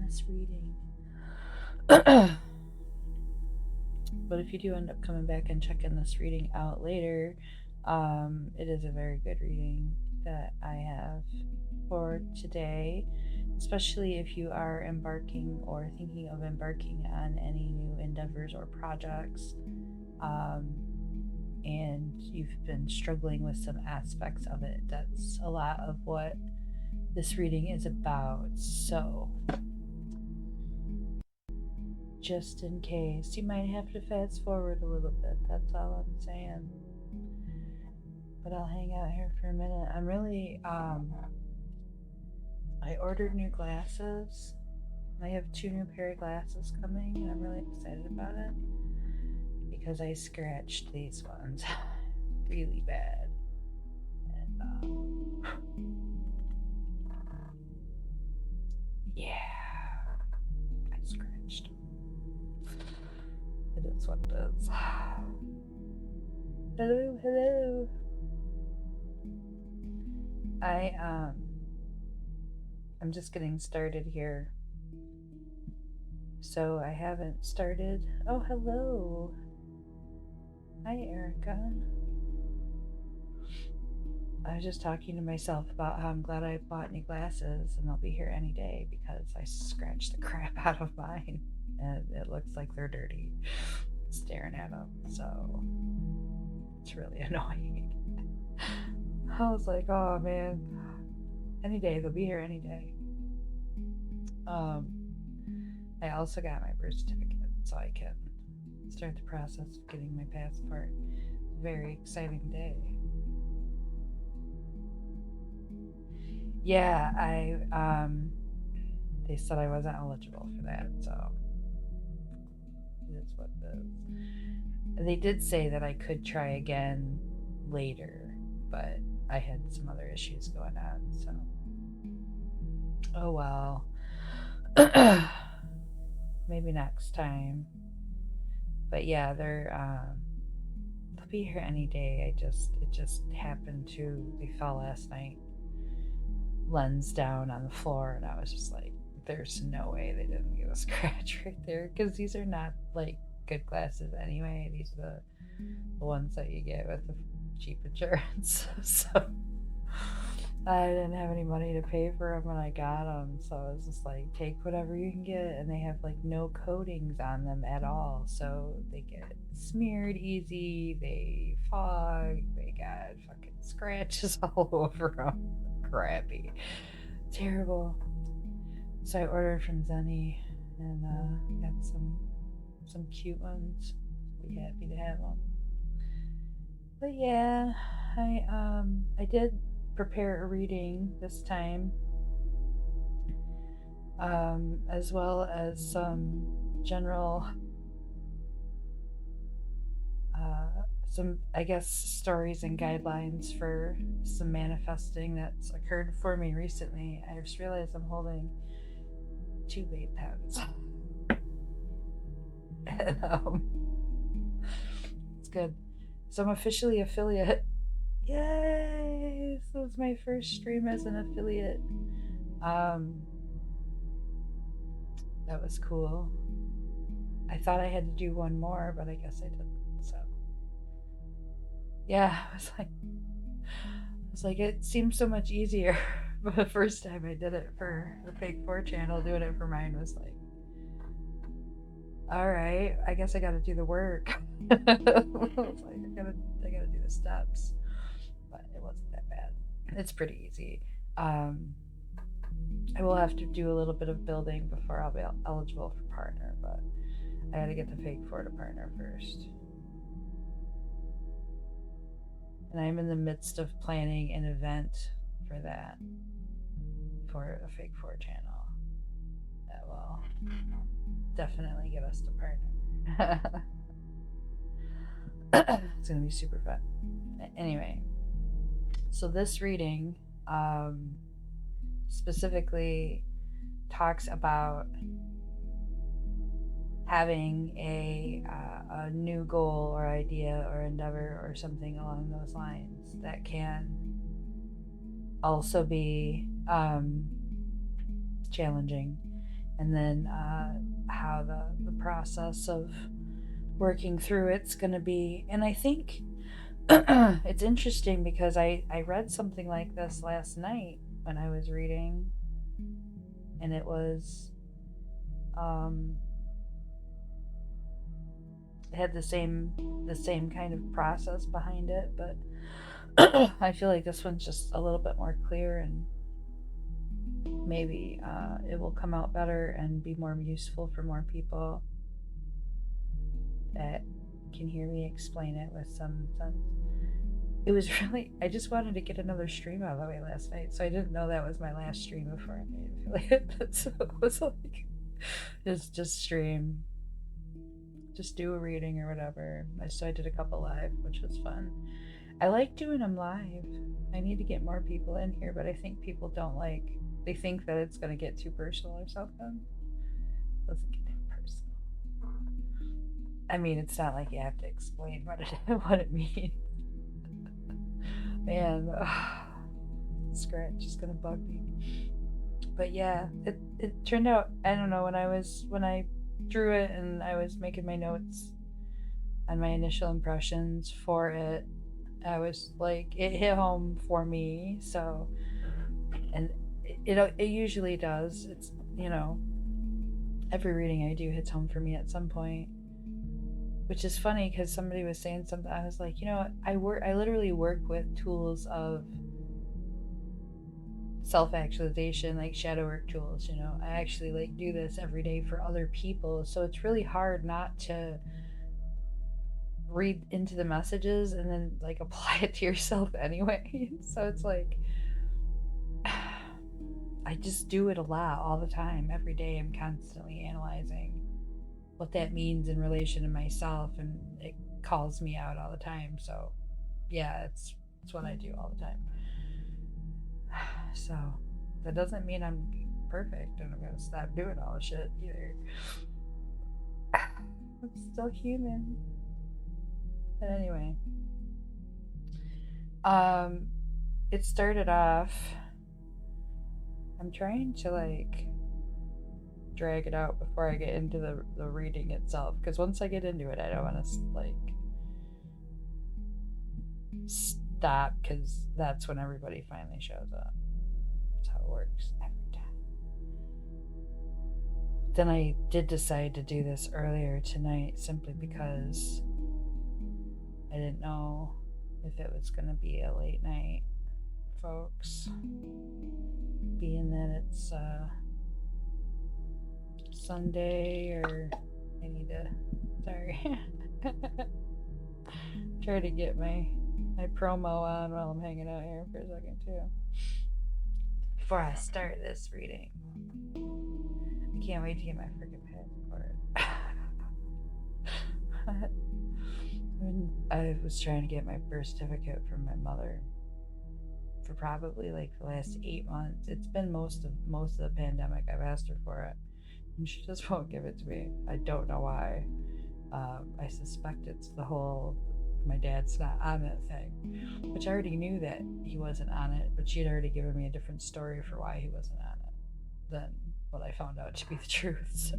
this reading. But if you do end up coming back and checking this reading out later, it is a very good reading that I have for today, especially if you are embarking or thinking of embarking on any new endeavors or projects, and you've been struggling with some aspects of it. That's a lot of what this reading is about. So, just in case, you might have to fast forward a little bit. That's all I'm saying. But I'll hang out here for a minute. I'm really, I ordered new glasses. I have 2 new pair of glasses coming, and I'm really excited about it because I scratched these ones really bad. And, yeah, I scratched. It is what it is. Hello, hello. I'm just getting started here. So I haven't started. Oh, hello. Hi, Erica. I was just talking to myself about how I'm glad I bought new glasses and they'll be here any day because I scratched the crap out of mine and it looks like they're dirty staring at them. So it's really annoying. I was like, oh man, any day, they'll be here any day. I also got my birth certificate so I can start the process of getting my passport. Very exciting day. Yeah, they said I wasn't eligible for that, so it is what it is. They did say that I could try again later, but I had some other issues going on, so oh well. Maybe next time. But yeah, they'll be here any day. It just happened to they fell last night. Lens down on the floor, and I was just like, there's no way they didn't get a scratch right there, because these are not like good glasses anyway. These are the ones that you get with the cheap insurance. So I didn't have any money to pay for them when I got them, so I was just like, take whatever you can get, and they have like no coatings on them at all, so they get smeared easy, they fog, they got fucking scratches all over them. Crappy, terrible. So I ordered from Zenny and got some cute ones. Be happy to have them. But yeah, I did prepare a reading this time, as well as some general, some, I guess, stories and guidelines for some manifesting that's occurred for me recently. I just realized I'm holding 2 vape pens. And, it's good. So I'm officially affiliate. Yay! This was my first stream as an affiliate. That was cool. I thought I had to do one more, but I guess I didn't. So yeah, I was like, it seemed so much easier. But the first time I did it for the Fake 4 channel, doing it for mine was like, all right, I guess I got to do the work. I was like, I gotta do the steps, but it wasn't that bad. It's pretty easy. I will have to do a little bit of building before I'll be eligible for partner, but I got to get the Fake 4 to partner first. And I'm in the midst of planning an event for that, for a Fake 4 channel. That will definitely get us to partner. It's going to be super fun. Anyway, so this reading specifically talks about having a new goal or idea or endeavor or something along those lines that can also be challenging and then how the process of working through it's going to be. And I think it's interesting because I read something like this last night when I was reading, and it was it had the same kind of process behind it, but I feel like this one's just a little bit more clear, and maybe it will come out better and be more useful for more people that can hear me explain it with some sense. It was really, I just wanted to get another stream out of the way last night, so I didn't know that was my last stream before I made affiliate. So it was like, just stream, just do a reading or whatever. So I did a couple live, which was fun. I like doing them live. I need to get more people in here, but I think people don't like, they think that it's going to get too personal or something. Doesn't get too personal. I mean, it's not like you have to explain what it means. Man, scratch is gonna bug me. But yeah, it turned out, I don't know, when I drew it and I was making my notes on my initial impressions for it, I was like, it hit home for me. So, and it usually does. It's, every reading I do hits home for me at some point, which is funny because somebody was saying something. I was like, I literally work with tools of self-actualization, like shadow work tools. I actually like do this every day for other people, so it's really hard not to read into the messages and then like apply it to yourself anyway. So it's like, I just do it a lot, all the time, every day. I'm constantly analyzing what that means in relation to myself, and it calls me out all the time. So yeah, it's what I do all the time. So that doesn't mean I'm perfect and I'm gonna stop doing all the shit either. I'm still human. But anyway, it started off, I'm trying to like drag it out before I get into the reading itself, because once I get into it, I don't want to like stop, because that's when everybody finally shows up. That's how it works every time. Then I did decide to do this earlier tonight simply because I didn't know if it was going to be a late night, folks, being that it's Sunday, or I need to, sorry, try to get my promo on while I'm hanging out here for a second too, before I start this reading. I can't wait to get my freaking passport. I was trying to get my birth certificate from my mother for probably like the last 8 months. It's been most of the pandemic. I've asked her for it, and she just won't give it to me. I don't know why. I suspect it's the whole my dad's not on it thing, which I already knew that he wasn't on it, but she had already given me a different story for why he wasn't on it than what I found out to be the truth. So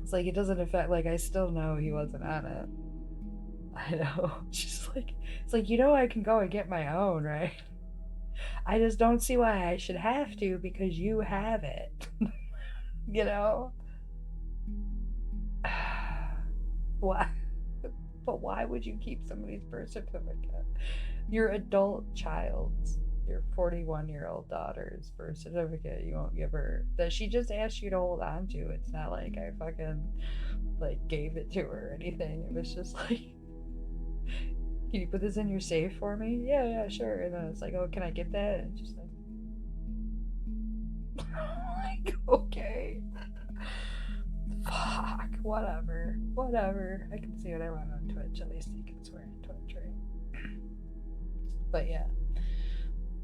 it's like, it doesn't affect, like, I still know he wasn't on it. I know. She's like, it's like, I can go and get my own, right? I just don't see why I should have to, because you have it. Why? But why would you keep somebody's birth certificate? Your adult child's, your 41-year-old daughter's birth certificate, you won't give her, that she just asked you to hold on to. It's not like I fucking like gave it to her or anything. It was just like, can you put this in your safe for me? Yeah, sure. And then it's like, oh, can I get that? And just like okay. Fuck, whatever. I can see what I want on Twitch. At least I can swear on Twitch, right? But yeah.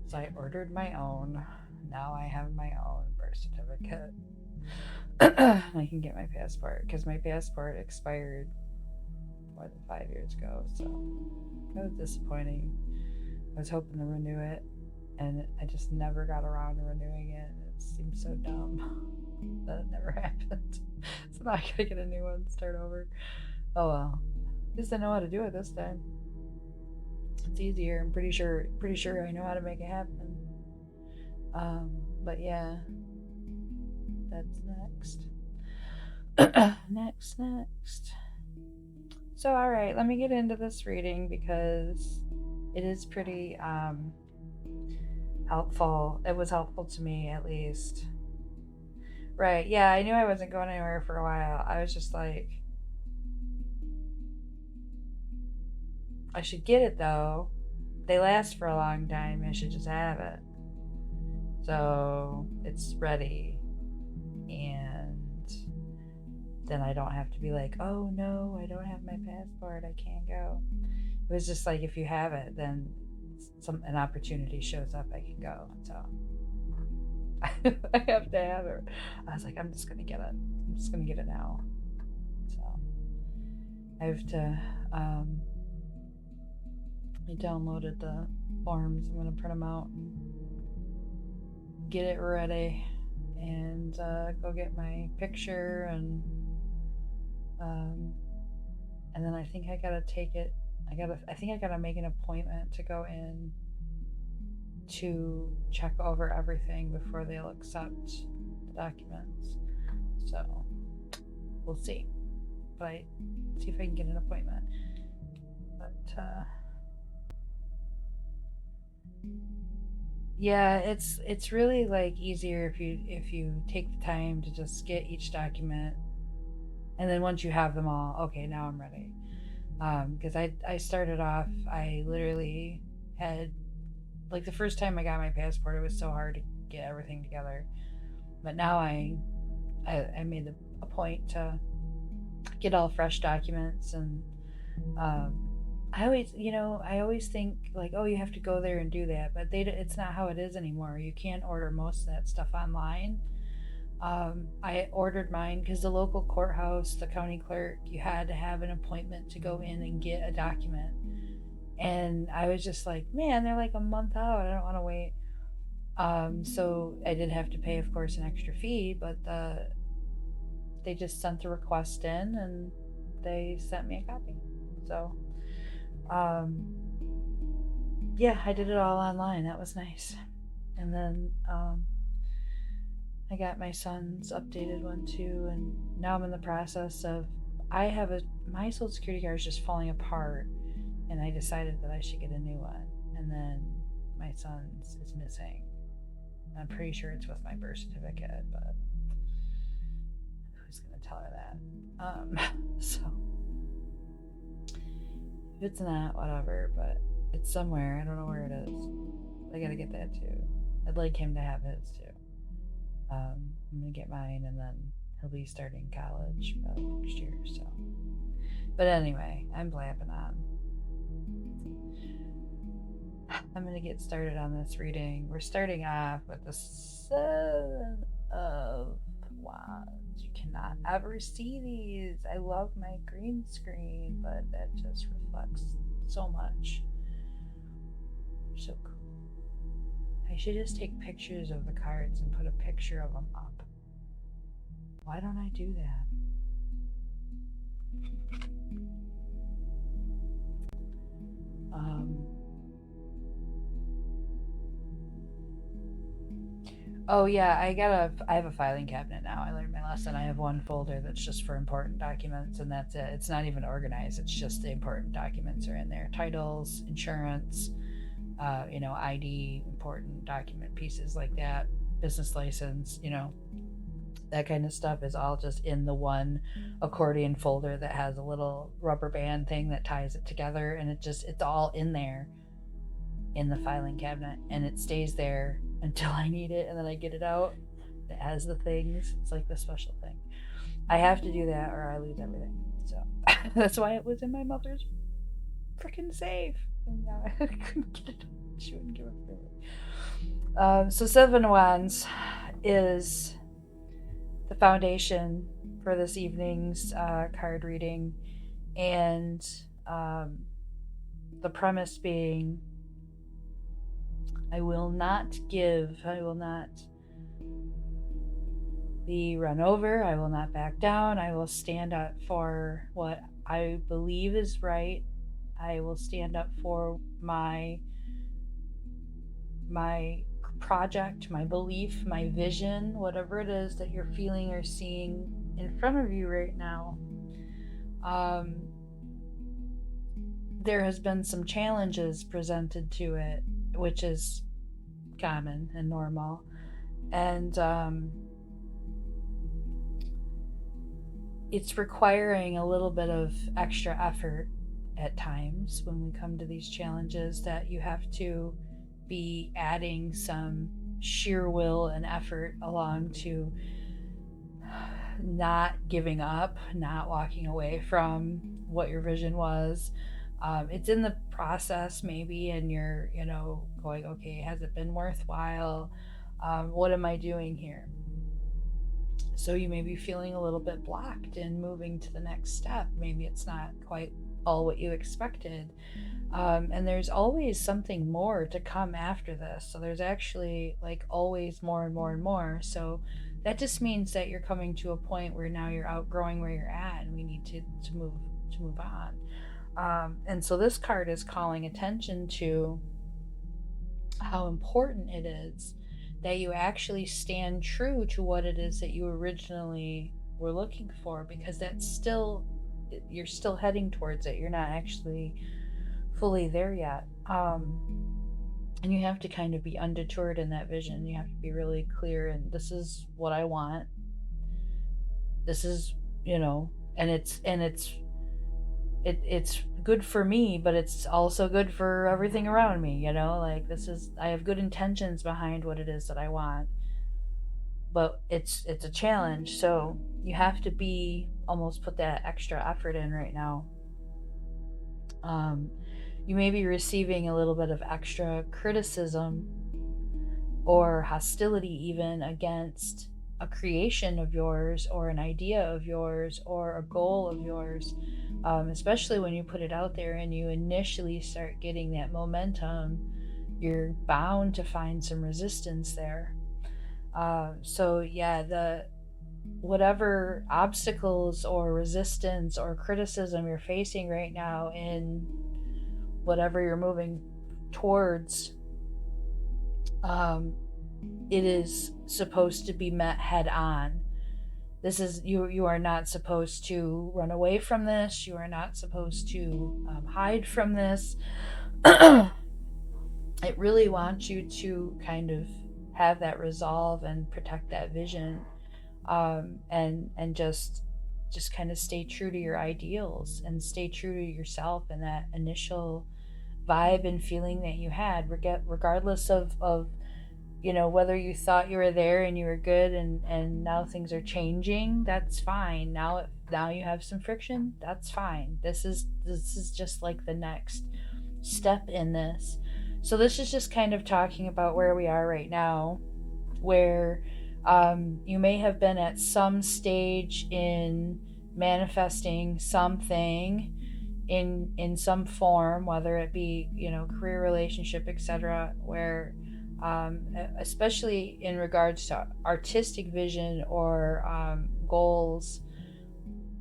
So I ordered my own. Now I have my own birth certificate. I can get my passport, because my passport expired more than 5 years ago. So that was disappointing. I was hoping to renew it, and I just never got around to renewing it. It seemed So now I gotta get a new one, start over. Oh well. At least I know how to do it this time. It's easier. I'm pretty sure I know how to make it happen. But yeah, that's next. next. So all right, let me get into this reading because it is pretty helpful. It was helpful to me at least. Right. Yeah, I knew I wasn't going anywhere for a while. I was just like, I should get it though. They last for a long time. I should just have it. So it's ready. And then I don't have to be like, oh no, I don't have my passport. I can't go. It was just like, if you have it, then an opportunity shows up, I can go. So I have to have it. I was like, I'm just gonna get it. I'm just gonna get it now. So I have to. I downloaded the forms. I'm gonna print them out and get it ready, and go get my picture, and then I think I gotta take it. I think I gotta make an appointment to go in to check over everything before they'll accept the documents. So we'll see. But I see if I can get an appointment. But yeah, it's really like easier if you take the time to just get each document, and then once you have them all, okay, now I'm ready. Because I started off, I literally had, like, the first time I got my passport, it was so hard to get everything together. But now I made a point to get all fresh documents, and I always think like, oh, you have to go there and do that, but it's not how it is anymore. You can't order most of that stuff online. I ordered mine because the local courthouse, the county clerk, you had to have an appointment to go in and get a document. And I was just like, man, they're like a month out. I don't want to wait. So I did have to pay, of course, an extra fee, but they just sent the request in and they sent me a copy. So, yeah, I did it all online. That was nice. And then I got my son's updated one too, and now I'm in the process of. My social security card is just falling apart, and I decided that I should get a new one. And then my son's is missing. I'm pretty sure it's with my birth certificate, but who's gonna tell her that? So if it's not, whatever, but it's somewhere. I don't know where it is. I gotta get that too. I'd like him to have his too. I'm gonna get mine, and then he'll be starting college probably next year. So, but anyway, I'm blabbing on. I'm gonna get started on this reading. We're starting off with the Seven of Wands. You cannot ever see these. I love my green screen, but that just reflects so much. They're so cool. I should just take pictures of the cards and put a picture of them up. Why don't I do that? Oh yeah, I have a filing cabinet now. I learned my lesson. I have one folder that's just for important documents, and that's it. It's not even organized. It's just the important documents are in there. Titles, insurance, ID, important document pieces like that, business license, that kind of stuff is all just in the one accordion folder that has a little rubber band thing that ties it together, and it's all in there in the filing cabinet, and it stays there until I need it, and then I get it out. It has the things. It's like the special thing. I have to do that or I lose everything. So that's why it was in my mother's freaking safe. And now I couldn't get it. She wouldn't give it to me. So Seven of Wands is the foundation for this evening's card reading, and the premise being, I will not be run over. I will not back down. I will stand up for what I believe is right. I will stand up for my project, my belief, my vision, whatever it is that you're feeling or seeing in front of you right now. There has been some challenges presented to it, which is common and normal. And it's requiring a little bit of extra effort at times when we come to these challenges, that you have to be adding some sheer will and effort along to not giving up, not walking away from what your vision was. It's in the process maybe, and you're, going, okay, has it been worthwhile? What am I doing here? So you may be feeling a little bit blocked in moving to the next step. Maybe it's not quite all what you expected. And there's always something more to come after this. So there's actually like always more and more and more. So that just means that you're coming to a point where now you're outgrowing where you're at, and we need to move on. And so this card is calling attention to how important it is that you actually stand true to what it is that you originally were looking for, because that's still, you're still heading towards it. You're not actually fully there yet. And you have to kind of be undeterred in that vision. You have to be really clear, and this is what I want. This is, and it's good for me, but it's also good for everything around me, like this is, I have good intentions behind what it is that I want, but it's a challenge. So you have to be, almost put that extra effort in right now. You may be receiving a little bit of extra criticism or hostility even against a creation of yours, or an idea of yours, or a goal of yours, especially when you put it out there and you initially start getting that momentum. You're bound to find some resistance there. So yeah, the whatever obstacles or resistance or criticism you're facing right now in whatever you're moving towards, it is supposed to be met head on. This is, you are not supposed to run away from this. You are not supposed to hide from this. It really wants you to kind of have that resolve and protect that vision, and just kind of stay true to your ideals and stay true to yourself and that initial vibe and feeling that you had, regardless of whether you thought you were there and you were good, and now things are changing. That's fine. Now you have some friction. That's fine. This is just like the next step in this. So this is just kind of talking about where we are right now, where you may have been at some stage in manifesting something in some form, whether it be career, relationship, etc., where especially in regards to artistic vision or goals,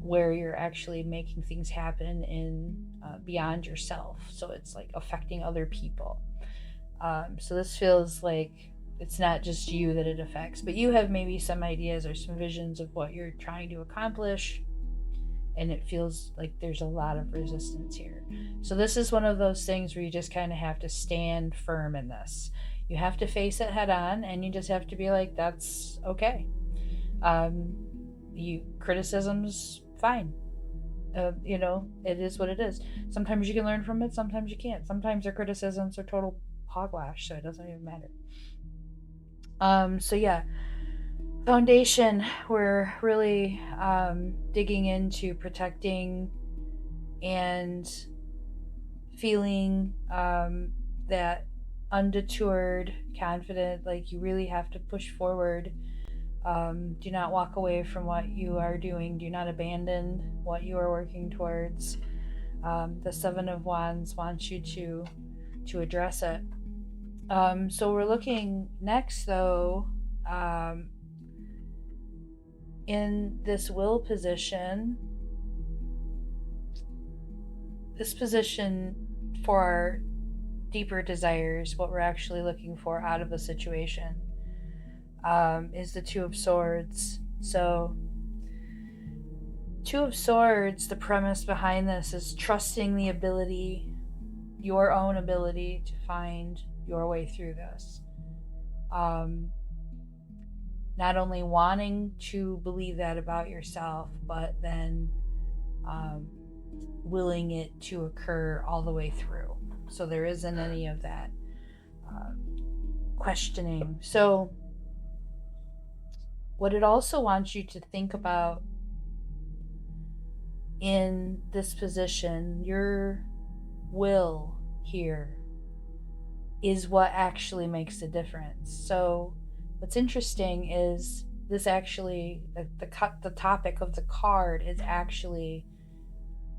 where you're actually making things happen in beyond yourself. So it's like affecting other people. So this feels like it's not just you that it affects, but you have maybe some ideas or some visions of what you're trying to accomplish, and it feels like there's a lot of resistance here. So this is one of those things where you just kind of have to stand firm in this. You have to face it head on, and you just have to be like, that's okay. Criticism's fine. It is what it is. Sometimes you can learn from it, sometimes you can't. Sometimes your criticisms are total hogwash, so it doesn't even matter. So yeah, foundation, we're really digging into protecting and feeling that undeterred, confident, like you really have to push forward. Do not walk away from what you are doing. Do not abandon what you are working towards. The Seven of Wands wants you to address it. So we're looking next, though, in this will position, this position for our deeper desires, what we're actually looking for out of a situation, is the Two of Swords. So, Two of Swords, the premise behind this is trusting the ability, your own ability, to find your way through this. Not only wanting to believe that about yourself, but then willing it to occur all the way through. So there isn't any of that questioning. So what it also wants you to think about in this position, your will here is what actually makes the difference. So what's interesting is this actually, the topic of the card is actually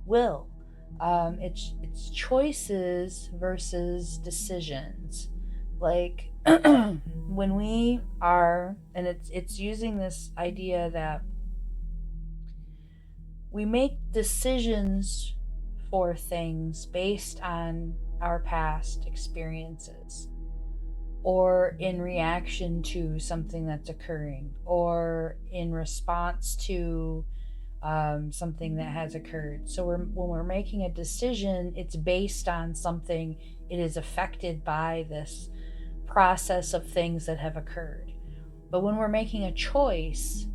will. It's choices versus decisions. Like when we are, and it's using this idea that we make decisions for things based on our past experiences, or in reaction to something that's occurring, or in response to something that has occurred. So when we're making a decision, it's based on something. It is affected by this process of things that have occurred. But when we're making a choice,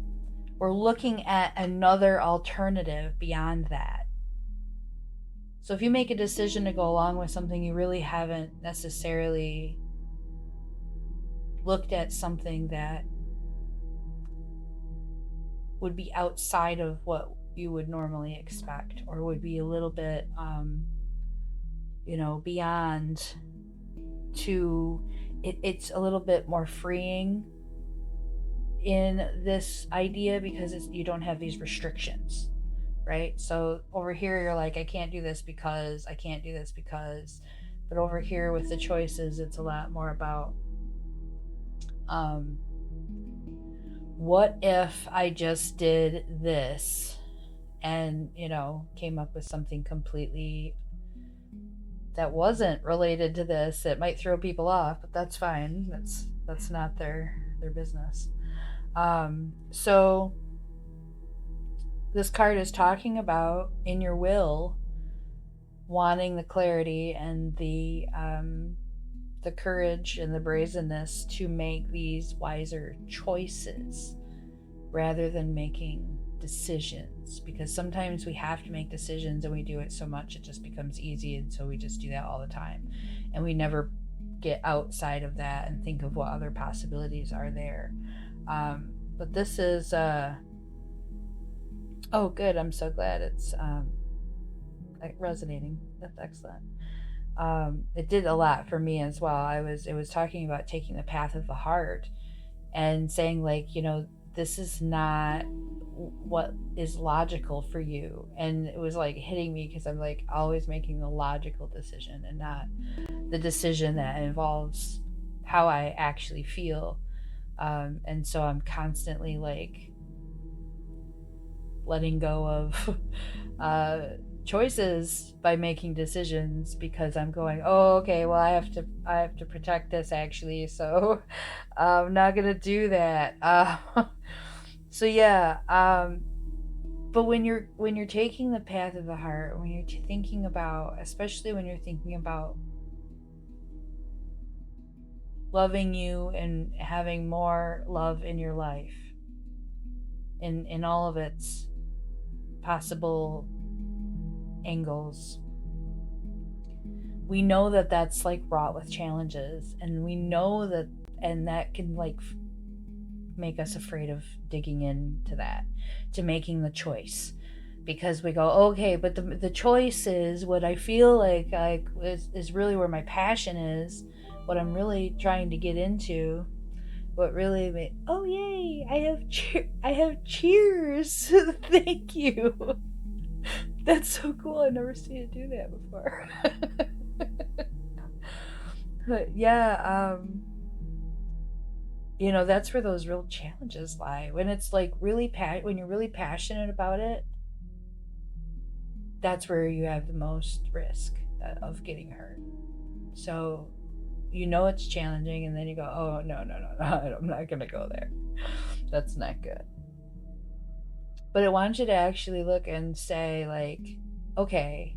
we're looking at another alternative beyond that. So if you make a decision to go along with something, you really haven't necessarily looked at something that would be outside of what you would normally expect, or would be a little bit beyond to it's a little bit more freeing in this idea, because you don't have these restrictions, right? So over here you're like, I can't do this because, I can't do this because. But over here with the choices, it's a lot more about what if I just did this and came up with something completely that wasn't related to this. It might throw people off, but that's fine. That's not their business. So this card is talking about, in your will, wanting the clarity and the courage and the brazenness to make these wiser choices rather than making decisions, because sometimes we have to make decisions and we do it so much it just becomes easy, and so we just do that all the time, and we never get outside of that and think of what other possibilities are there. But this is oh good, I'm so glad it's resonating. That's excellent. It did a lot for me as well. It was talking about taking the path of the heart and saying, like, this is not what is logical for you. And it was like hitting me, because I'm like always making the logical decision and not the decision that involves how I actually feel. And so I'm constantly like letting go of choices by making decisions, because I'm going, oh, okay, well, I have to protect this actually, so I'm not gonna do that. So yeah, but when you're taking the path of the heart, when you're thinking about, especially when you're thinking about loving you and having more love in your life, in all of its possible angles, we know that that's like wrought with challenges, and we know that, and that can like make us afraid of digging into that, to making the choice, because we go, okay, but the choice is what I feel like is really where my passion is, what I'm really trying to get into, what really oh yay, I have cheers. Thank you. That's so cool. I've never seen it do that before. But yeah, you know, that's where those real challenges lie. When it's like really when you're really passionate about it, that's where you have the most risk of getting hurt. So you know it's challenging, and then you go, oh, no, no, no, no, I'm not going to go there. That's not good. But I want you to actually look and say, like, okay,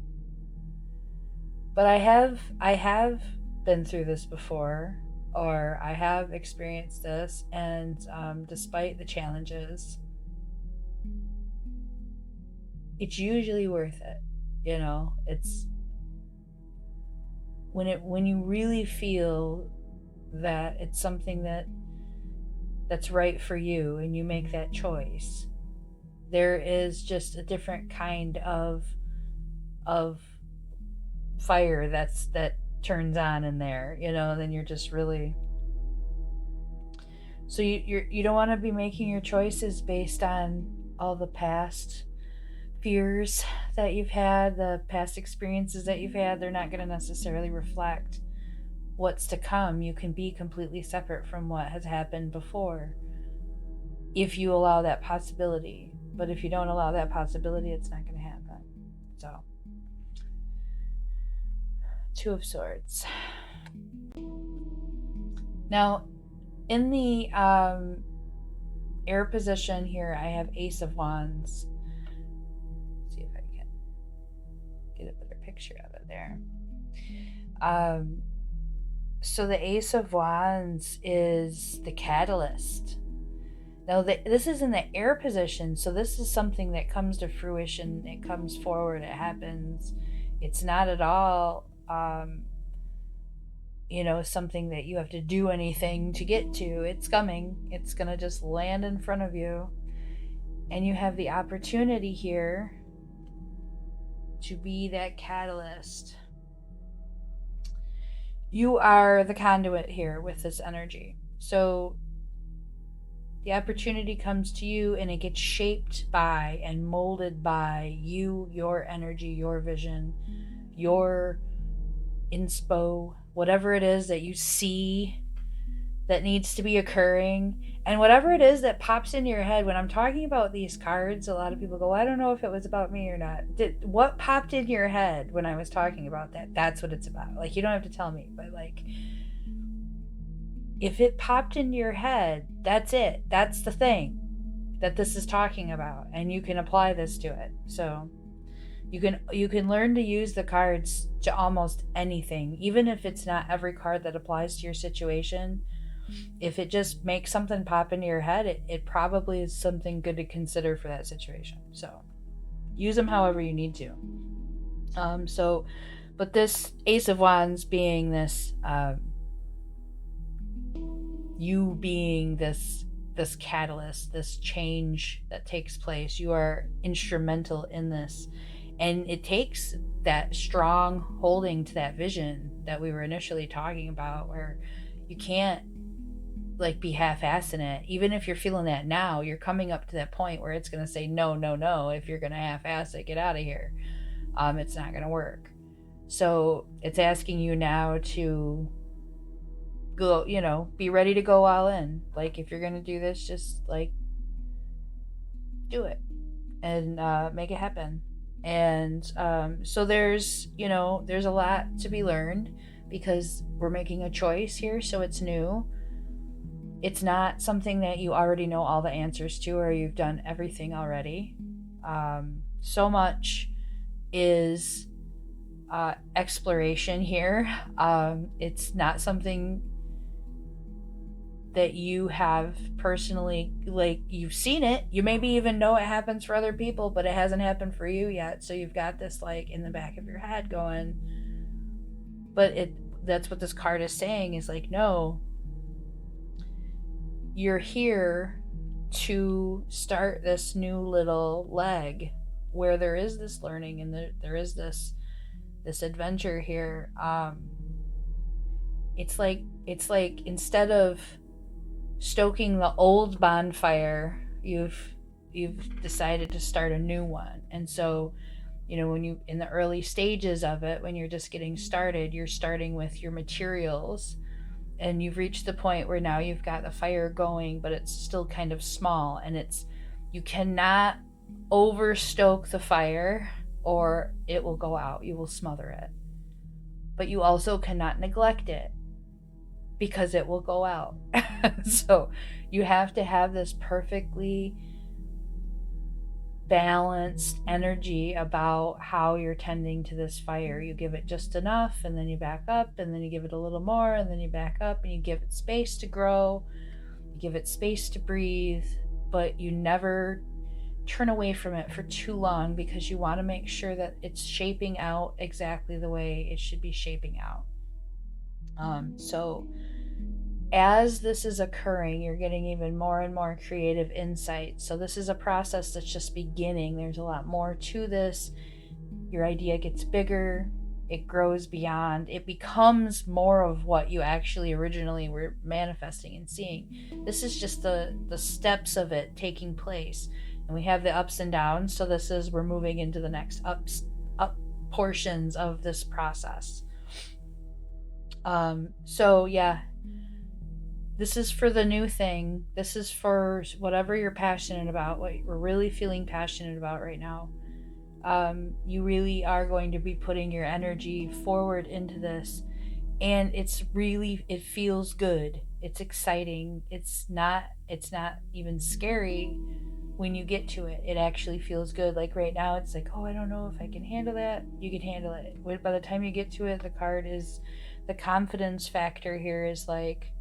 but I have been through this before, or I have experienced this, and despite the challenges, it's usually worth it. You know, it's when you really feel that it's something that's right for you, and you make that choice. There is just a different kind of fire that turns on in there, you know. Then you're just really, so you don't want to be making your choices based on all the past fears that you've had, the past experiences that you've had. They're not going to necessarily reflect what's to come. You can be completely separate from what has happened before if you allow that possibility. But if you don't allow that possibility, it's not going to happen. So, Two of Swords. Now, in the air position here, I have Ace of Wands. Let's see if I can get a better picture of it there. So the Ace of Wands is the catalyst. Now, this is in the air position, so this is something that comes to fruition. It comes forward. It happens. It's not at all, something that you have to do anything to get to. It's coming. It's going to just land in front of you. And you have the opportunity here to be that catalyst. You are the conduit here with this energy. So the opportunity comes to you, and it gets shaped by and molded by you, your energy, your vision, your inspo, whatever it is that you see that needs to be occurring. And whatever it is that pops into your head when I'm talking about these cards, a lot of people go, I don't know if it was about me or not. What popped in your head when I was talking about that? That's what it's about. Like, you don't have to tell me, but like, if it popped into your head, that's it. That's the thing that this is talking about, and you can apply this to it. So you can learn to use the cards to almost anything, even if it's not every card that applies to your situation. If it just makes something pop into your head, it probably is something good to consider for that situation. So use them however you need to. But this Ace of Wands being this, you being this catalyst, this change that takes place, you are instrumental in this. And it takes that strong holding to that vision that we were initially talking about, where you can't like be half-assed in it. Even if you're feeling that now, you're coming up to that point where it's going to say no, no, no. If you're going to half-ass it, get out of here. It's not going to work. So it's asking you now to go, be ready to go all in. Like, if you're going to do this, just like do it and make it happen. And so there's a lot to be learned, because we're making a choice here. So it's new. It's not something that you already know all the answers to, or you've done everything already. So much is exploration here. It's not something that you have personally, like, you've seen it. You maybe even know it happens for other people, but it hasn't happened for you yet. So you've got this like in the back of your head going, but that's what this card is saying, is like, no, you're here to start this new little leg where there is this learning, and there is this adventure here. It's like instead of stoking the old bonfire, you've decided to start a new one. And so, when you in the early stages of it, when you're just getting started, you're starting with your materials, and you've reached the point where now you've got the fire going, but it's still kind of small, and you cannot overstoke the fire or it will go out. You will smother it. But you also cannot neglect it because it will go out. So you have to have this perfectly balanced energy about how you're tending to this fire. You give it just enough, and then you back up, and then you give it a little more, and then you back up, and you give it space to grow, you give it space to breathe, but you never turn away from it for too long, because you want to make sure that it's shaping out exactly the way it should be shaping out. So as this is occurring, you're getting even more and more creative insight. So this is a process that's just beginning. There's a lot more to this. Your idea gets bigger, it grows beyond, it becomes more of what you actually originally were manifesting and seeing. This is just the steps of it taking place. And we have the ups and downs. So this is, we're moving into the next up portions of this process. So yeah, this is for the new thing. This is for whatever you're passionate about, what we're really feeling passionate about right now. You really are going to be putting your energy forward into this, and it feels good. It's exciting. It's not even scary when you get to it. It actually feels good. Like right now, it's like, oh, I don't know if I can handle that. You can handle it. By the time you get to it, the confidence factor here is like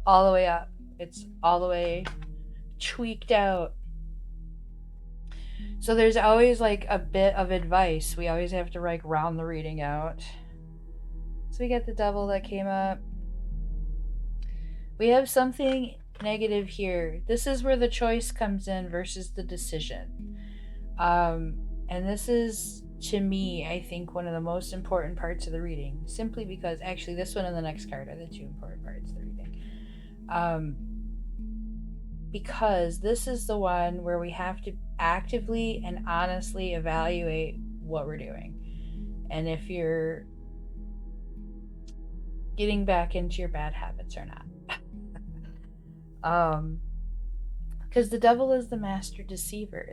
all the way up. It's all the way tweaked out. So there's always like a bit of advice. We always have to like round the reading out. So we got the Devil that came up. We have something negative here. This is where the choice comes in versus the decision. And this is, to me, I think one of the most important parts of the reading, simply because actually this one and the next card are the two important parts of the reading. Because this is the one where we have to actively and honestly evaluate what we're doing, and if you're getting back into your bad habits or not. Because the devil is the master deceiver.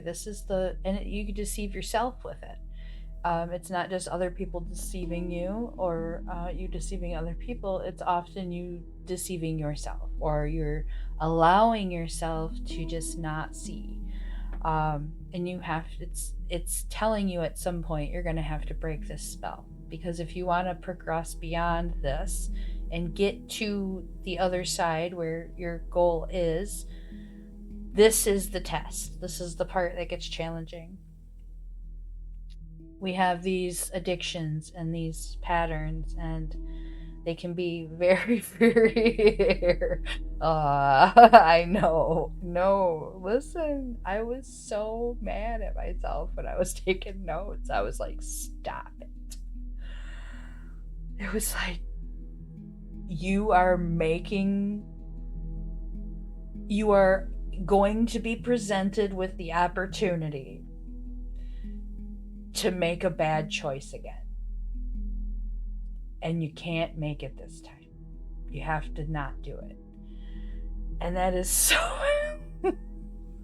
And you can deceive yourself with it. It's not just other people deceiving you, or you deceiving other people. It's often you deceiving yourself, or you're allowing yourself to just not see. And it's telling you at some point you're going to have to break this spell, because if you want to progress beyond this and get to the other side where your goal is, this is the test. This is the part that gets challenging. We have these addictions and these patterns, and they can be very, very I know. No, listen, I was so mad at myself when I was taking notes. I was like, stop it. It was like, you are going to be presented with the opportunity to make a bad choice again. And you can't make it this time. You have to not do it. And that is so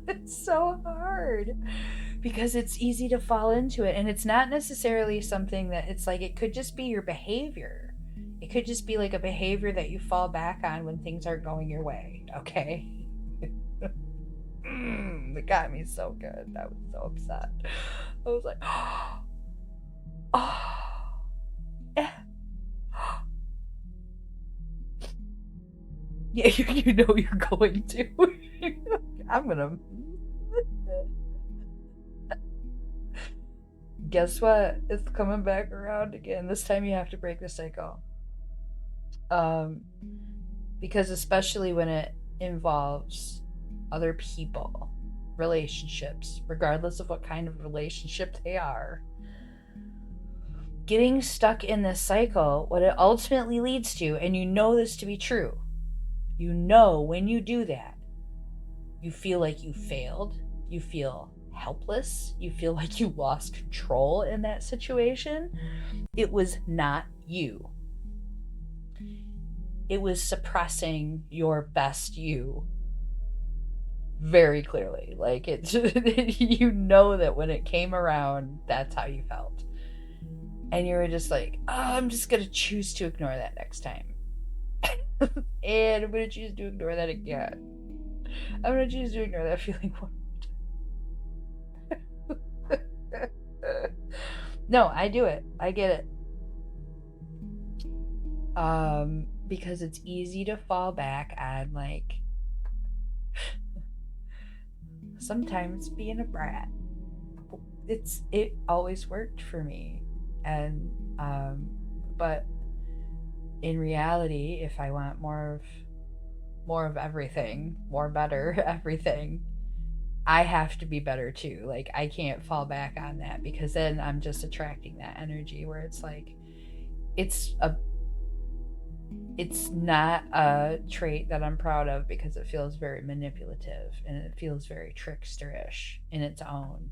it's so hard, because it's easy to fall into it. And it's not necessarily something that it's like, it could just be your behavior. It could just be like a behavior that you fall back on when things aren't going your way. Okay. It got me so good. I was so upset. I was like, oh, yeah, you know you're going to. I'm gonna. Guess what? It's coming back around again. This time you have to break the cycle. Because especially when it involves other people, relationships, regardless of what kind of relationship they are, getting stuck in this cycle, what it ultimately leads to, and you know this to be true, you know when you do that, you feel like you failed, you feel helpless, you feel like you lost control in that situation. It was not you. it was suppressing your best you very clearly. Like it, you know that when it came around, that's how you felt. And you were just like, oh, I'm just going to choose to ignore that next time. And I'm going to choose to ignore that again. I'm going to choose to ignore that feeling one more time. No, I do it. I get it. Because it's easy to fall back on, like, sometimes being a brat. It always worked for me. And but in reality, if I want more of everything, more better everything, I have to be better too. Like I can't fall back on that, because then I'm just attracting that energy where it's like it's not a trait that I'm proud of, because it feels very manipulative and it feels very tricksterish in its own.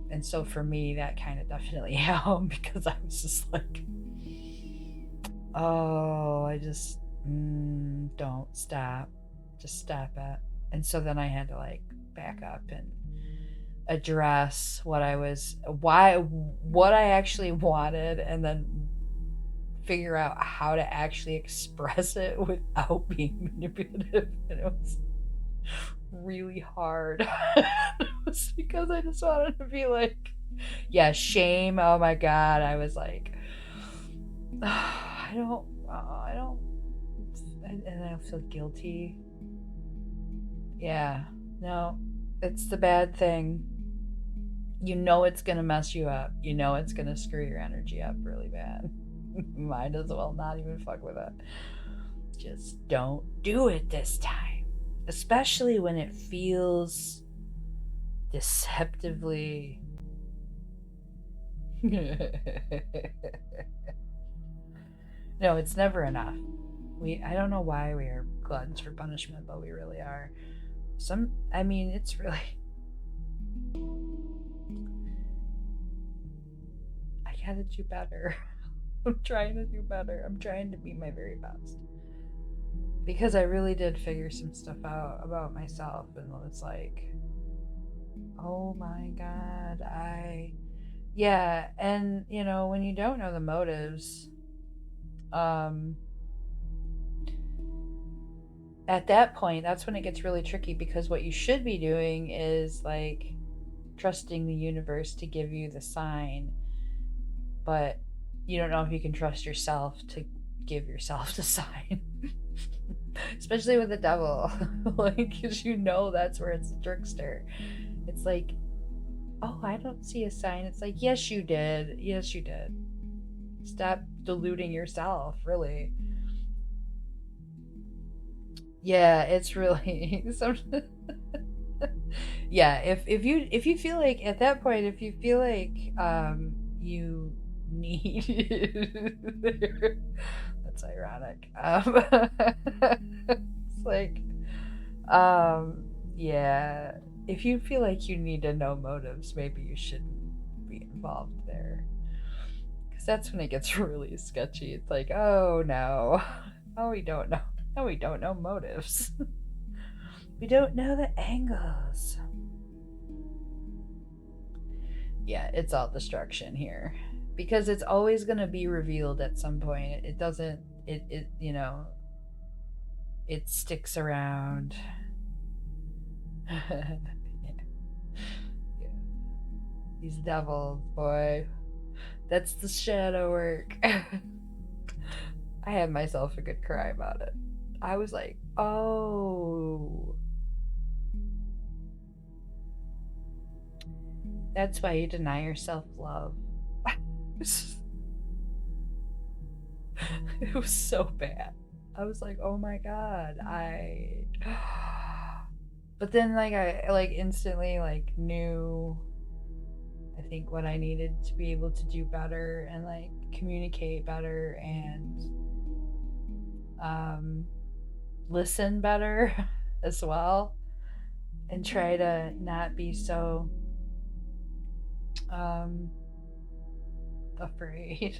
And so for me, that kind of definitely happened, because I was just like, oh, I just don't stop, just stop it. And so then I had to like back up and address what I actually wanted, and then figure out how to actually express it without being manipulative. And it was really hard. It was because I just wanted to be like, yeah, shame. Oh my God. I was like, I don't, and I feel guilty. Yeah, no, it's the bad thing. You know it's gonna mess you up. You know it's gonna screw your energy up really bad. Might as well not even fuck with it. Just don't do it this time. Especially when it feels deceptively. No, it's never enough. I don't know why we are gluttons for punishment, but we really are. It's really, I gotta do better. I'm trying to do better. I'm trying to be my very best. Because I really did figure some stuff out about myself, and it's like, oh my God, yeah, and when you don't know the motives, um, at that point, that's when it gets really tricky, because what you should be doing is like trusting the universe to give you the sign, but you don't know if you can trust yourself to give yourself the sign. Especially with the devil. Like, because that's where it's a trickster. It's like, oh, I don't see a sign. It's like, yes, you did. Yes, you did. Stop deluding yourself, really. Yeah, it's really yeah, if you feel like at that point, if you feel like you need that's ironic. It's like yeah, if you feel like you need to know motives, maybe you shouldn't be involved there, because that's when it gets really sketchy. It's like, oh no, oh, we don't know. No, we don't know motives. We don't know the angles. Yeah, it's all destruction here, because it's always going to be revealed at some point. It doesn't, it sticks around. Yeah. Yeah. These devils, boy. That's the shadow work. I had myself a good cry about it. I was like, oh. That's why you deny yourself love. It was so bad. I was like, oh my God, but then I like instantly like knew, I think, what I needed to be able to do better and like communicate better and listen better as well, and try to not be so afraid.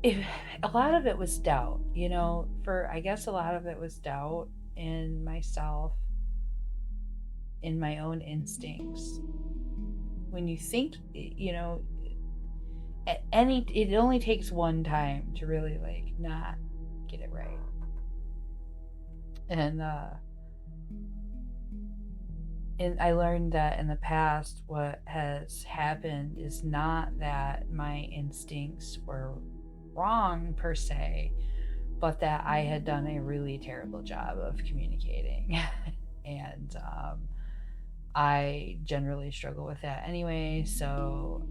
a lot of it was doubt, I guess a lot of it was doubt in myself, in my own instincts. When you think, it only takes one time to really like not get it right. And I learned that in the past, what has happened is not that my instincts were wrong per se, but that I had done a really terrible job of communicating. And I generally struggle with that anyway. So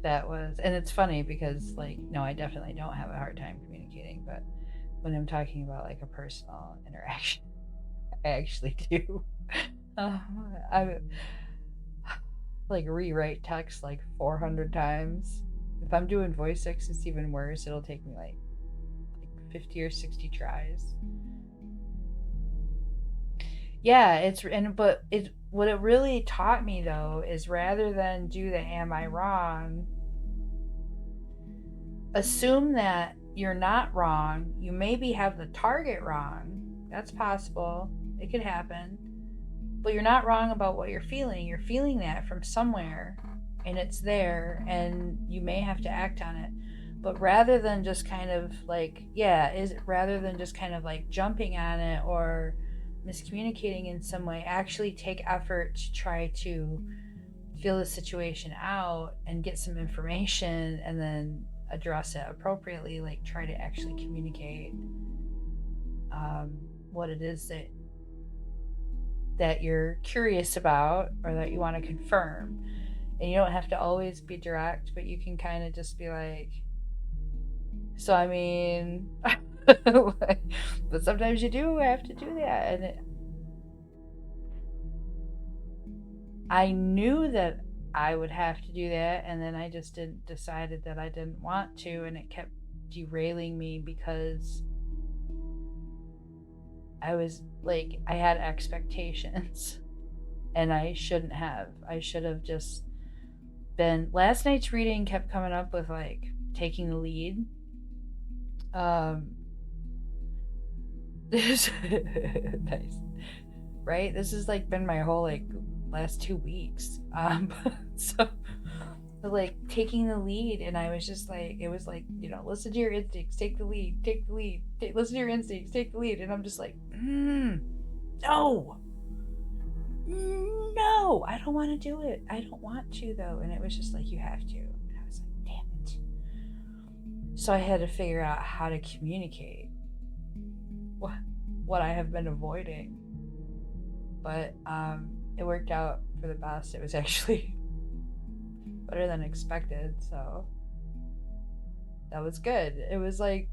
that was, and it's funny because, like, no, I definitely don't have a hard time communicating, but when I'm talking about like a personal interaction, I actually do. I like rewrite text like 400 times. If I'm doing voice text, it's even worse. It'll take me like 50 or 60 tries. Yeah, what it really taught me though is, rather than do the am I wrong, assume that you're not wrong. You maybe have the target wrong. That's possible. It could happen. But you're not wrong about what you're feeling. You're feeling that from somewhere, and it's there, and you may have to act on it. But rather than just kind of like, rather than just kind of like jumping on it or miscommunicating in some way, actually take effort to try to feel the situation out and get some information, and then address it appropriately. Like, try to actually communicate what it is that you're curious about or that you want to confirm. And you don't have to always be direct, but you can kind of just be like, so I mean, but sometimes you do have to do that. And I knew that I would have to do that, and then I just decided that I didn't want to, and it kept derailing me because I was like, I had expectations, and I shouldn't have. I should have just been. Last night's reading kept coming up with like taking the lead. This nice, right? This has like been my whole like last 2 weeks. So like taking the lead, and I was just like, it was like, listen to your instincts, take the lead, listen to your instincts, take the lead. And I'm just like, no, I don't want to do it. I don't want to though. And it was just like, you have to. And I was like, damn it. So I had to figure out how to communicate what I have been avoiding. But it worked out for the best. It was actually better than expected, so that was good. It was like,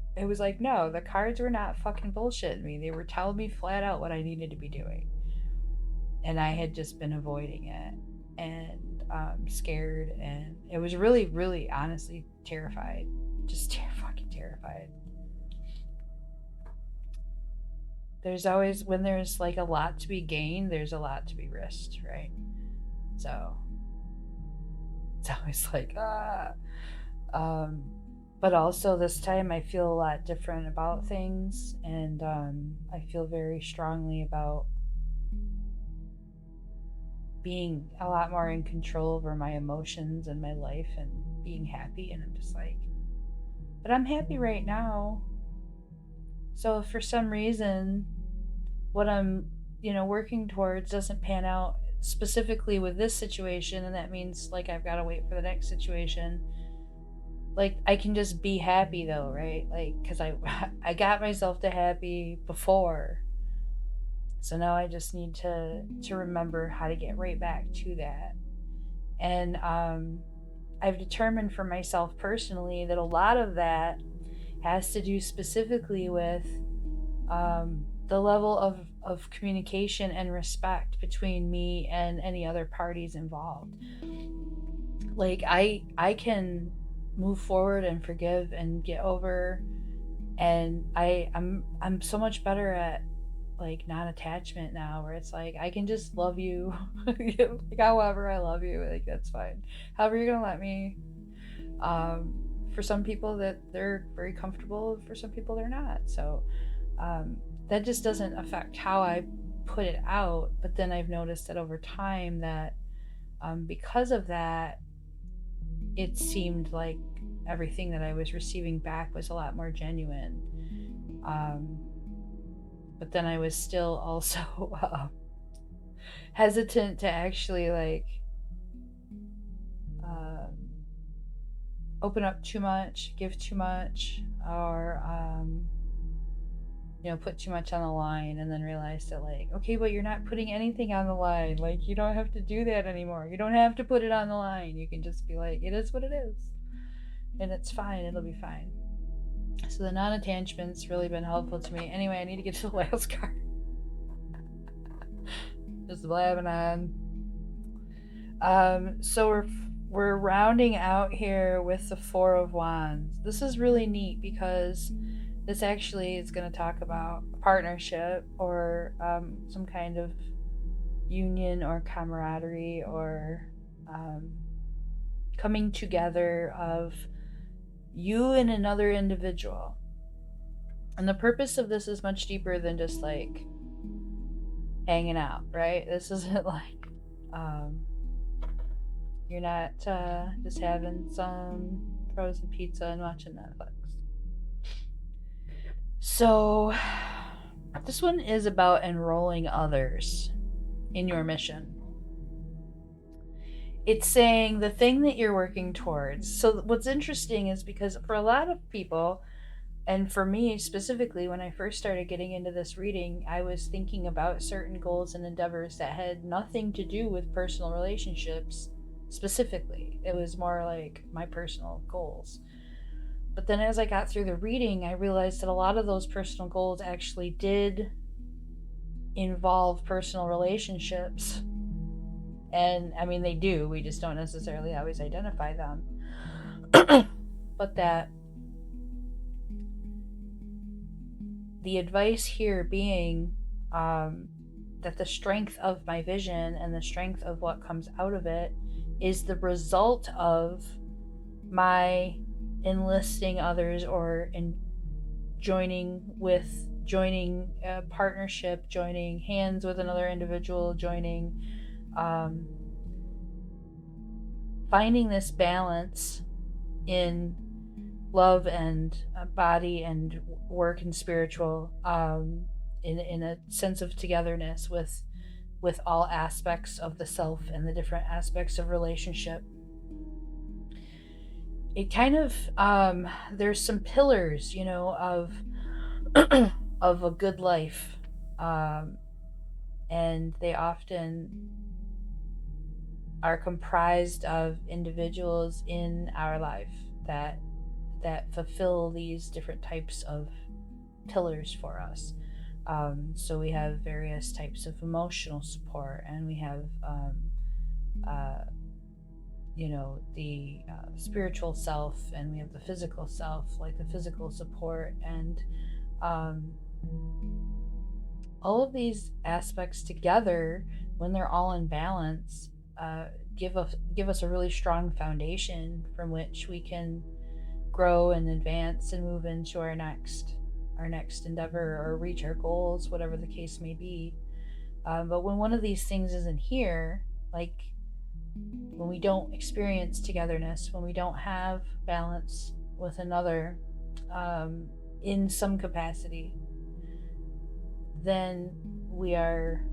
no, the cards were not fucking bullshitting me. They were telling me flat out what I needed to be doing, and I had just been avoiding it, and scared, and it was really, really, honestly terrified. Just fucking terrified. There's always, when there's like a lot to be gained, there's a lot to be risked, right? So it's always like, but also this time I feel a lot different about things, and I feel very strongly about being a lot more in control over my emotions and my life and being happy. And I'm just like, but I'm happy right now. So if for some reason what I'm, working towards doesn't pan out specifically with this situation, and that means like I've got to wait for the next situation, like I can just be happy though, right? Like, because I got myself to happy before, so now I just need to remember how to get right back to that. And I've determined for myself personally that a lot of that has to do specifically with the level of communication and respect between me and any other parties involved. Like, I can move forward and forgive and get over, and I'm so much better at like non-attachment now, where it's like I can just love you like however I love you, like that's fine, however you're gonna let me. for some people that they're very comfortable, for some people they're not. So that just doesn't affect how I put it out. But then I've noticed that over time that because of that, it seemed like everything that I was receiving back was a lot more genuine. But then I was still also hesitant to actually like open up too much, give too much, or put too much on the line, and then realize that like, okay, but you're not putting anything on the line. Like, you don't have to do that anymore. You don't have to put it on the line. You can just be like, it is what it is, and it's fine. It'll be fine. So the non-attachment's really been helpful to me. Anyway, I need to get to the last card. Just blabbing on. So we're rounding out here with the Four of Wands. This is really neat because this actually is going to talk about a partnership or some kind of union or camaraderie or coming together of you and another individual. And the purpose of this is much deeper than just like hanging out, right? This isn't like you're not just having some frozen pizza and watching Netflix. So this one is about enrolling others in your mission. It's saying the thing that you're working towards. So what's interesting is because for a lot of people, and for me specifically, when I first started getting into this reading, I was thinking about certain goals and endeavors that had nothing to do with personal relationships specifically. It was more like my personal goals. But then as I got through the reading, I realized that a lot of those personal goals actually did involve personal relationships. And I mean, they do. We just don't necessarily always identify them. But that the advice here being that the strength of my vision and the strength of what comes out of it is the result of my enlisting others or in joining a partnership, joining hands with another individual, joining finding this balance in love and body and work and spiritual, in a sense of togetherness with all aspects of the self and the different aspects of relationship. It kind of there's some pillars, of of a good life, and they often are comprised of individuals in our life that fulfill these different types of pillars for us. So we have various types of emotional support, and we have the spiritual self, and we have the physical self, like the physical support, and all of these aspects together, when they're all in balance, give us a really strong foundation from which we can grow and advance and move into our next endeavor or reach our goals, whatever the case may be. But when one of these things isn't here, like when we don't experience togetherness, when we don't have balance with another in some capacity, then we are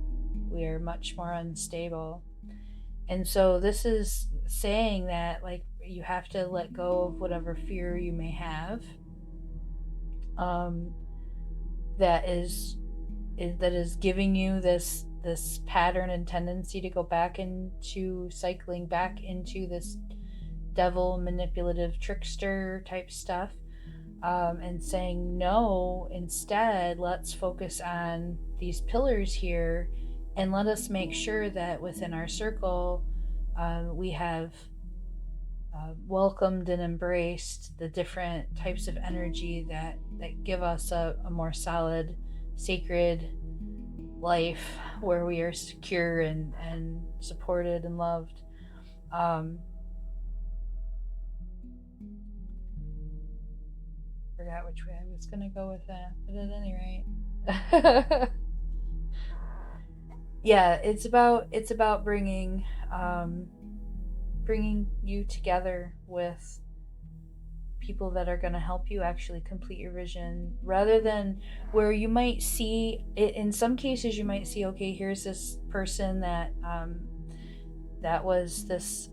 much more unstable. And so this is saying that like you have to let go of whatever fear you may have, that is giving you this pattern and tendency to go back into cycling back into this devil, manipulative, trickster type stuff, and saying no. Instead, let's focus on these pillars here, and let us make sure that within our circle we have welcomed and embraced the different types of energy that give us a more solid, sacred life where we are secure and supported and loved. forgot which way I was gonna go with that, but at any rate. Yeah, it's about bringing you together with people that are going to help you actually complete your vision, rather than where you might see it. In some cases you might see, okay, here's this person that that was this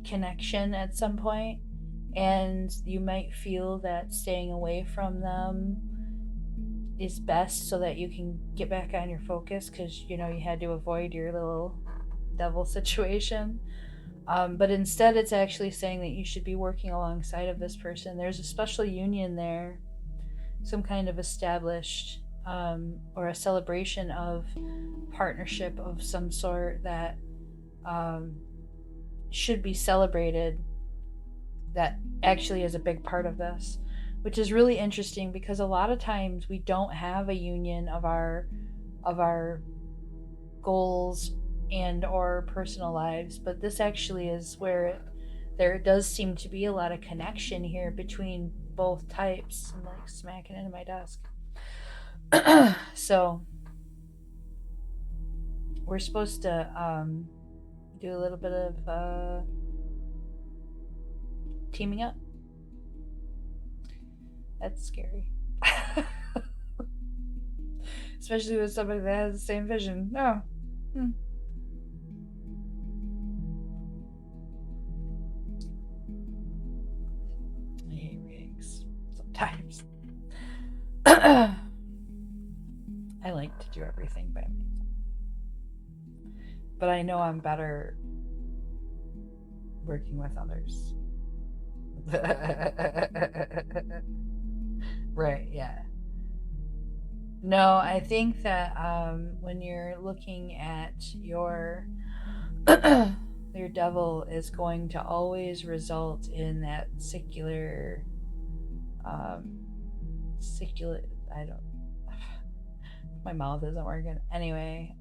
connection at some point, and you might feel that staying away from them is best so that you can get back on your focus, because you had to avoid your little devil situation. But instead, it's actually saying that you should be working alongside of this person. There's a special union there, some kind of established or a celebration of partnership of some sort that should be celebrated, that actually is a big part of this, which is really interesting because a lot of times we don't have a union of our goals and or personal lives, but this actually is where there does seem to be a lot of connection here between both types. I'm like smacking into my desk. So we're supposed to do a little bit of teaming up. That's scary. Especially with somebody that has the same vision. No. I hate readings sometimes. I like to do everything by myself, but I know I'm better working with others. Right, yeah. No, I think that when you're looking at your your devil is going to always result in that secular I don't my mouth isn't working anyway.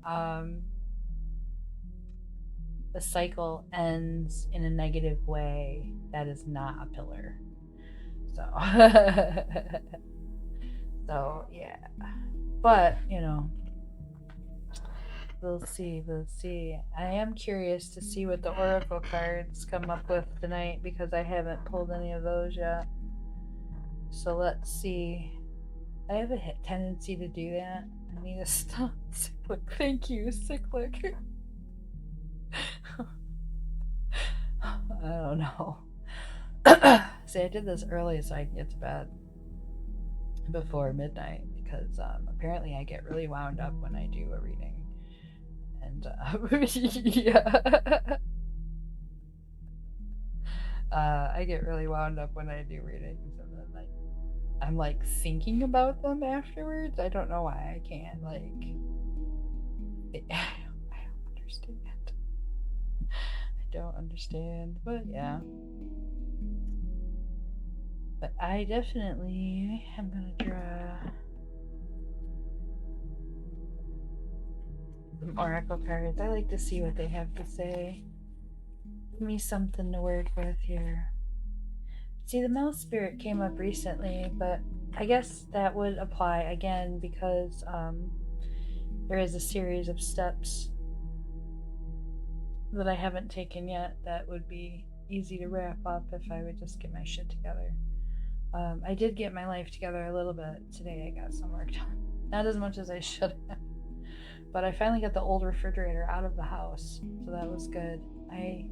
The cycle ends in a negative way. That is not a pillar. So so yeah, but we'll see. I am curious to see what the oracle cards come up with tonight, because I haven't pulled any of those yet. So let's see. I have a tendency to do that. I need to stop. Cyclic. Thank you, Cyclic. I don't know. See, I did this early so I can get to bed before midnight, because apparently I get really wound up when I do a reading. And yeah. I get really wound up when I do readings, and then I'm like thinking about them afterwards. I don't know why I can't I don't understand. I don't understand, but yeah. But I definitely am gonna draw some oracle cards. I like to see what they have to say. Give me something to work with here. See, the mouse spirit came up recently, but I guess that would apply again because there is a series of steps that I haven't taken yet that would be easy to wrap up if I would just get my shit together. I did get my life together a little bit today. I got some work done. Not as much as I should have. But I finally got the old refrigerator out of the house, so that was good. I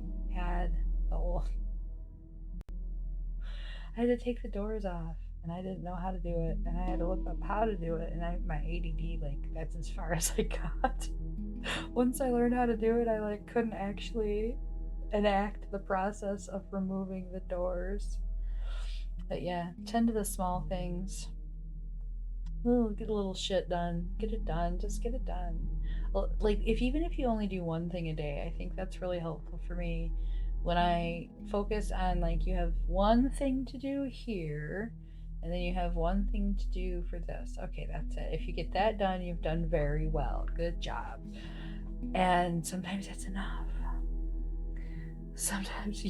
had to take the doors off, and I didn't know how to do it, and I had to look up how to do it, and my ADD, that's as far as I got. Once I learned how to do it, I couldn't actually enact the process of removing the doors. But yeah, tend to the small things. Get a little shit done. Get it done. Just get it done. Well, even if you only do one thing a day, I think that's really helpful for me. When I focus on you have one thing to do here, and then you have one thing to do for this. Okay, that's it. If you get that done, you've done very well. Good job. And sometimes that's enough. Sometimes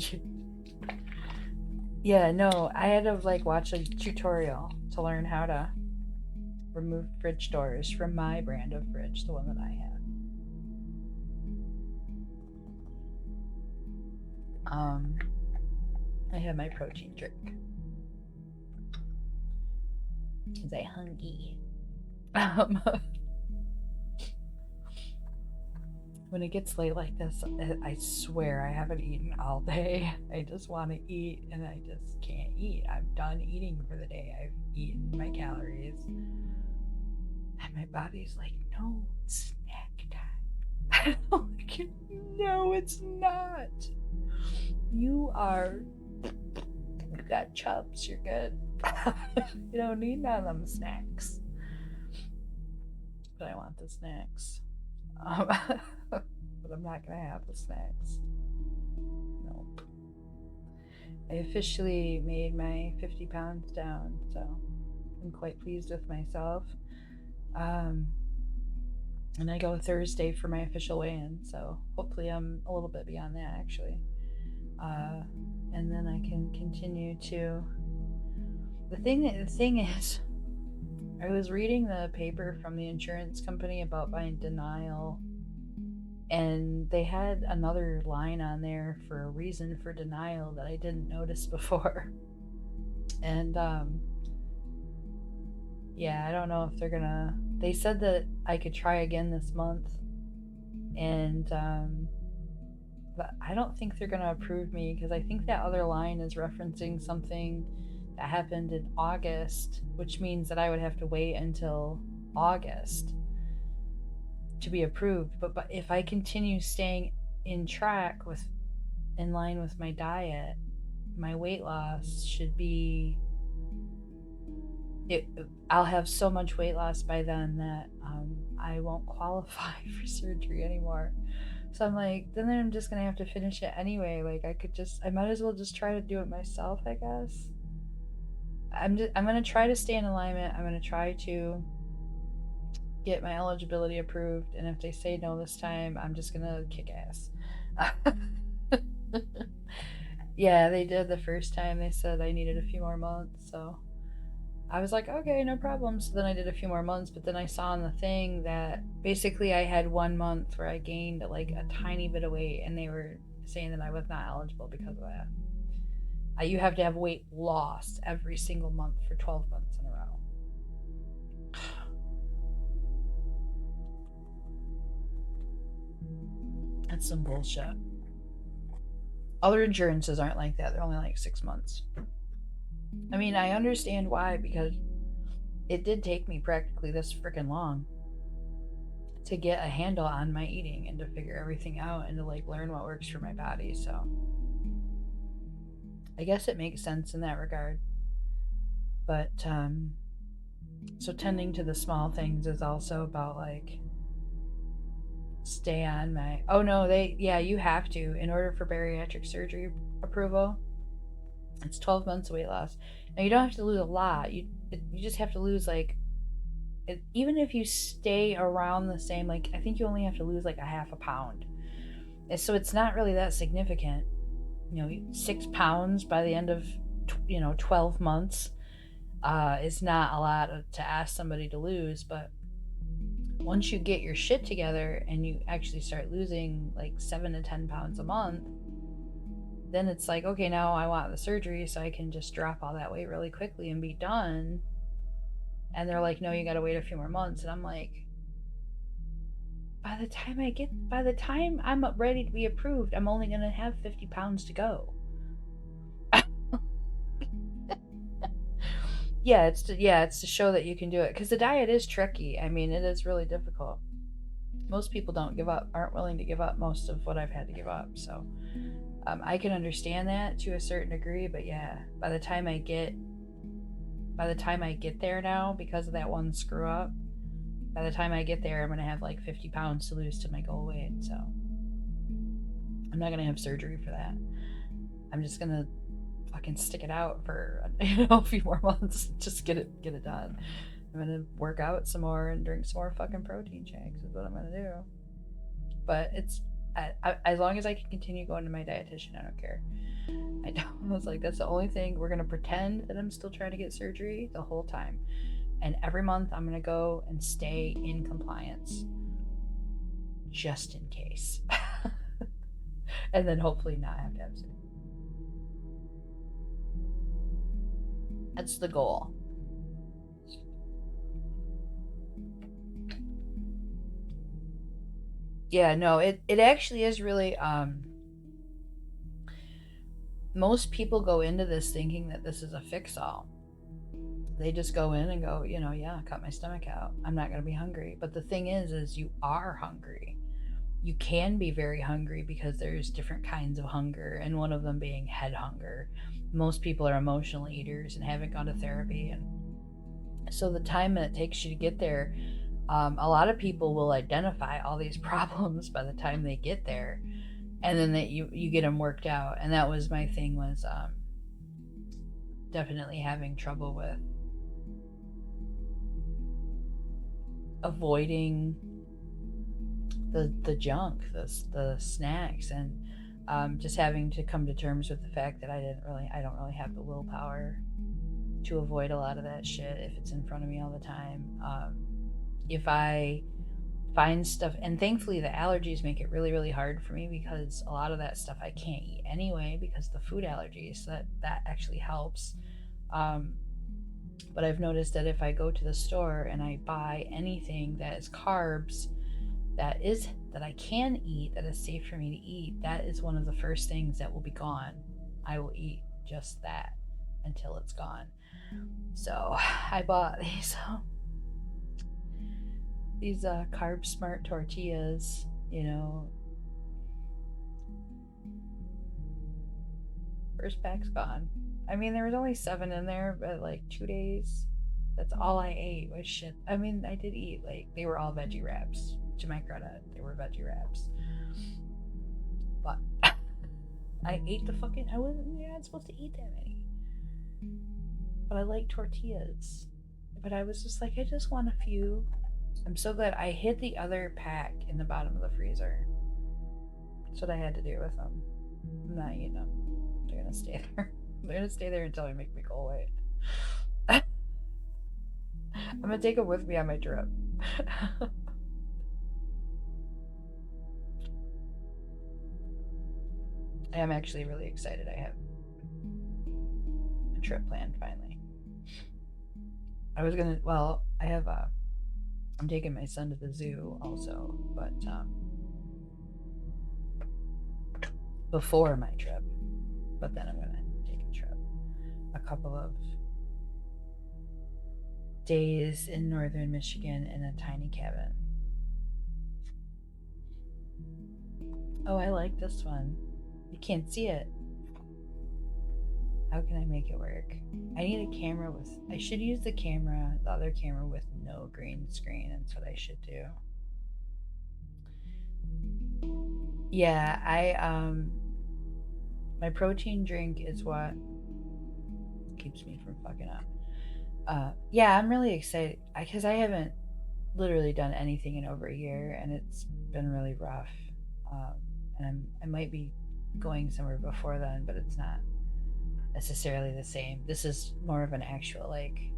Yeah, no, I had to like watch a tutorial to learn how to remove fridge doors from my brand of fridge, the one that I have. I have my protein drink because I hungry. When it gets late like this, I swear I haven't eaten all day. I just want to eat and I just can't eat. I'm done eating for the day. I've eaten my calories. And my body's like, no, it's snack time. I'm like, no, it's not. You got chubs, you're good. You don't need none of them snacks. But I want the snacks. But I'm not gonna have the snacks. Nope. I officially made my 50 pounds down, so I'm quite pleased with myself. And I go Thursday for my official weigh-in, so hopefully I'm a little bit beyond that actually. And then I can continue to. The thing is, I was reading the paper from the insurance company about buying denial, and they had another line on there for a reason for denial that I didn't notice before. And yeah, I don't know if they're gonna. They said that I could try again this month, and but I don't think they're gonna approve me because I think that other line is referencing something that happened in August, which means that I would have to wait until August to be approved. But if I continue staying in line with my diet, my weight loss should be. I'll have so much weight loss by then that I won't qualify for surgery anymore. So I'm like, then I'm just gonna have to finish it anyway. Like I might as well just try to do it myself, I guess. I'm gonna try to stay in alignment. I'm gonna try to get my eligibility approved, and if they say no this time, I'm just gonna kick ass. Yeah, they did the first time. They said I needed a few more months, so I was like, okay, no problem. So then I did a few more months, but then I saw on the thing that basically I had 1 month where I gained like a tiny bit of weight, and they were saying that I was not eligible because of that. You have to have weight lost every single month for 12 months in a row. That's some bullshit. Other insurances aren't like that. They're only like 6 months. I mean, I understand why, because it did take me practically this freaking long to get a handle on my eating and to figure everything out and to like learn what works for my body. So I guess it makes sense in that regard. But so tending to the small things is also about like stay on my. Oh no, you have to in order for bariatric surgery approval. It's 12 months of weight loss. Now you don't have to lose a lot. You just have to lose like even if you stay around the same, like I think you only have to lose like a half a pound. And so it's not really that significant. 6 pounds by the end of 12 months is not a lot to ask somebody to lose. But once you get your shit together and you actually start losing like 7 to 10 pounds a month, then it's like, okay, now I want the surgery so I can just drop all that weight really quickly and be done. And they're like, no, you gotta wait a few more months. And I'm like, by the time I'm ready to be approved, I'm only gonna have 50 pounds to go. Yeah, it's to show that you can do it, because the diet is tricky. I mean, it is really difficult. Most people aren't willing to give up most of what I've had to give up. So I can understand that to a certain degree, but yeah, by the time I get there now, because of that one screw up, by the time I get there, I'm gonna have like 50 pounds to lose to my goal weight. So I'm not gonna have surgery for that. I'm just gonna fucking stick it out for a few more months. Just get it done. I'm gonna work out some more and drink some more fucking protein shakes is what I'm gonna do. But it's as long as I can continue going to my dietitian, I don't care. I was like, that's the only thing. We're going to pretend that I'm still trying to get surgery the whole time. And every month I'm going to go and stay in compliance just in case. And then hopefully not have to have surgery. That's the goal. Yeah, no, it actually is really most people go into this thinking that this is a fix-all. They just go in and go, yeah, cut my stomach out. I'm not going to be hungry. But the thing is you are hungry. You can be very hungry because there's different kinds of hunger, and one of them being head hunger. Most people are emotional eaters and haven't gone to therapy, and so the time that it takes you to get there, a lot of people will identify all these problems by the time they get there, and then that you get them worked out. And that was my thing, was definitely having trouble with avoiding the junk, the snacks, and just having to come to terms with the fact that I don't really have the willpower to avoid a lot of that shit if it's in front of me all the time. If I find stuff, and thankfully the allergies make it really, really hard for me, because a lot of that stuff I can't eat anyway because of the food allergies. So that actually helps. But I've noticed that if I go to the store and I buy anything that is carbs, that I can eat, that is safe for me to eat, that is one of the first things that will be gone. I will eat just that until it's gone. So I bought these carb smart tortillas, first pack's gone. I mean, there was only 7 in there, but like 2 days, that's all I ate was shit. I mean, I did eat, like, they were all veggie wraps. To my credit, they were veggie wraps. But I ate I wasn't supposed to eat that many. But I like tortillas. But I was just like, I just want a few. I'm so glad I hid the other pack in the bottom of the freezer. That's what I had to do with them. I'm not eating them. They're gonna stay there. They're gonna stay there until they make me go away. I'm gonna take them with me on my trip. I am actually really excited. I have a trip planned finally. I'm taking my son to the zoo also, but before my trip. But then I'm gonna take a trip, a couple of days in northern Michigan in a tiny cabin. Oh, I like this one. You can't see it. How can I make it work? I need a camera I should use the other camera with no green screen. That's what I should do. Yeah, my protein drink is what keeps me from fucking up. Yeah, I'm really excited because I haven't literally done anything in over a year, and it's been really rough. And I might be going somewhere before then, but it's not necessarily the same. This is more of an actual, like,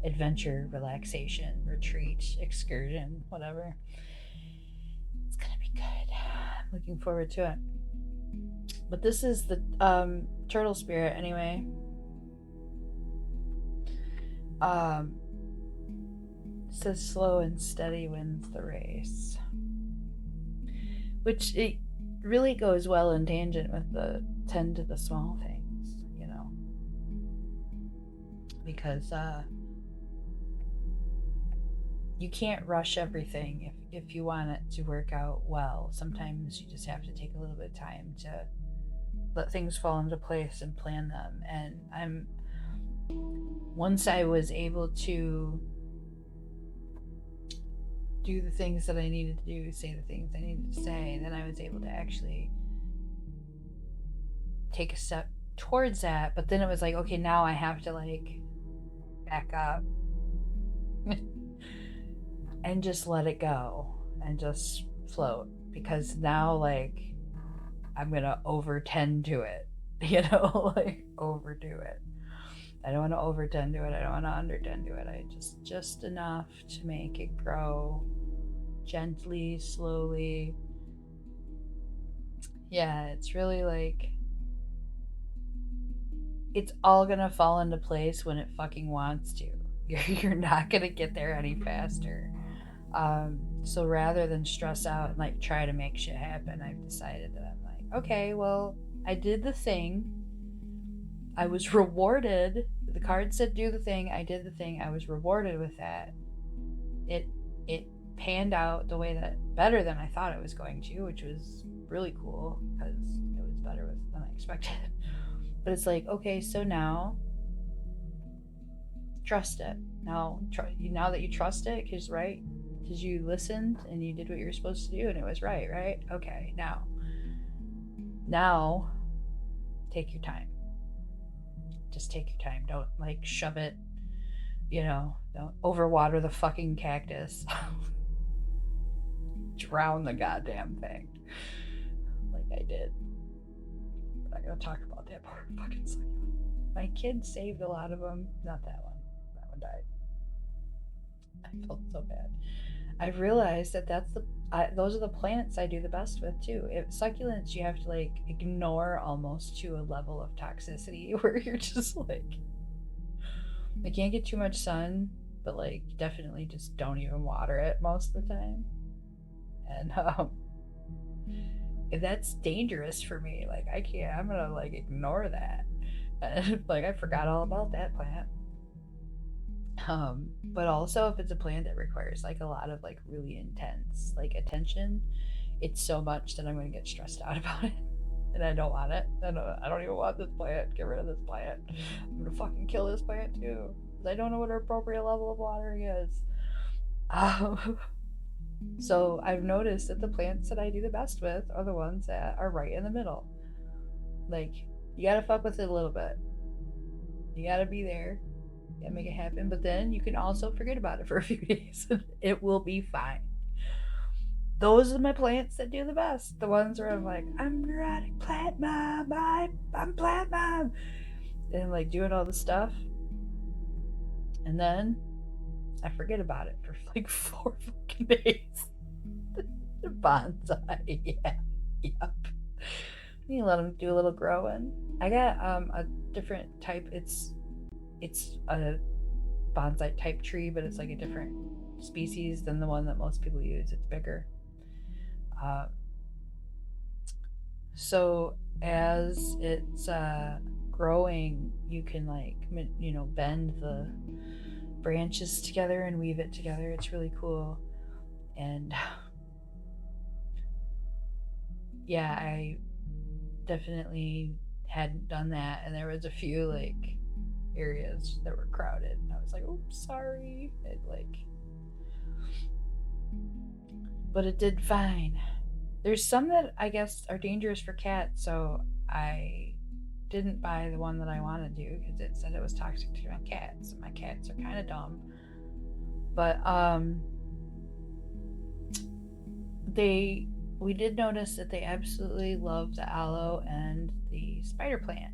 adventure, relaxation, retreat, excursion, whatever. It's gonna be good. I'm looking forward to it. But this is the turtle spirit anyway. Says slow and steady wins the race, which it really goes well in tangent with the tend to the small things, because you can't rush everything if you want it to work out well. Sometimes you just have to take a little bit of time to let things fall into place and plan them. And once I was able to do the things that I needed to do, say the things I needed to say, then I was able to actually take a step towards that. But then it was like, okay, now I have to, like, back up and just let it go and just float, because now, like, I'm gonna overtend to it, you know, like overdo it. I don't want to overtend to it. I don't want to undertend to it. I just enough to make it grow gently, slowly. Yeah, it's really like it's all gonna fall into place when it fucking wants to. You're not gonna get there any faster. So rather than stress out and like try to make shit happen, I've decided that I'm like, okay, well, I did the thing. I was rewarded. The card said do the thing. I did the thing. I was rewarded with that. It it panned out the way that better than I thought it was going to, which was really cool because it was better than I expected. But it's like, okay, so now trust it. Now that you trust it, because you listened and you did what you were supposed to do and it was right, right? Okay, now take your time. Just take your time. Don't like shove it, don't overwater the fucking cactus. Drown the goddamn thing. Like I did. But I gotta talk about that poor fucking succulent. My kids saved a lot of them. Not that one. That one died. I felt so bad. I've realized that those are the plants I do the best with too. If succulents, you have to like ignore almost to a level of toxicity where you're just like, they can't get too much sun, but like definitely just don't even water it most of the time. And if that's dangerous for me, like I can't. I'm gonna like ignore that. And like I forgot all about that plant. But also if it's a plant that requires like a lot of like really intense like attention, it's so much that I'm gonna get stressed out about it. And I don't want it. I don't even want this plant. Get rid of this plant. I'm gonna fucking kill this plant too. I don't know what our appropriate level of watering is. So I've noticed that the plants that I do the best with are the ones that are right in the middle. Like, you gotta fuck with it a little bit. You gotta be there. You gotta make it happen. But then you can also forget about it for a few days. It will be fine. Those are my plants that do the best. The ones where I'm like, I'm neurotic plant mom. I'm plant mom. And like doing all the stuff. And then I forget about it for like 4 fucking days. Bonsai, yeah, yep. You let them do a little growing. I got a different type. It's a bonsai type tree, but it's like a different species than the one that most people use. It's bigger. Uh, so as it's growing, you can like bend the branches together and weave it together. It's really cool. And yeah, I definitely hadn't done that, and there was a few like areas that were crowded. And I was like, "Oops, sorry." But it did fine. There's some that I guess are dangerous for cats, so I didn't buy the one that I wanted to because it said it was toxic to my cats. And my cats are kind of dumb, but we did notice that they absolutely love the aloe and the spider plant.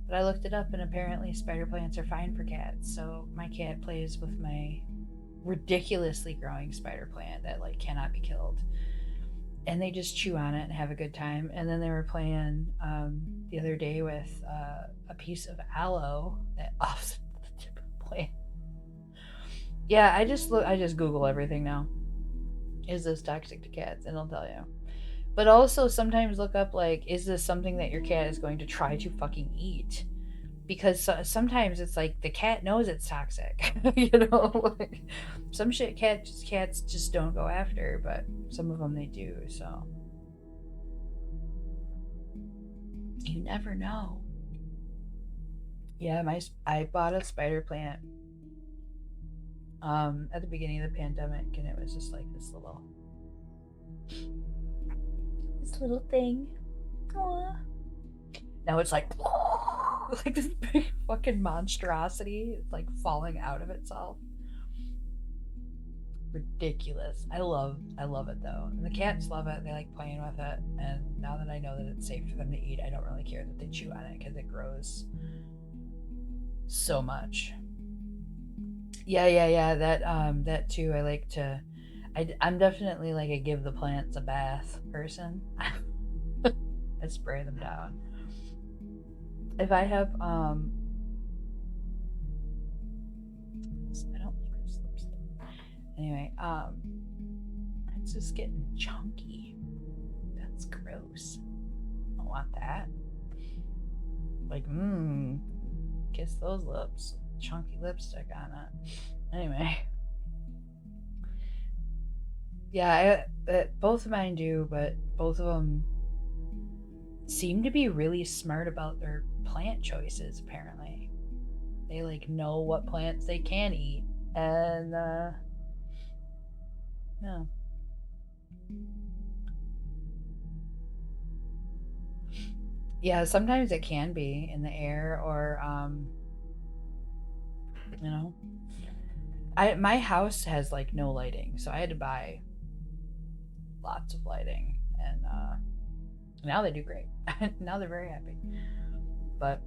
But I looked it up, and apparently spider plants are fine for cats. So my cat plays with my ridiculously growing spider plant that like cannot be killed, and they just chew on it and have a good time. And then they were playing the other day with a piece of aloe that off the tip of the plant. Yeah, I just Google everything now. Is this toxic to cats? And it'll tell you. But also sometimes look up like, is this something that your cat is going to try to fucking eat? Because sometimes it's like the cat knows it's toxic. Like, some shit cats just don't go after, but some of them they do. So you never know. Yeah, I bought a spider plant at the beginning of the pandemic, and it was just like this little thing. Aww. Now it's like like this big fucking monstrosity. It's like falling out of itself. ridiculous. I love it though. And the cats love it. They like playing with it. And now that I know that it's safe for them to eat, I don't really care that they chew on it because it grows so much. Yeah. That too. I like to. I'm definitely like a give the plants a bath person. I spray them down. If I have I don't like this lipstick. Anyway, it's just getting chunky. That's gross. I don't want that. Like, kiss those lips. Chunky lipstick on it. Anyway. Yeah, both of mine do, but both of them seem to be really smart about their plant choices, apparently. They like know what plants they can eat. And no. Yeah, sometimes it can be in the air or you know. My house has like no lighting, so I had to buy lots of lighting, and now they do great. Now they're very happy. But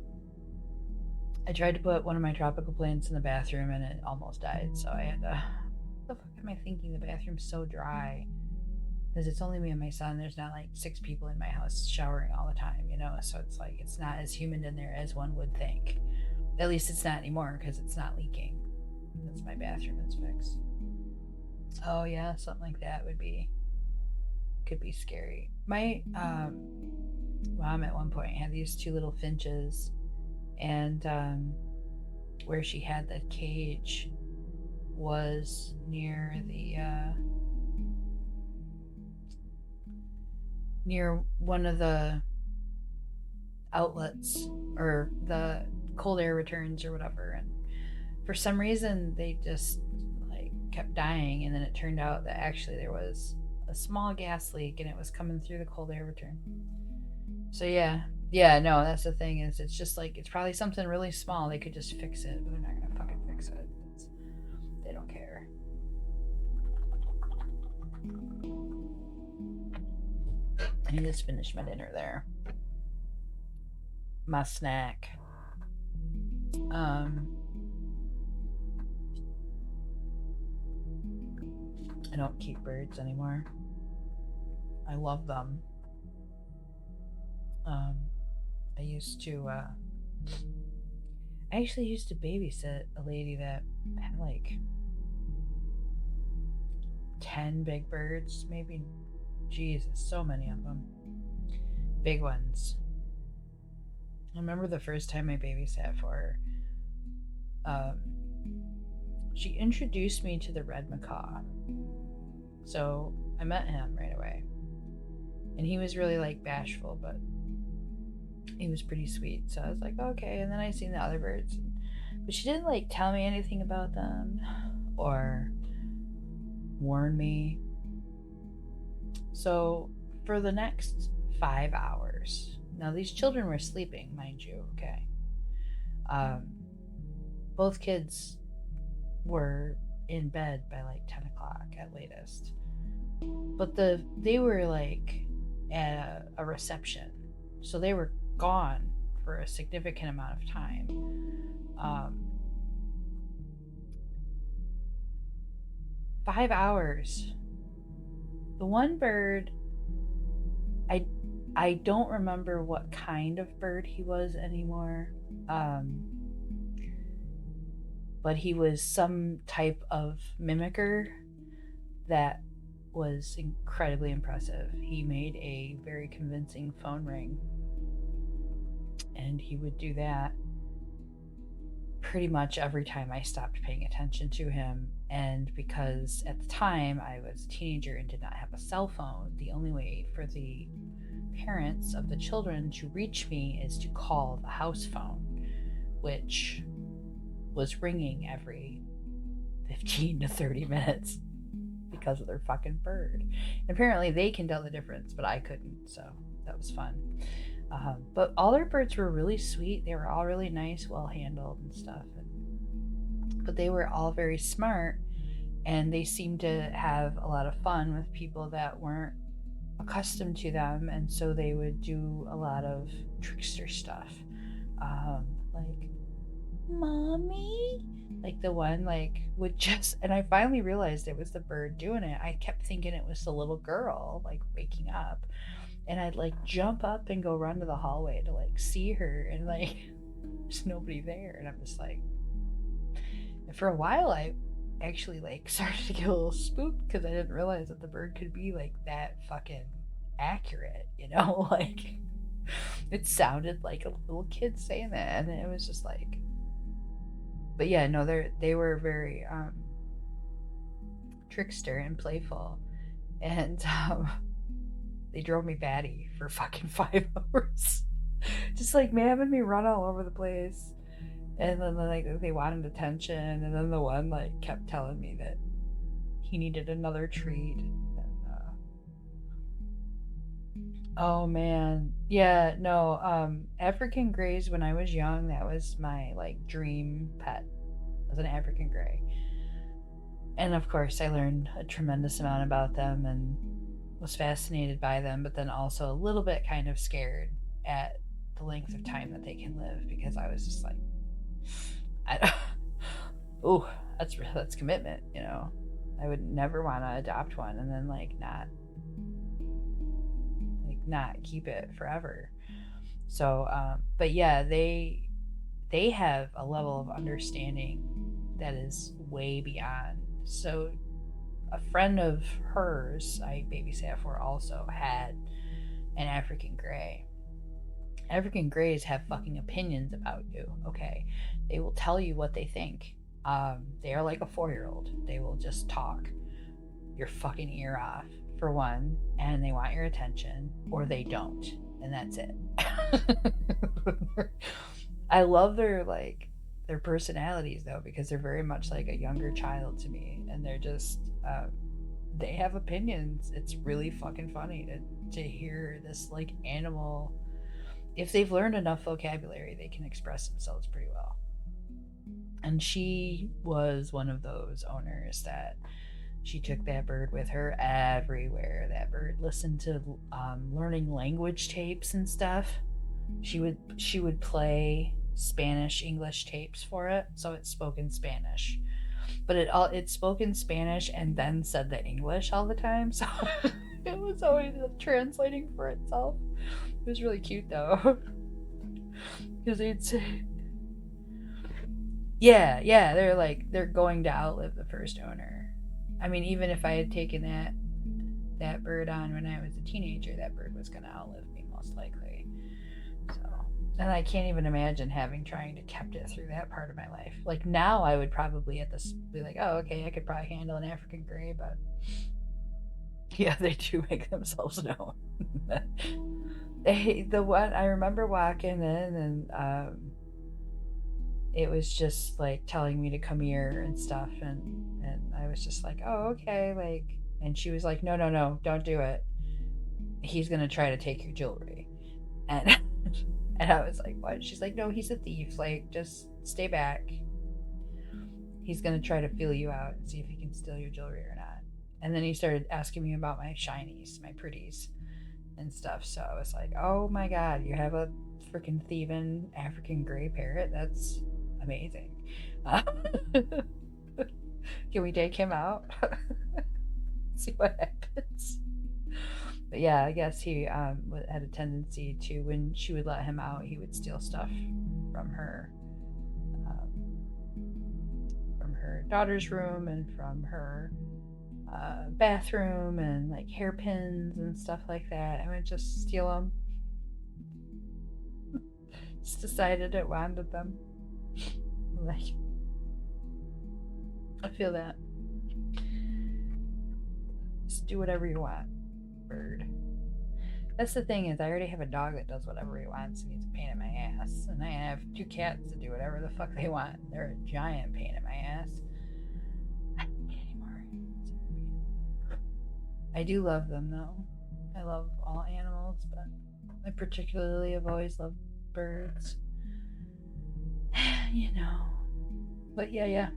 I tried to put one of my tropical plants in the bathroom and it almost died, so I had to. What the fuck am I thinking? The bathroom's so dry. Because it's only me and my son. There's not like 6 people in my house showering all the time, you know? So it's like, it's not as humid in there as one would think. At least it's not anymore because it's not leaking. That's my bathroom is fixed. Oh, yeah, something like that could be scary. My mom at one point had these 2 little finches, and where she had the cage was near the near one of the outlets or the cold air returns or whatever, and for some reason they just like kept dying, and then it turned out that actually there was a small gas leak and it was coming through the cold air return. So yeah, no, that's the thing, is it's just like it's probably something really small. They could just fix it, but they're not gonna fucking fix it. They don't care. I just finished my dinner there. My snack. I don't keep birds anymore. I love them. I actually used to babysit a lady that had like 10 big birds, maybe. Jesus, so many of them. Big ones. I remember the first time I babysat for her. She introduced me to the red macaw. So I met him right away. And he was really like bashful, but he was pretty sweet. So I was like, okay. And then I seen the other birds. But she didn't like tell me anything about them or warn me. So for the next 5 hours, now these children were sleeping, mind you, okay? Both kids were in bed by like 10 o'clock at latest. But they were like at a reception. So they were gone for a significant amount of time. 5 hours. The one bird, I don't remember what kind of bird he was anymore. But he was some type of mimicker that was incredibly impressive. He made a very convincing phone ring, and he would do that pretty much every time I stopped paying attention to him. And because at the time I was a teenager and did not have a cell phone, the only way for the parents of the children to reach me is to call the house phone, which was ringing every 15 to 30 minutes because of their fucking bird. And apparently they can tell the difference, but I couldn't, so that was fun. But all their birds were really sweet. They were all really nice, well handled and stuff. But they were all very smart, and they seemed to have a lot of fun with people that weren't accustomed to them, and so they would do a lot of trickster stuff, like mommy, like the one like would just, and I finally realized it was the bird doing it. I kept thinking it was the little girl like waking up, and I'd like jump up and go run to the hallway to like see her, and like there's nobody there, and I'm just like, and for a while I actually like started to get a little spooked because I didn't realize that the bird could be like that fucking accurate, you know. Like it sounded like a little kid saying that, and it was just like, but yeah, no, they were very trickster and playful, and they drove me batty for fucking 5 hours, just like man, having me run all over the place. And then like they wanted attention, and then the one like kept telling me that he needed another treat. And, oh man, yeah, no, African grays when I was young, that was my like dream pet. Was an African gray, and of course I learned a tremendous amount about them and was fascinated by them, but then also a little bit kind of scared at the length of time that they can live, because I was just like, I don't, oh, that's commitment, you know. I would never want to adopt one and then not keep it forever. So, but yeah, they have a level of understanding that is way beyond. So, a friend of hers I babysat for also had an African gray. African Greys have fucking opinions about you, okay? They will tell you what they think. They are like a 4-year-old. They will just talk your fucking ear off, for one, and they want your attention, or they don't, and that's it. I love their personalities though, because they're very much like a younger child to me, and they're just they have opinions. It's really fucking funny to hear this like animal. If they've learned enough vocabulary, they can express themselves pretty well. And she was one of those owners that she took that bird with her everywhere. That bird listened to learning language tapes and stuff. She would play Spanish English tapes for it, so it spoke in Spanish. But it spoke in Spanish and then said the English all the time, so it was always translating for itself. It was really cute though, because they'd say, yeah, they're going to outlive the first owner. I mean, even if I had taken that bird on when I was a teenager, that bird was going to outlive me most likely. So, and I can't even imagine having trying to kept it through that part of my life. Like now, I would probably at this be like, oh, okay, I could probably handle an African gray, but yeah, they do make themselves known. The one I remember walking in, and it was just like telling me to come here and stuff, and I was just like, oh, okay, like, and she was like, no, don't do it. He's gonna try to take your jewelry, and and I was like, what? She's like, no, he's a thief. Like, just stay back. He's gonna try to feel you out and see if he can steal your jewelry or not. And then he started asking me about my shinies, my pretties, and stuff. So I was like, oh my god, you have a freaking thieving African gray parrot? That's amazing. Uh, can we take him out? See what happens. But yeah, I guess he had a tendency to, when she would let him out, he would steal stuff from her daughter's room and from her bathroom, and like hairpins and stuff like that. I would just steal them. Just decided it wanted them. Like, I feel that. Just do whatever you want, bird. That's the thing, is I already have a dog that does whatever he wants and he's a pain in my ass. And I have 2 cats that do whatever the fuck they want. They're a giant pain in my ass. I don't need anymore. I do love them though. I love all animals, but I particularly have always loved birds. You know. But yeah.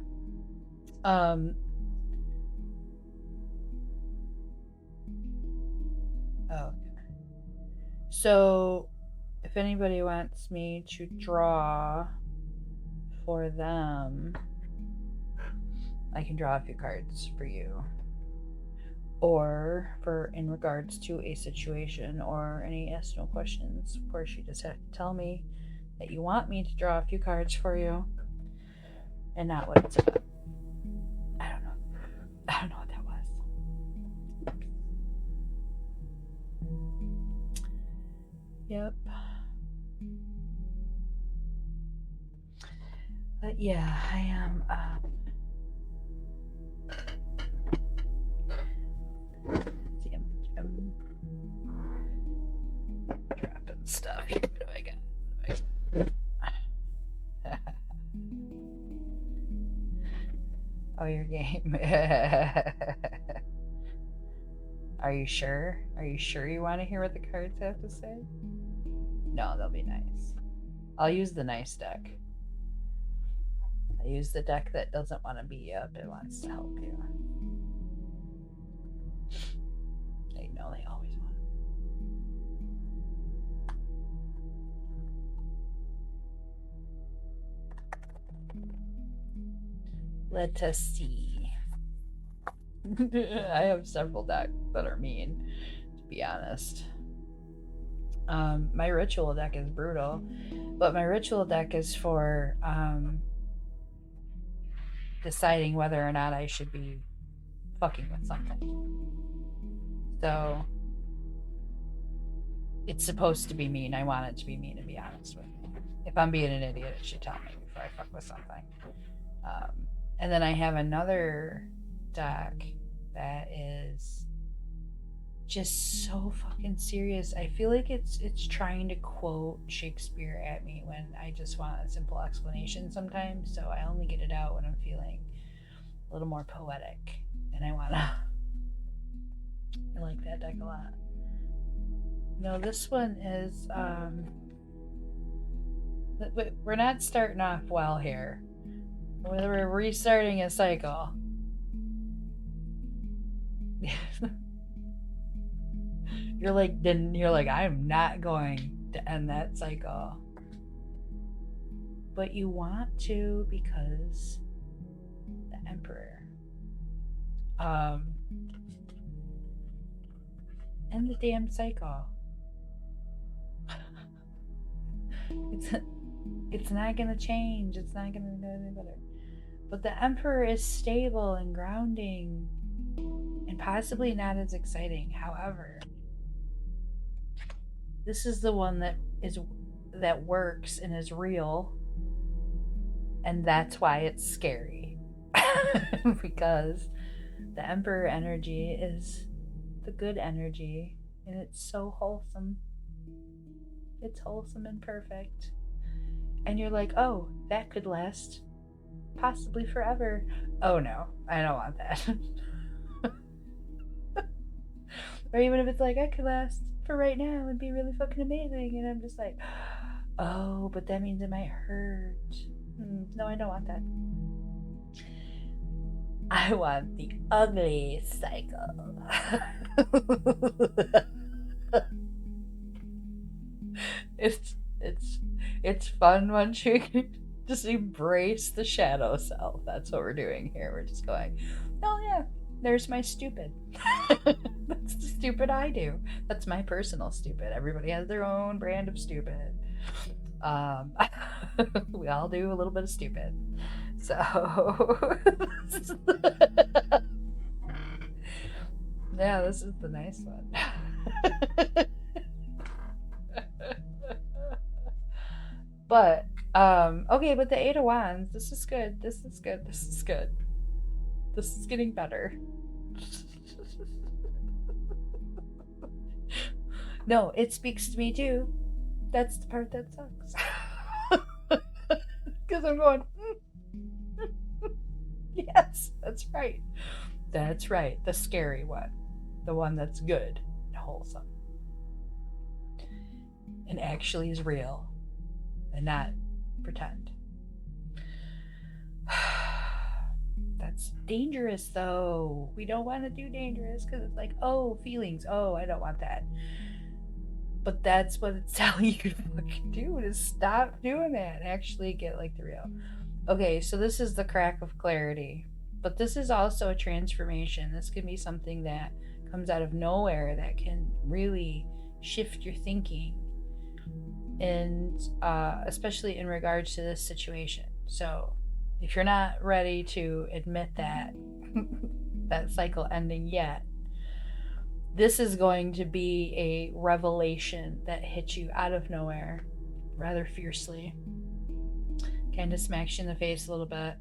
Okay. So, if anybody wants me to draw for them, I can draw a few cards for you. Or for in regards to a situation or any yes no questions. Of course, you just have to tell me that you want me to draw a few cards for you and not what it's about. I don't know. I don't know what that was. Yep. But yeah, I am. See, I'm dropping stuff. What do I got? Oh, your game. Are you sure? Are you sure you want to hear what the cards have to say? No, they'll be nice. I'll use the nice deck. I use the deck that doesn't want to beat you up, it wants to help you. They know they always want. Let us see. I have several decks that are mean, to be honest. My ritual deck is brutal, but my ritual deck is for deciding whether or not I should be fucking with something. So it's supposed to be mean. I want it to be mean, to be honest with me. If I'm being an idiot, it should tell me before I fuck with something. And then I have another deck that is just so fucking serious. I feel like it's trying to quote Shakespeare at me when I just want a simple explanation sometimes. So I only get it out when I'm feeling a little more poetic, and I like that deck a lot. No, this one is we're not starting off well here. We're restarting a cycle. You're like, I'm not going to end that cycle. But you want to because the Emperor. End the damn cycle. It's not gonna change. It's not gonna do any better. But the Emperor is stable and grounding and possibly not as exciting. However, this is the one that works and is real, and that's why it's scary. Because the Emperor energy is the good energy, and it's so wholesome. It's wholesome and perfect. And you're like, oh, that could last possibly forever. Oh no, I don't want that. Or even if it's like, I could last for right now and be really fucking amazing, and I'm just like, oh, but that means it might hurt. No, I don't want that. I want the ugly cycle. It's fun once you just embrace the shadow self. That's what we're doing here. We're just going, oh yeah, there's my stupid. That's the stupid I do. That's my personal stupid. Everybody has their own brand of stupid. We all do a little bit of stupid. So yeah, this is the nice one. But okay, but the Eight of Wands, this is good. This is good. This is good. This is getting better. No, it speaks to me too. That's the part that sucks. Because I'm going, yes, that's right. That's right. The scary one. The one that's good and wholesome. And actually is real. And not pretend. That's dangerous though. We don't want to do dangerous because it's like, oh, feelings. Oh, I don't want that. But that's what it's telling you to fucking do, is stop doing that and actually get like the real. Okay, so this is the crack of clarity. But this is also a transformation. This can be something that comes out of nowhere that can really shift your thinking, and especially in regards to this situation. So if you're not ready to admit that that cycle ending yet, this is going to be a revelation that hits you out of nowhere rather fiercely, kind of smacks you in the face a little bit.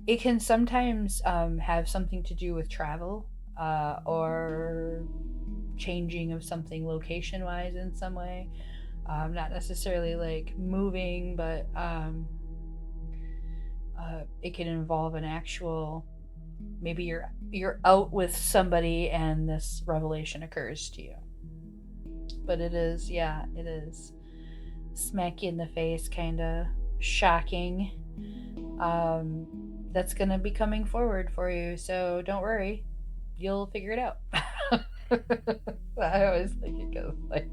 It can sometimes have something to do with travel, or changing of something location wise in some way. Not necessarily like moving, but it can involve an actual, maybe you're out with somebody and this revelation occurs to you. But it is, yeah, it is smack you in the face, kind of shocking. That's gonna be coming forward for you, so don't worry, you'll figure it out. I always think it goes like,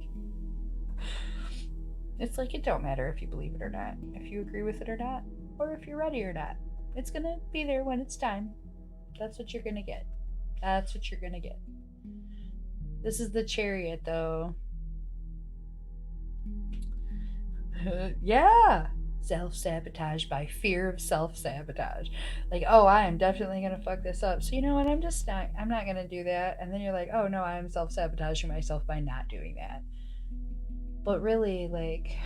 it's like, it don't matter if you believe it or not, if you agree with it or not, or if you're ready or not. It's gonna be there when it's time. That's what you're gonna get. That's what you're gonna get. This is the Chariot, though. Yeah. Self-sabotage by fear of self-sabotage. Like, oh, I am definitely gonna fuck this up. So you know what? I'm not gonna do that. And then you're like, oh no, I'm self-sabotaging myself by not doing that. But really, like,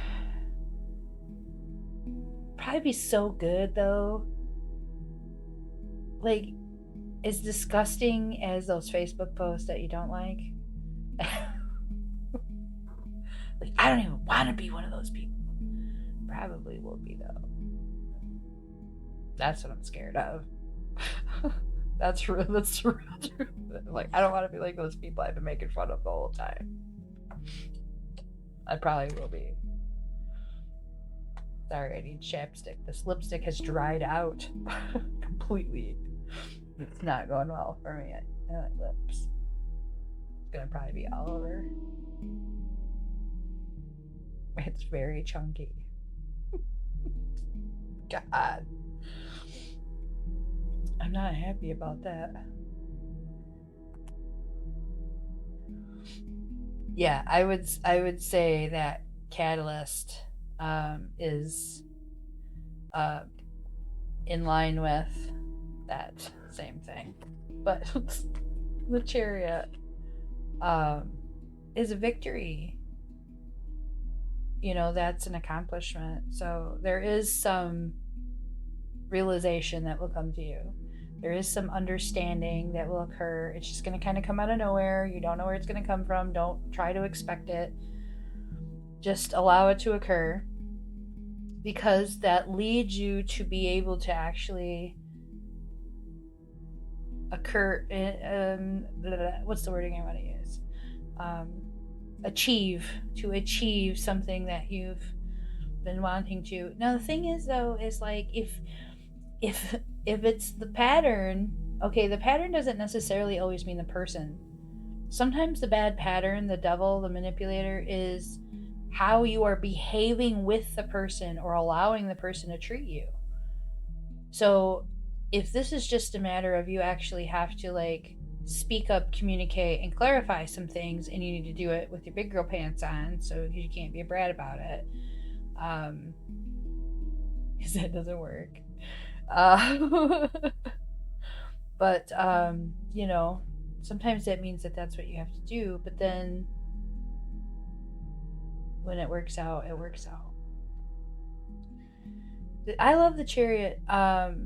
probably be so good though. Like, as disgusting as those Facebook posts that you don't like. Like, I don't even want to be one of those people. Probably will be though. That's what I'm scared of. That's real. That's real truth. Like, I don't want to be like those people I've been making fun of the whole time. I probably will be. Sorry, I need chapstick. This lipstick has dried out completely. It's not going well for me. My lips. It's gonna probably be all over. It's very chunky. God. I'm not happy about that. Yeah, I would say that Catalyst is in line with that same thing. But the Chariot is a victory. You know, that's an accomplishment. So there is some realization that will come to you. There is some understanding that will occur. It's just going to kind of come out of nowhere. You don't know where it's going to come from. Don't try to expect it. Just allow it to occur, because that leads you to be able to actually occur. What's the wording I want to use? Achieve something that you've been wanting to. Now the thing is though, is like, if it's the pattern, okay, the pattern doesn't necessarily always mean the person. Sometimes the bad pattern, the devil, the manipulator, is how you are behaving with the person or allowing the person to treat you. So if this is just a matter of you actually have to like speak up, communicate, and clarify some things, and you need to do it with your big girl pants on, so you can't be a brat about it, because that doesn't work. But you know, sometimes that means that that's what you have to do, but then when it works out, it works out. I love the Chariot. The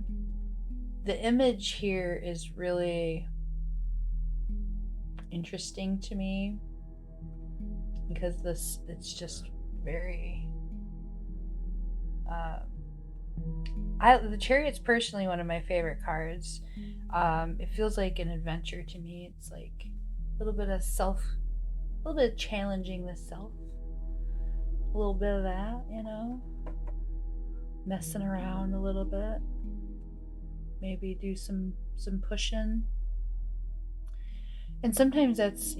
image here is really interesting to me, because it's just very the Chariot's personally one of my favorite cards. It feels like an adventure to me. It's like a little bit of challenging the self, a little bit of that, you know, messing around a little bit. maybe do some pushing. And sometimes that's,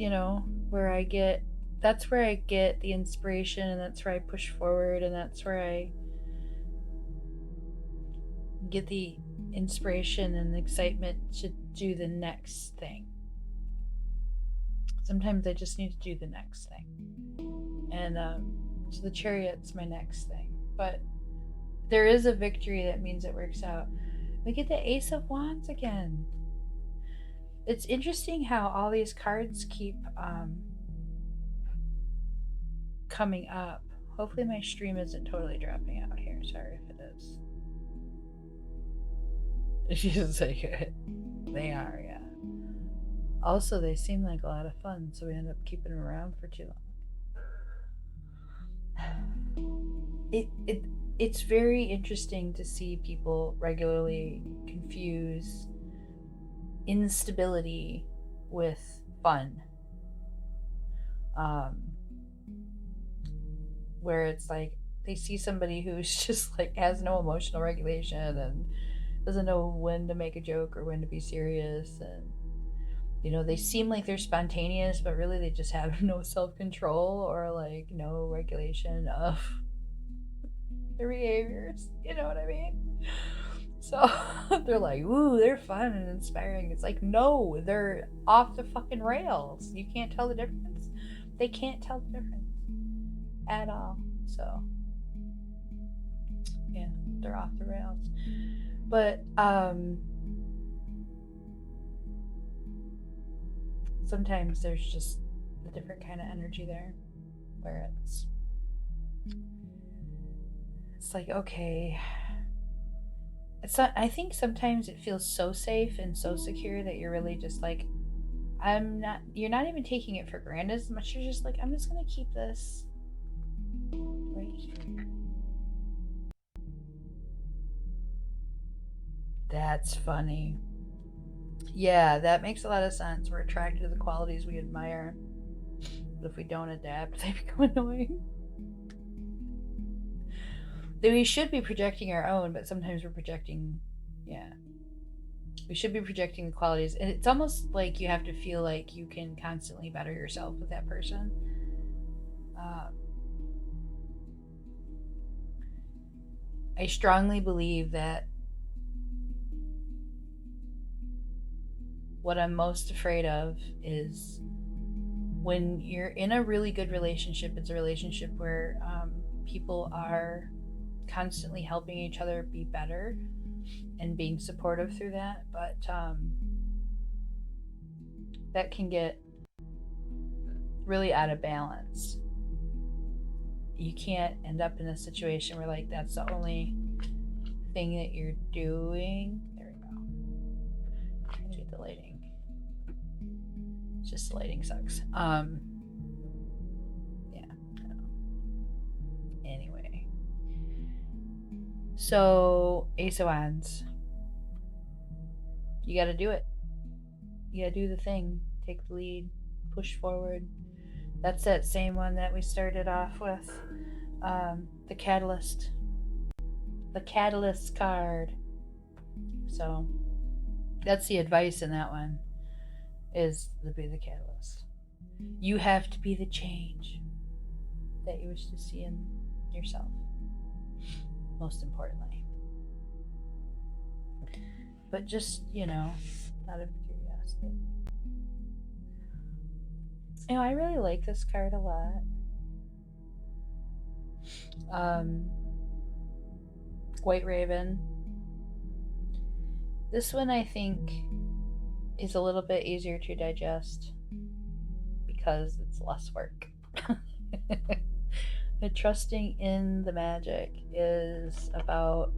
that's where I get the inspiration, and that's where I push forward, and that's where I get the inspiration and excitement to do the next thing. Sometimes I just need to do the next thing. And so the Chariot's my next thing. But there is a victory that means it works out. We get the Ace of Wands again. It's interesting how all these cards keep coming up. Hopefully my stream isn't totally dropping out here. Sorry if it is. She's like, they are, yeah. Also, they seem like a lot of fun, so we end up keeping them around for too long. It's very interesting to see people regularly confuse instability with fun. Where it's like they see somebody who's just like has no emotional regulation and doesn't know when to make a joke or when to be serious, and they seem like they're spontaneous, but really they just have no self-control or like no regulation of their behaviors. You know what I mean? So they're like, ooh, they're fun and inspiring. It's like, no, they're off the fucking rails. You can't tell the difference. They can't tell the difference at all. So yeah, they're off the rails. But sometimes there's just a different kind of energy there, where it's like, okay, it's not, I think sometimes it feels so safe and so secure that you're really just like, you're not even taking it for granted as much. You're just like, I'm just gonna keep this right here. That's funny. Yeah, that makes a lot of sense. We're attracted to the qualities we admire, but if we don't adapt, they become annoying. We should be projecting our own, but sometimes we're projecting, we should be projecting the qualities. And it's almost like you have to feel like you can constantly better yourself with that person. I strongly believe that what I'm most afraid of is when you're in a really good relationship. It's a relationship where people are constantly helping each other be better and being supportive through that. But that can get really out of balance. You can't end up in a situation where like that's the only thing that you're doing. There we go. Trying to get the lighting. It's just the lighting sucks. Yeah. Anyway. So Ace of Wands. You gotta do it. You gotta do the thing. Take the lead. Push forward. That's that same one that we started off with. The Catalyst. The Catalyst card. So that's the advice in that one, is to be the catalyst. You have to be the change that you wish to see in yourself, most importantly. But just, out of curiosity. I really like this card a lot. White Raven. This one I think is a little bit easier to digest because it's less work. The trusting in the magic is about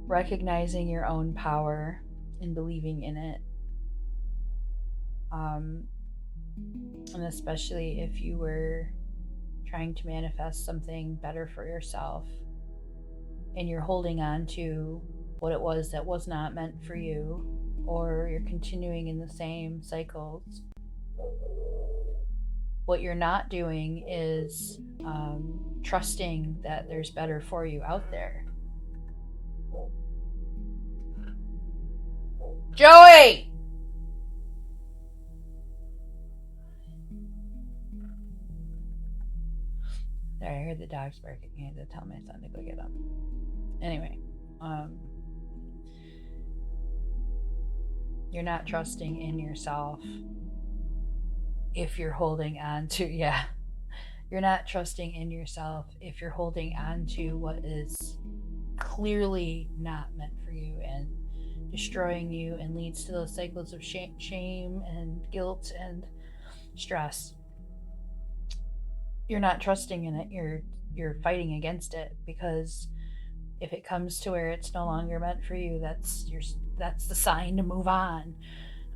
recognizing your own power and believing in it. And especially if you were trying to manifest something better for yourself and you're holding on to what it was that was not meant for you, or you're continuing in the same cycles, what you're not doing is trusting that there's better for you out there. Joey! There, I heard the dogs barking. I had to tell my son to go get them. Anyway, you're not trusting in yourself if you're holding on to, yeah. You're not trusting in yourself if you're holding on to what is clearly not meant for you and destroying you and leads to those cycles of shame and guilt and stress. You're not trusting in it. You're fighting against it, because if it comes to where it's no longer meant for you, that's the sign to move on.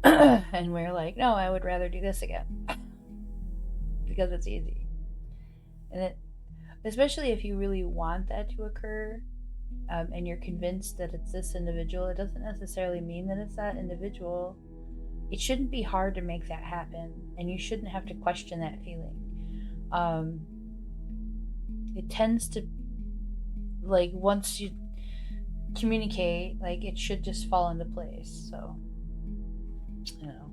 And we're like, no, I would rather do this again because it's easy. And it, especially if you really want that to occur, and you're convinced that it's this individual, it doesn't necessarily mean that it's that individual. It shouldn't be hard to make that happen, and you shouldn't have to question that feeling. It tends to, like, once you communicate, like, it should just fall into place. So, you know,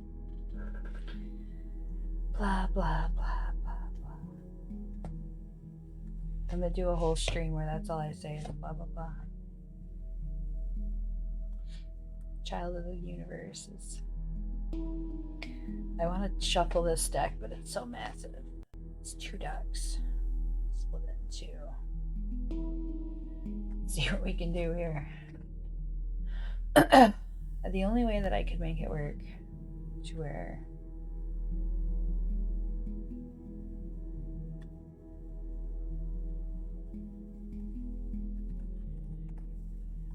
blah blah blah blah blah. I'm gonna do a whole stream where that's all I say is blah blah blah. Child of the universe is. I want to shuffle this deck, but it's so massive. It's 2 decks. Split it in 2. See what we can do here. The only way that I could make it work to where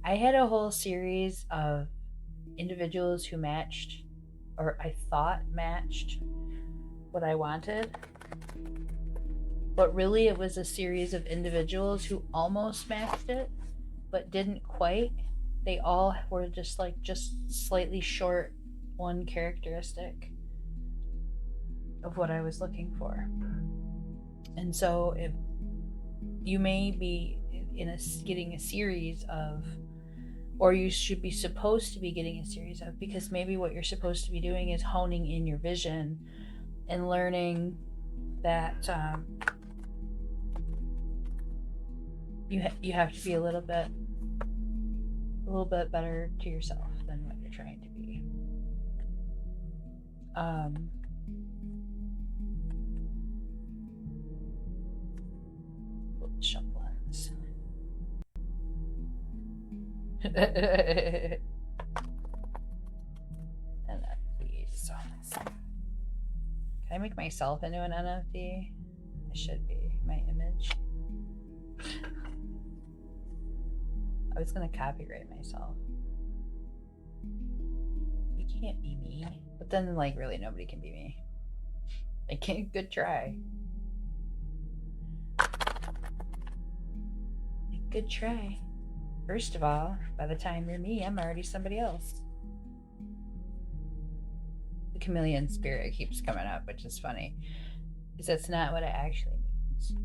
I had a whole series of individuals who matched, or I thought matched, what I wanted. But really, it was a series of individuals who almost matched it, but didn't quite. They all were just slightly short one characteristic of what I was looking for. And so if you may be getting a series of, or you should be supposed to be getting a series of, because maybe what you're supposed to be doing is honing in your vision and learning that you have to be a little bit better to yourself than what you're trying to be. Shuffle ends. NFTs. Can I make myself into an NFT? I should be. My image. I was gonna copyright myself. You can't be me. But then, like, really nobody can be me. I can't. Good try. Good try. First of all, by the time you're me, I'm already somebody else. The chameleon spirit keeps coming up, which is funny, because that's not what it actually means.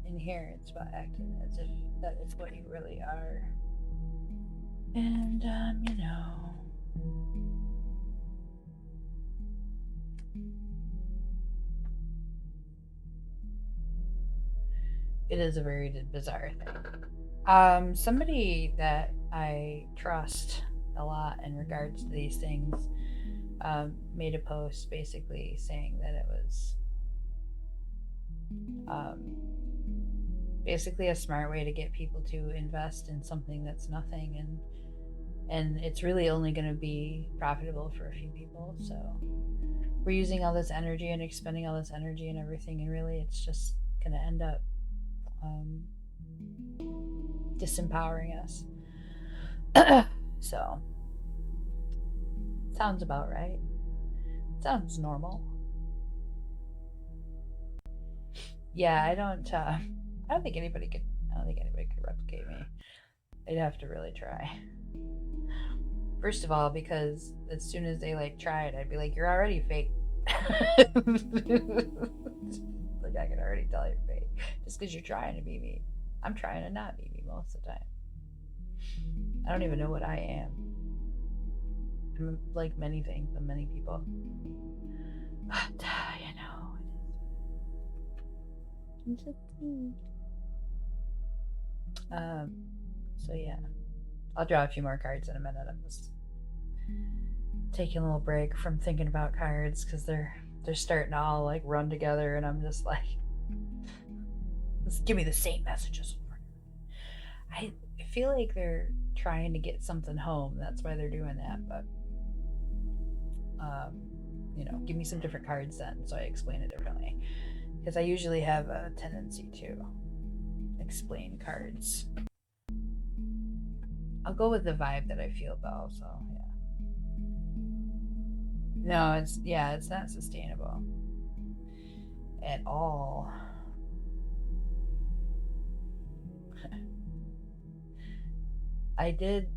In here, it's about acting as if that is what you really are. And, you know. It is a very bizarre thing. Somebody that I trust a lot in regards to these things made a post basically saying that it was basically a smart way to get people to invest in something that's nothing, and it's really only going to be profitable for a few people. So we're using all this energy and expending all this energy and everything, and really it's just going to end up disempowering us. So sounds about right. Sounds normal. Yeah, I don't think anybody could replicate me. They'd have to really try. First of all, because as soon as they like try it, I'd be like, you're already fake. Like, I can already tell you're fake just because you're trying to be me. I'm trying to not be me most of the time. I don't even know what I am. like many things and many people. But, you know, it's just me. So yeah, I'll draw a few more cards in a minute. I'm just taking a little break from thinking about cards because they're starting to all like run together, and I'm just like, just give me the same messages over. I feel like they're trying to get something home. That's why they're doing that. But you know, give me some different cards then, so I explain it differently. Because I usually have a tendency to explain cards. I'll go with the vibe that I feel though. So yeah. No, it's not sustainable at all. I did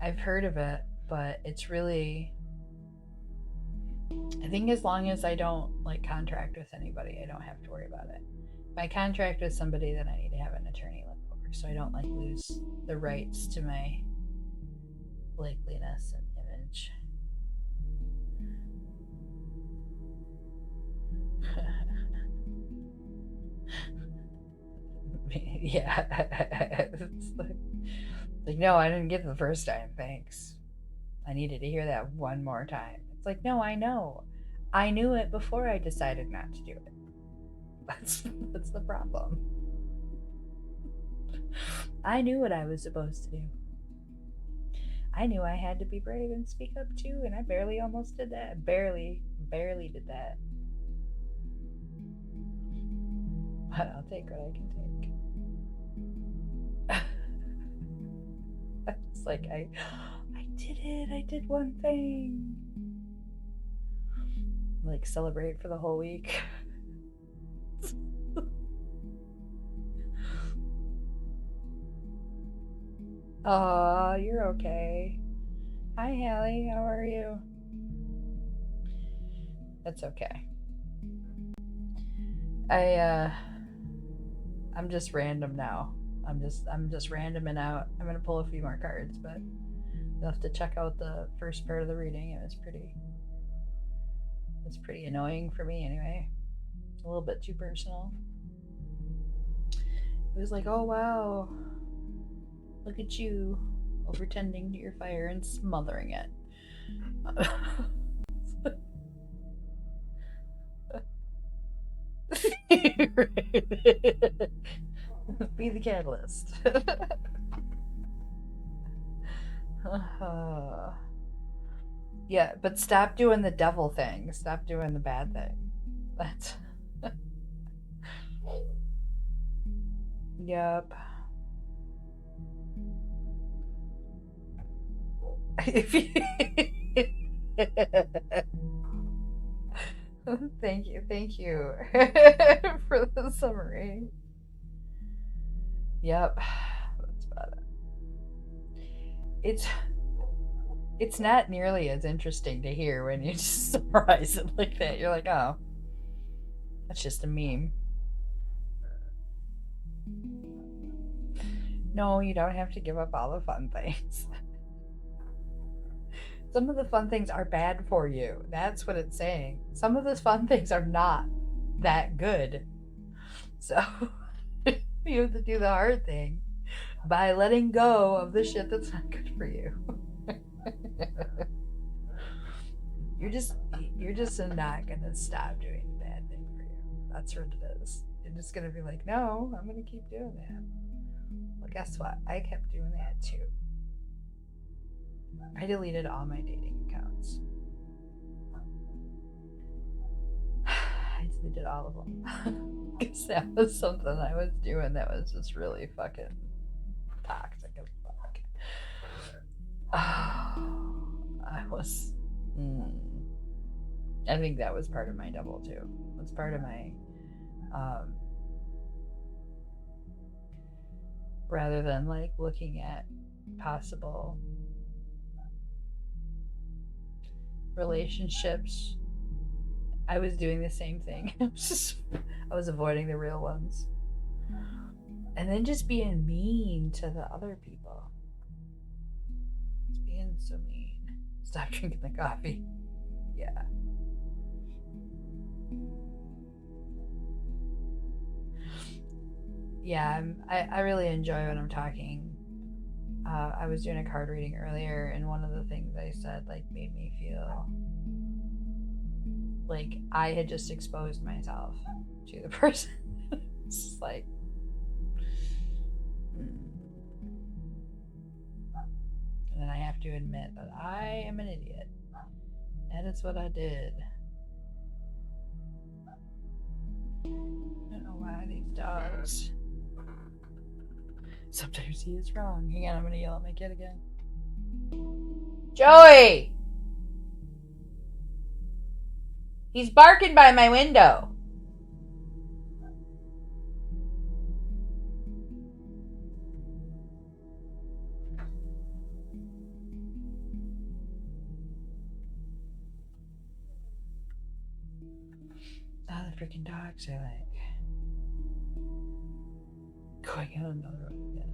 I've heard of it, but it's really, I think as long as I don't like contract with anybody, I don't have to worry about it. If I contract with somebody, then I need to have an attorney look over so I don't like lose the rights to my likeliness and image. Yeah. It's like, no, I didn't get it the first time. Thanks. I needed to hear that one more time. It's like, no, I know. I knew it before I decided not to do it. That's the problem. I knew what I was supposed to do. I knew I had to be brave and speak up too, and I barely almost did that. Barely did that. But I'll take what I can take. It's like I did it. I did one thing. Like celebrate for the whole week. Aw, you're okay. Hi, Hallie. How are you? That's okay. I'm just random now. I'm just randoming out. I'm gonna pull a few more cards, but you'll have to check out the first part of the reading. It was pretty annoying for me anyway. A little bit too personal. It was like, oh wow, look at you overtending to your fire and smothering it. Be the catalyst. Yeah, but stop doing the devil thing. Stop doing the bad thing. That's. Yep. If you... Thank you for the summary. Yep, that's about it. It's not nearly as interesting to hear when you just summarize it like that. You're like, oh, that's just a meme. No, you don't have to give up all the fun things. Some of the fun things are bad for you. That's what it's saying. Some of the fun things are not that good. So you have to do the hard thing by letting go of the shit that's not good for you. You're just not gonna stop doing the bad thing for you. That's what it is. You're just gonna be like, no, I'm gonna keep doing that. Well, guess what? I kept doing that too. I deleted all my dating accounts. I deleted all of them. Because that was something I was doing that was just really fucking toxic as fuck. I was. I think that was part of my double too. It was part of my. Rather than like looking at possible relationships, I was doing the same thing. I was avoiding the real ones. And then just being mean to the other people. being so mean. Stop drinking the coffee. Yeah. Yeah, I really enjoy when I'm talking. I was doing a card reading earlier, and one of the things I said like made me feel like I had just exposed myself to the person. It's like, and then I have to admit that I am an idiot. That is what I did. I don't know why these dogs. Sometimes he is wrong. Hang on, I'm gonna yell at my kid again. Joey! He's barking by my window. Oh, the freaking dogs are like going on another one again.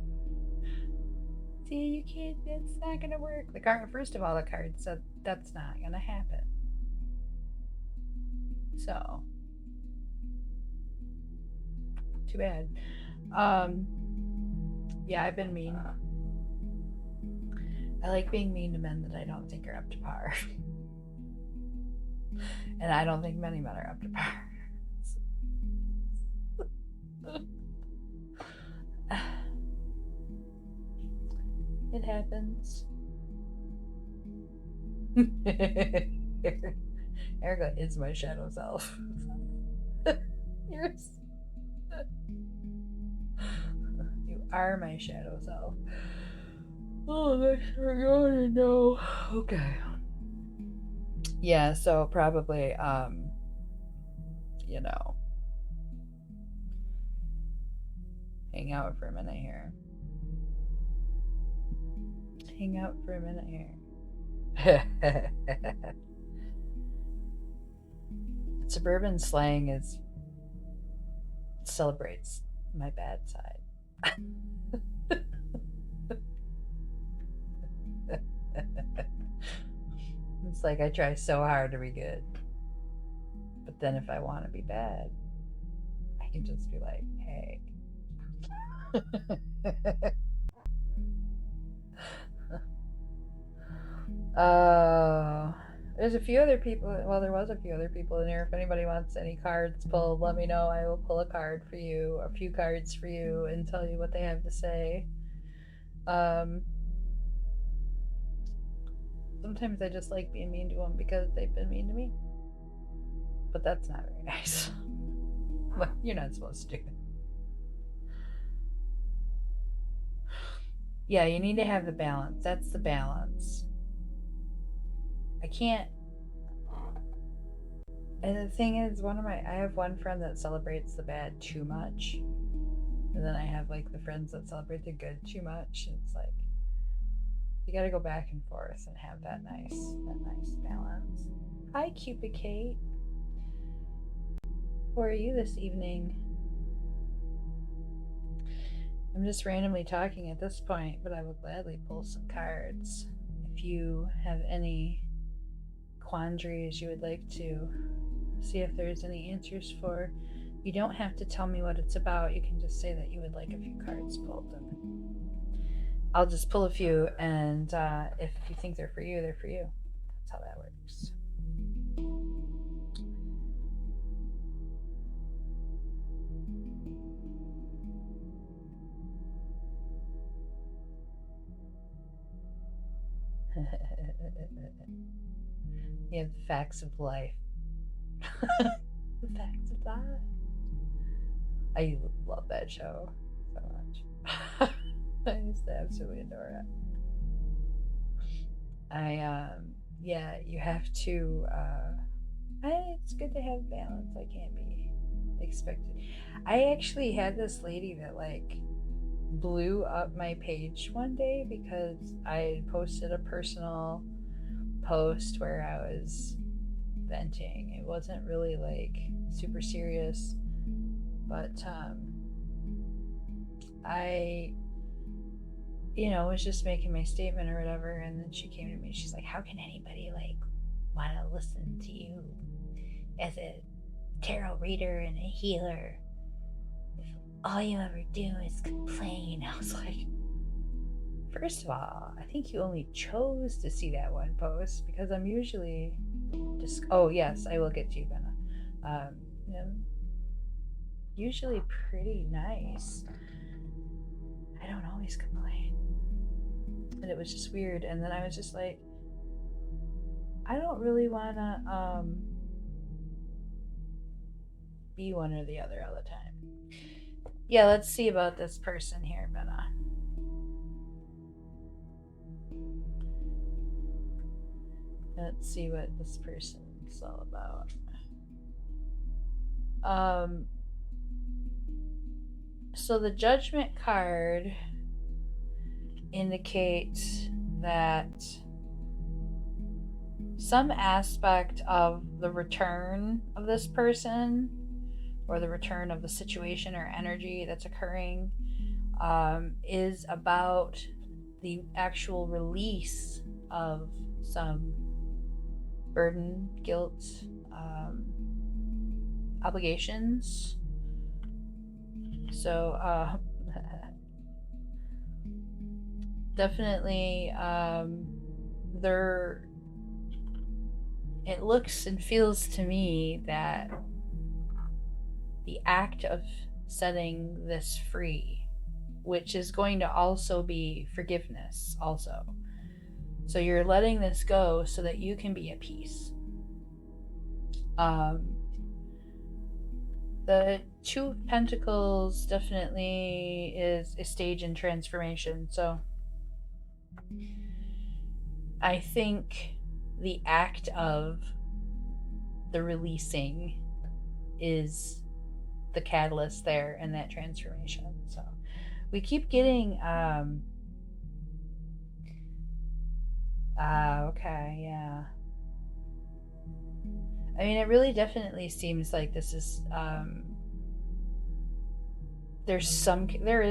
See, you can't, that's not gonna work. The card, first of all, the card said that's not gonna happen. So, too bad. Yeah, I've been mean. I like being mean to men that I don't think are up to par. And I don't think many men are up to par. It happens. Erica is my shadow self. You are my shadow self. Oh, that's for going to know. Okay. Yeah, so probably, you know, hang out for a minute here. Hang out for a minute here. Suburban slang is celebrates my bad side. It's like I try so hard to be good, but then if I want to be bad, I can just be like, hey. There's a few other people. Well, there was a few other people in here. If anybody wants any cards pulled, let me know. I will pull a card for you, a few cards for you, and tell you what they have to say. Sometimes I just like being mean to them because they've been mean to me. But that's not very nice. But you're not supposed to do it. Yeah, you need to have the balance. That's the balance. I can't. And the thing is, I have one friend that celebrates the bad too much. And then I have like the friends that celebrate the good too much. It's like, you gotta go back and forth and have that nice balance. Hi, Cupid Kate. How are you this evening? I'm just randomly talking at this point, but I will gladly pull some cards. If you have any quandaries you would like to see if there's any answers for, you don't have to tell me what it's about. You can just say that you would like a few cards pulled, and I'll just pull a few, and if you think they're for you, they're for you. That's how that works. You have the facts of life. The facts of life. I love that show so much. I used to absolutely adore it. Yeah, you have to. It's good to have balance. I can't be expected. I actually had this lady that like blew up my page one day because I had posted a personal post where I was venting. It wasn't really like super serious, but was just making my statement or whatever, and then she came to me. She's like, "How can anybody like want to listen to you as a tarot reader and a healer if all you ever do is complain?" I was like, first of all, I think you only chose to see that one post because I'm usually just. Oh yes, I will get to you, Benna. I'm usually pretty nice. I don't always complain. And it was just weird. And then I was just like, I don't really want to be one or the other all the time. Yeah, let's see about this person here, Benna. Let's see what this person's all about. So the Judgment card indicates that some aspect of the return of this person or the return of the situation or energy that's occurring is about the actual release of some burden, guilt, obligations. So definitely there, it looks and feels to me that the act of setting this free, which is going to also be forgiveness also. So you're letting this go so that you can be at peace. The Two of Pentacles definitely is a stage in transformation. So I think the act of the releasing is the catalyst there in that transformation. So we keep getting okay, yeah. I mean, it really definitely seems like this is there is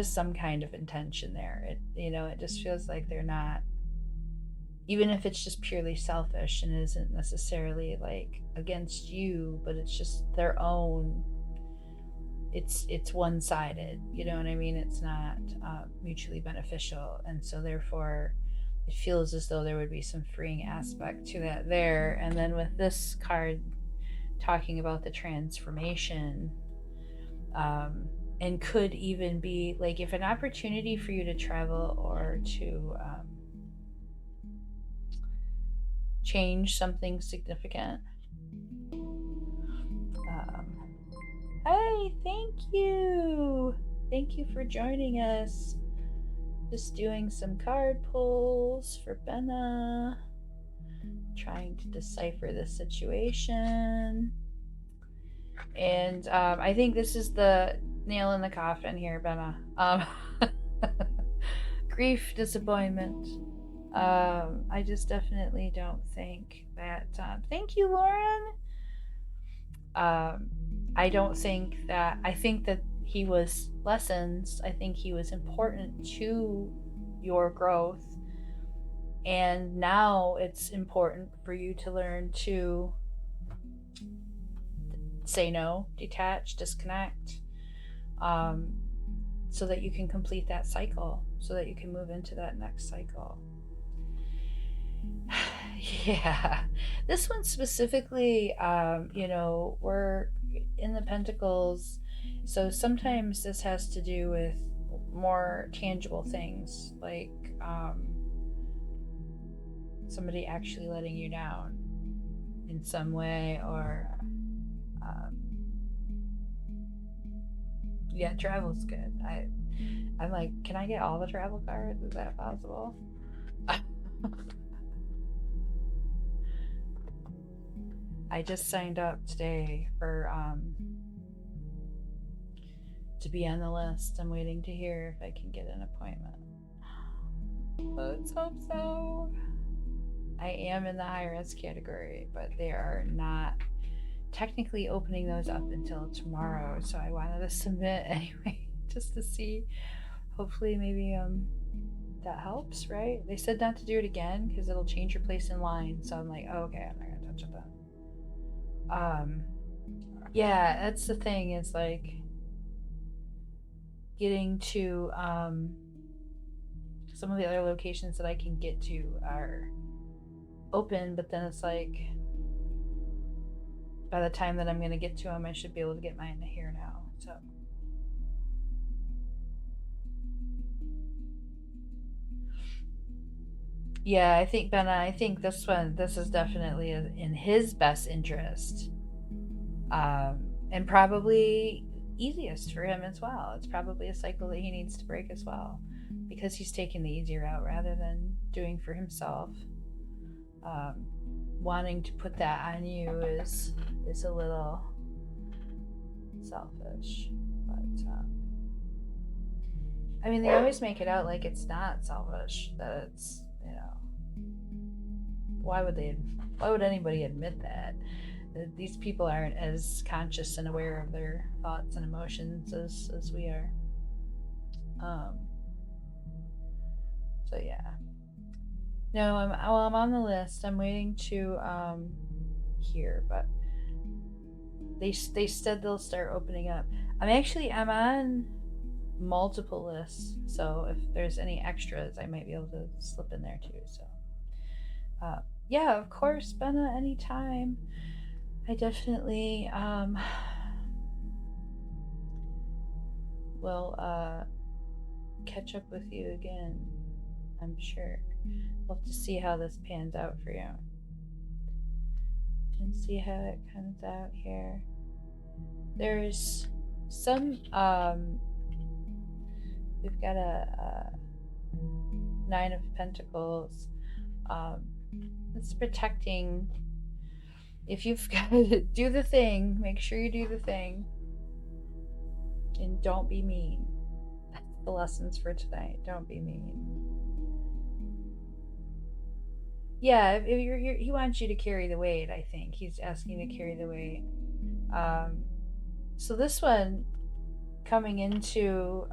some kind of intention there. It just feels like they're not, even if it's just purely selfish and isn't necessarily like against you, but it's just their own. It's one-sided, you know what I mean? It's not mutually beneficial, and so therefore it feels as though there would be some freeing aspect to that there. And then with this card talking about the transformation, and could even be like if an opportunity for you to travel or to change something significant. Hey, thank you. Thank you for joining us. Just doing some card pulls for Benna. Trying to decipher the situation. And I think this is the nail in the coffin here, Benna. Grief, disappointment. I just definitely don't think that. Thank you, Lauren. I don't think that. I think that he was lessons. I think he was important to your growth. And now it's important for you to learn to say no, detach, disconnect, so that you can complete that cycle, so that you can move into that next cycle. Yeah, this one specifically, we're in the Pentacles, so sometimes this has to do with more tangible things, like somebody actually letting you down in some way, or yeah, travel's good. I'm like, can I get all the travel cards? Is that possible? I just signed up today for to be on the list. I'm waiting to hear if I can get an appointment. Let's hope so. I am in the high risk category, but they are not technically opening those up until tomorrow, so I wanted to submit anyway just to see. Hopefully maybe that helps, right? They said not to do it again because it'll change your place in line. So I'm like, oh, okay, I'm not gonna touch it then. Yeah, that's the thing, is like getting to some of the other locations that I can get to are open, but then it's like by the time that I'm gonna get to them, I should be able to get mine here now. So yeah, I think Benna, I think this is definitely in his best interest, and probably easiest for him as well. It's probably a cycle that he needs to break as well, because he's taking the easy route rather than doing for himself. Wanting to put that on you is a little selfish, but I mean, they always make it out like it's not selfish, that it's, you know, why would anybody admit that? These people aren't as conscious and aware of their thoughts and emotions as we are. So yeah. No, I'm on the list. I'm waiting to hear, but they said they'll start opening up. I'm on multiple lists, so if there's any extras, I might be able to slip in there too. So yeah, of course, Benna, anytime. I definitely will catch up with you again, I'm sure. We'll have to see how this pans out for you and see how it comes out here. There's some we've got a 9 of Pentacles. It's protecting. If you've got to do the thing, make sure you do the thing, and don't be mean. That's the lessons for tonight. Don't be mean. Yeah, if he wants you to carry the weight. I think he's asking you to carry the weight. So this one coming into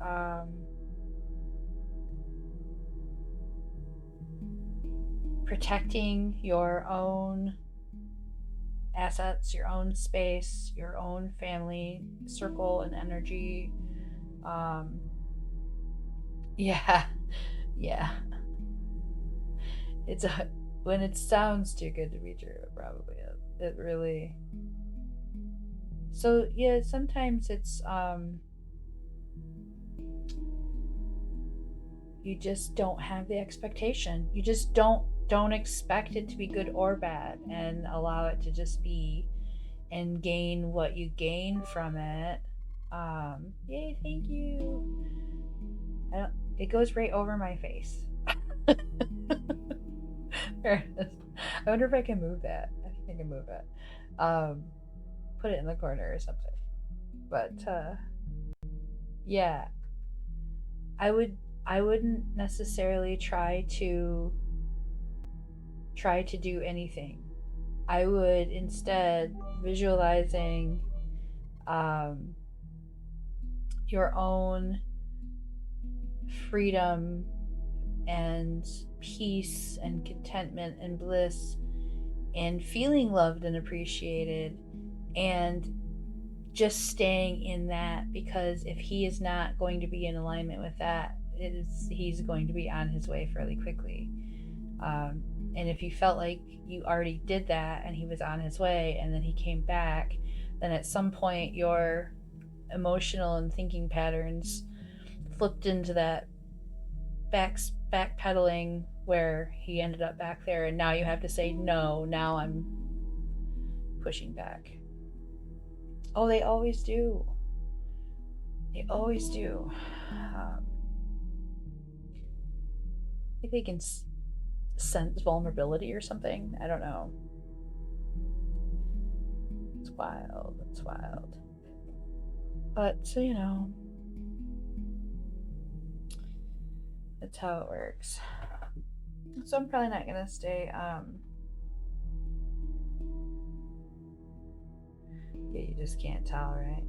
protecting your own assets, your own space, your own family circle and energy. Yeah, yeah. It's a when it sounds too good to be true, it probably is. It really. So yeah, sometimes it's you just don't have the expectation. You just don't expect it to be good or bad, and allow it to just be, and gain what you gain from it. Yay, thank you. It goes right over my face. There it is. I wonder if I can move that. I think I can move it. Put it in the corner or something. But yeah, I wouldn't necessarily try to do anything. I would instead visualizing your own freedom and peace and contentment and bliss, and feeling loved and appreciated, and just staying in that, because if he is not going to be in alignment with that, he's going to be on his way fairly quickly. And if you felt like you already did that and he was on his way and then he came back, then at some point your emotional and thinking patterns flipped into that backpedaling, where he ended up back there, and now you have to say no. Now I'm pushing back. Oh, they always do. They always do. I think they can sense vulnerability or something. I don't know. It's wild. It's wild. But so you know, that's how it works. So I'm probably not gonna stay. Yeah, you just can't tell, right?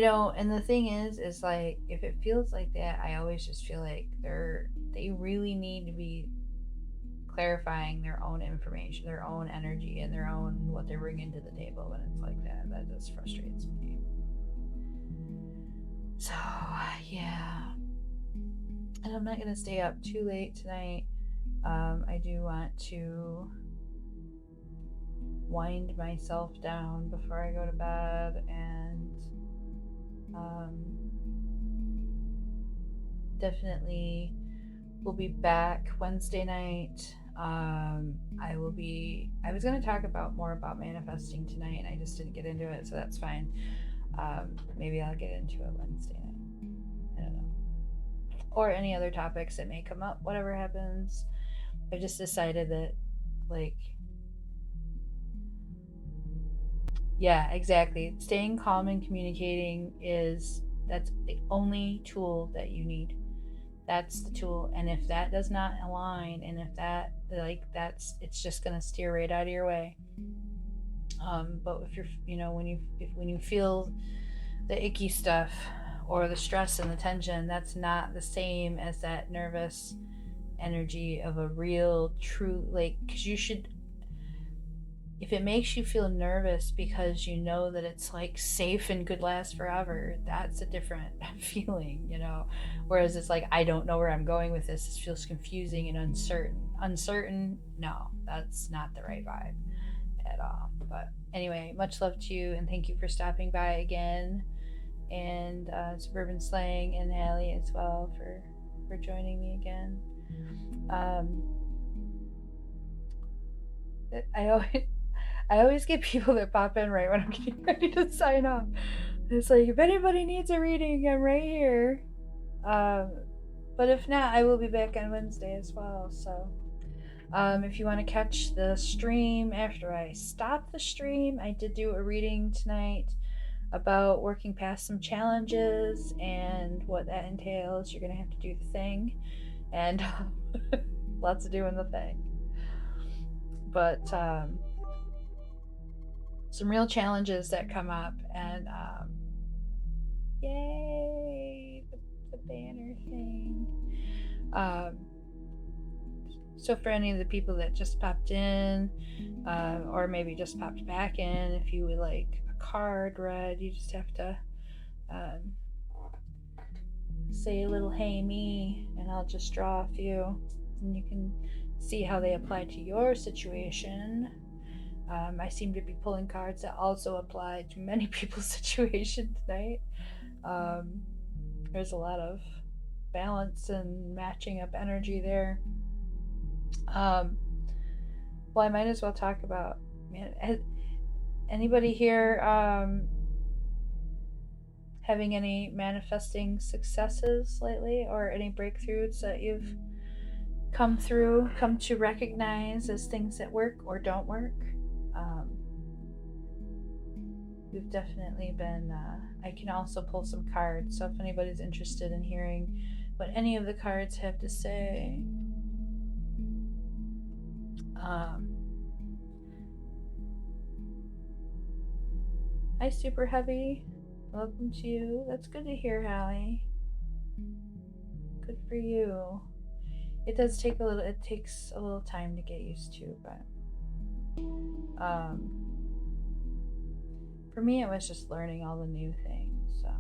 And the thing is like, if it feels like that, I always just feel like they really need to be clarifying their own information, their own energy, and their own what they're bringing to the table. When it's like that, that just frustrates me. So yeah, and I'm not gonna stay up too late tonight. I do want to wind myself down before I go to bed, and definitely will be back Wednesday night. I was going to talk more about manifesting tonight, and I just didn't get into it, so that's fine. Maybe I'll get into it Wednesday night. I don't know. Or any other topics that may come up, whatever happens. I've just decided that, like, yeah, exactly. Staying calm and communicating that's the only tool that you need. That's the tool. And if that does not align, and if that, like, it's just going to steer right out of your way. But if you're, when you feel the icky stuff or the stress and the tension, that's not the same as that nervous energy of a real, true, like, because you should, if it makes you feel nervous because you know that it's like safe and could last forever, that's a different feeling, Whereas it's like, I don't know where I'm going with this. This feels confusing and uncertain. No, that's not the right vibe at all. But anyway, much love to you, and thank you for stopping by again, and Suburban Slang and Hallie as well for joining me again. I always get people that pop in right when I'm getting ready to sign off. It's like, if anybody needs a reading, I'm right here. But if not, I will be back on Wednesday as well. So if you want to catch the stream after I stop the stream, I did do a reading tonight about working past some challenges and what that entails. You're going to have to do the thing, and lots of doing the thing. But some real challenges that come up, and yay, the banner thing. So for any of the people that just popped in, or maybe just popped back in, if you would like a card read, you just have to say a little "Hey me," and I'll just draw a few, and you can see how they apply to your situation. I seem to be pulling cards that also apply to many people's situation tonight. There's a lot of balance and matching up energy there. Well, I might as well talk about, anybody here having any manifesting successes lately, or any breakthroughs that you've come to recognize as things that work or don't work? We've definitely been, I can also pull some cards, so if anybody's interested in hearing what any of the cards have to say. Hi, Super Heavy. Welcome to you. That's good to hear, Hallie. Good for you. It takes a little time to get used to, but for me, it was just learning all the new things. So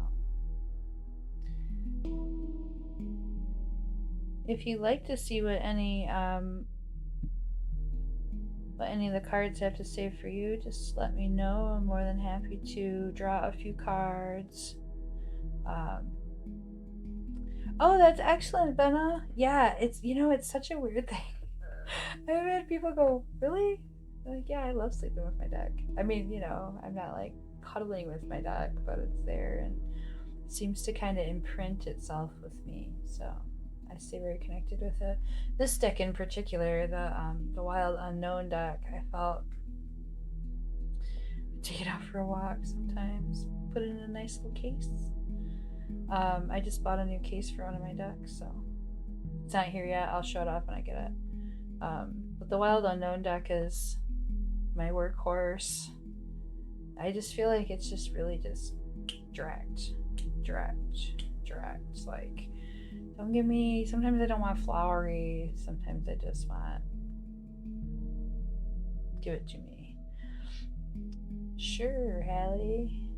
if you'd like to see what any of the cards have to say for you, just let me know. I'm more than happy to draw a few cards. Oh, that's excellent, Benna. Yeah, it's such a weird thing. I've had people go, really? Like, yeah, I love sleeping with my deck. I mean, I'm not like cuddling with my deck, but it's there, and it seems to kind of imprint itself with me. So I stay very connected with it. This deck in particular, the Wild Unknown deck, I felt, take it out for a walk sometimes, put it in a nice little case. I just bought a new case for one of my decks, so it's not here yet. I'll show it off when I get it. But the Wild Unknown deck is my workhorse. I just feel like it's just really just direct. Like, don't give me, sometimes I don't want flowery, sometimes I just want, give it to me. Sure, Hallie.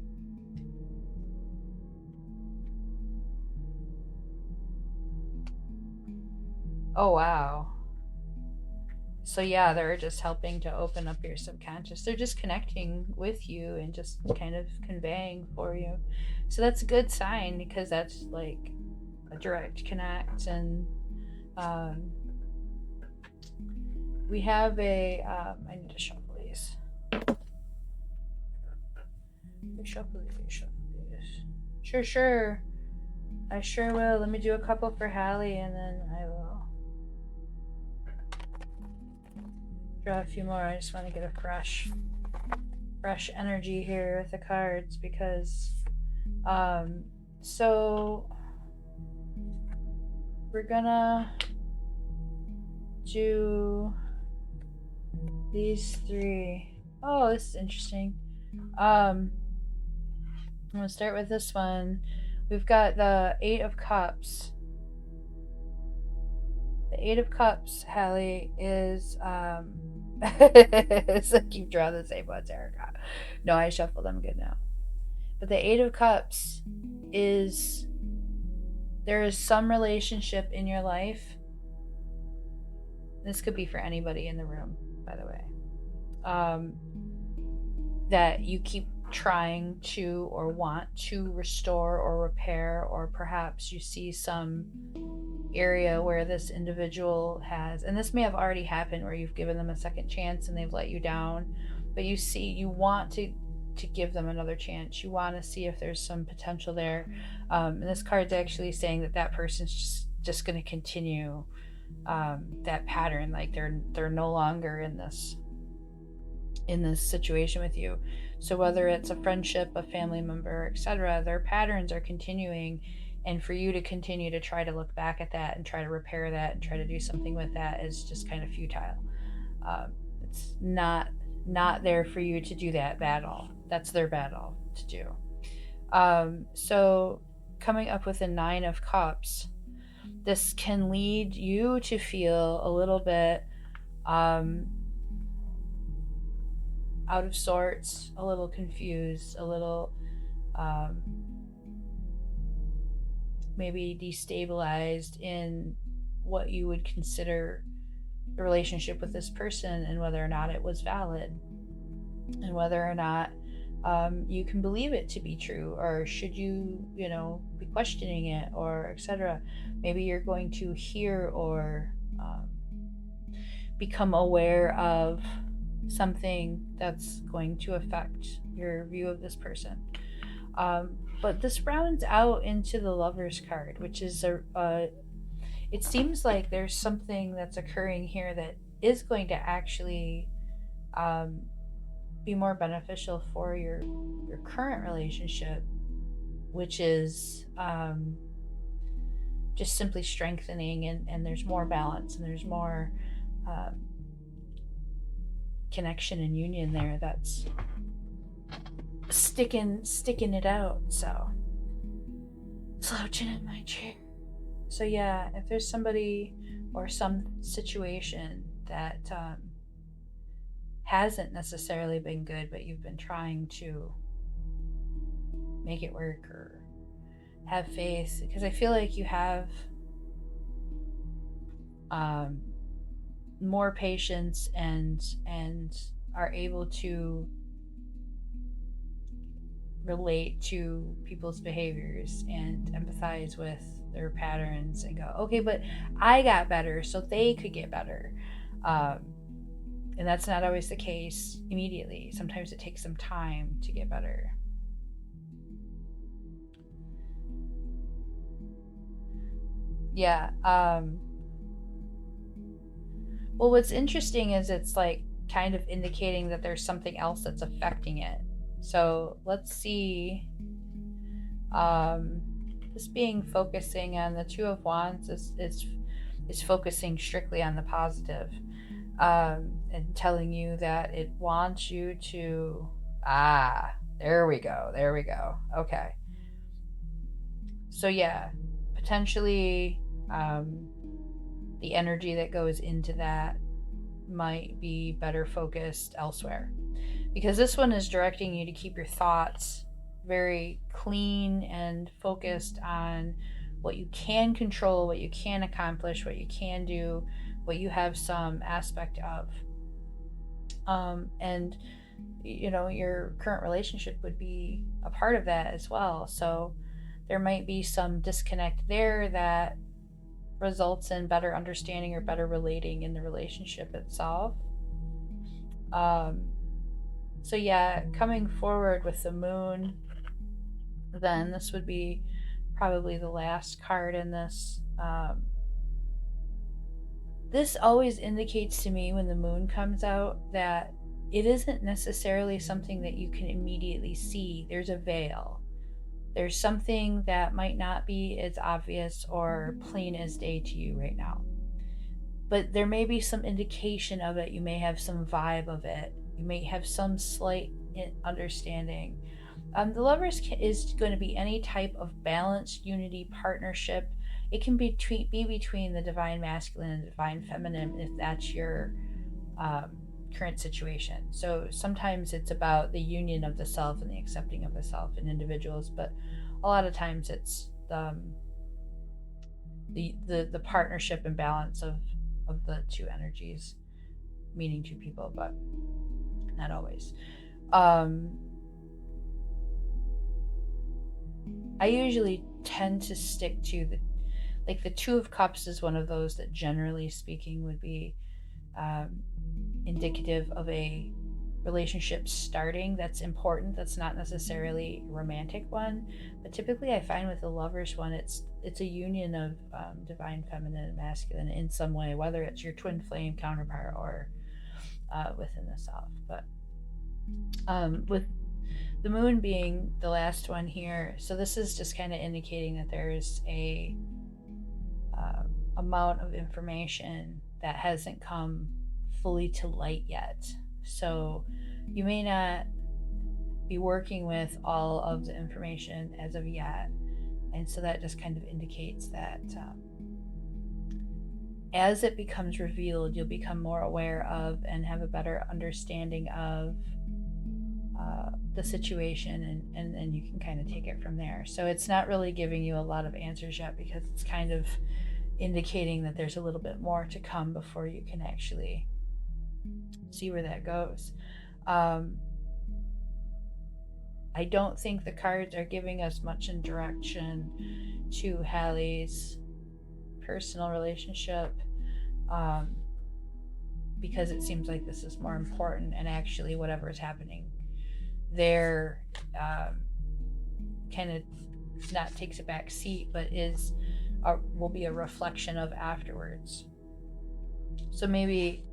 Oh, wow. So yeah, they're just helping to open up your subconscious. They're just connecting with you and just kind of conveying for you. So that's a good sign, because that's like a direct connect. And we have a I need to shuffle these. Shuffle these. Sure. I sure will. Let me do a couple for Hallie, and then I will draw a few more. I just want to get a fresh energy here with the cards, because so we're gonna do these three. Oh, this is interesting. I'm gonna start with this one. We've got the 8 of Cups. The 8 of Cups, Hallie, is so keep drawing the same ones, Erica. No, I shuffled them good now. But the 8 of Cups is, there is some relationship in your life. This could be for anybody in the room, by the way. That you keep trying to or want to restore or repair, or perhaps you see some area where this individual has, and this may have already happened, where you've given them a second chance and they've let you down, but you see, you want to give them another chance. You want to see if there's some potential there. And this card's actually saying that that person's just going to continue that pattern. Like they're no longer in this situation with you. So whether it's a friendship, a family member, etc., their patterns are continuing, and for you to continue to try to look back at that and try to repair that and try to do something with that is just kind of futile. It's not there for you to do that battle. That's their battle to do. So coming up with a 9 of Cups, this can lead you to feel a little bit out of sorts, a little confused, a little maybe destabilized in what you would consider the relationship with this person, and whether or not it was valid, and whether or not you can believe it to be true, or should you be questioning it, or etc. Maybe you're going to hear or become aware of something that's going to affect your view of this person. But this rounds out into the Lover's card, which is it seems like there's something that's occurring here that is going to actually be more beneficial for your current relationship, which is just simply strengthening, and there's more balance, and there's more connection and union there that's sticking it out. So slouching in my chair. So yeah, if there's somebody or some situation that hasn't necessarily been good, but you've been trying to make it work or have faith, because I feel like you have more patience and are able to relate to people's behaviors and empathize with their patterns and go, okay, but I got better, so they could get better. And that's not always the case immediately. Sometimes it takes some time to get better. Yeah. Well, what's interesting is it's like kind of indicating that there's something else that's affecting it. So let's see. This being focusing on the 2 of Wands is focusing strictly on the positive, and telling you that it wants you to there we go. Okay. So yeah, potentially the energy that goes into that might be better focused elsewhere, because this one is directing you to keep your thoughts very clean and focused on what you can control, what you can accomplish, what you can do, what you have some aspect of. And your current relationship would be a part of that as well. So there might be some disconnect there that results in better understanding or better relating in the relationship itself. Um, so yeah, coming forward with the moon, then this would be probably the last card in this. This always indicates to me when the moon comes out that it isn't necessarily something that you can immediately see. There's a veil. There's something that might not be as obvious or plain as day to you right now. But there may be some indication of it. You may have some vibe of it. You may have some slight understanding. The lovers is going to be any type of balance, unity, partnership. It can be between the divine masculine and divine feminine if that's your um, current situation. So sometimes it's about the union of the self and the accepting of the self in individuals, but a lot of times it's the partnership and balance of the two energies, meaning two people, but not always. I usually tend to stick to the Two of Cups is one of those that, generally speaking, would be indicative of a relationship starting that's important. That's not necessarily a romantic one, but typically I find with the Lovers one, it's a union of divine feminine and masculine in some way, whether it's your twin flame counterpart or within the self. But with the moon being the last one here, so this is just kind of indicating that there's a amount of information that hasn't come fully to light yet. So you may not be working with all of the information as of yet. And so that just kind of indicates that as it becomes revealed, you'll become more aware of and have a better understanding of the situation, and then you can kind of take it from there. So it's not really giving you a lot of answers yet, because it's kind of indicating that there's a little bit more to come before you can actually see where that goes. I don't think the cards are giving us much in direction to Hallie's personal relationship, because it seems like this is more important, and actually whatever is happening there kind of not takes a back seat, but will be a reflection of afterwards. So maybe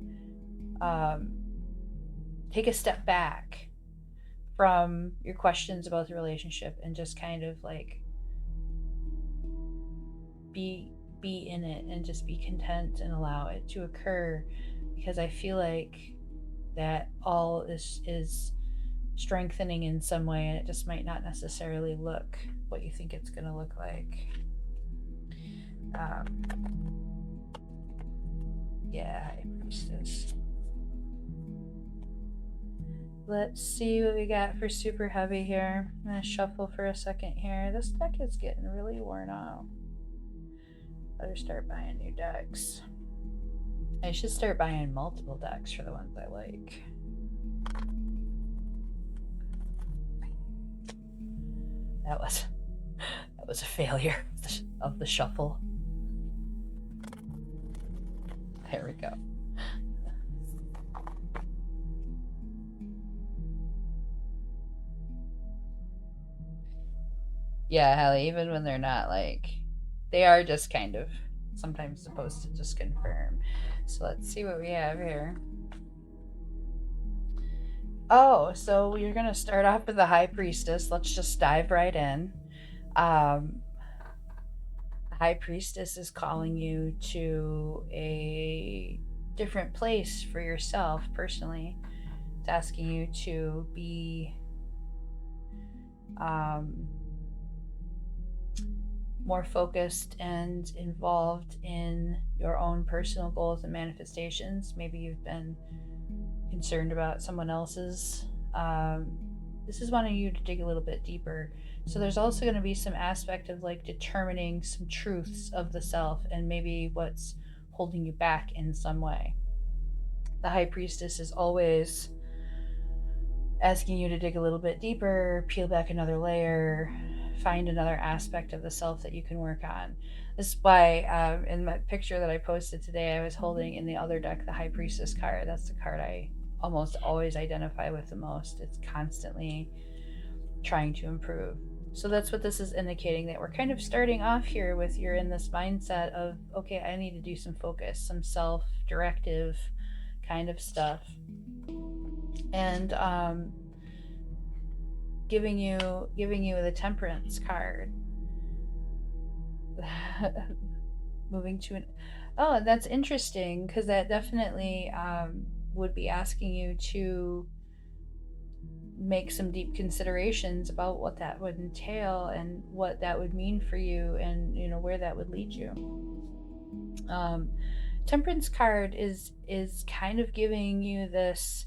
take a step back from your questions about the relationship and just kind of like be in it and just be content and allow it to occur, because I feel like that all is strengthening in some way, and it just might not necessarily look what you think it's going to look like. High priestess. Let's see what we got for super heavy here. I'm going to shuffle for a second here. This deck is getting really worn out. Better start buying new decks. I should start buying multiple decks for the ones I like. That was a failure of the shuffle. There we go. Yeah, Hallie, even when they're not they are just kind of sometimes supposed to just confirm. So let's see what we have here. Oh, so we're going to start off with the High Priestess. Let's just dive right in. The High Priestess is calling you to a different place for yourself personally. It's asking you to be more focused and involved in your own personal goals and manifestations. Maybe you've been concerned about someone else's. This is wanting you to dig a little bit deeper. So there's also going to be some aspect of like determining some truths of the self and maybe what's holding you back in some way. The High Priestess is always asking you to dig a little bit deeper, peel back another layer, find another aspect of the self that you can work on. This is why in my picture that I posted today, I was holding in the other deck the High Priestess card. That's the card I almost always identify with the most. It's constantly trying to improve. So that's what this is indicating, that we're kind of starting off here with you're in this mindset of, okay, I need to do some focus, some self-directive kind of stuff. And giving you the Temperance card. Moving to an that's interesting, because that definitely would be asking you to make some deep considerations about what that would entail and what that would mean for you, and where that would lead you. Temperance card is kind of giving you this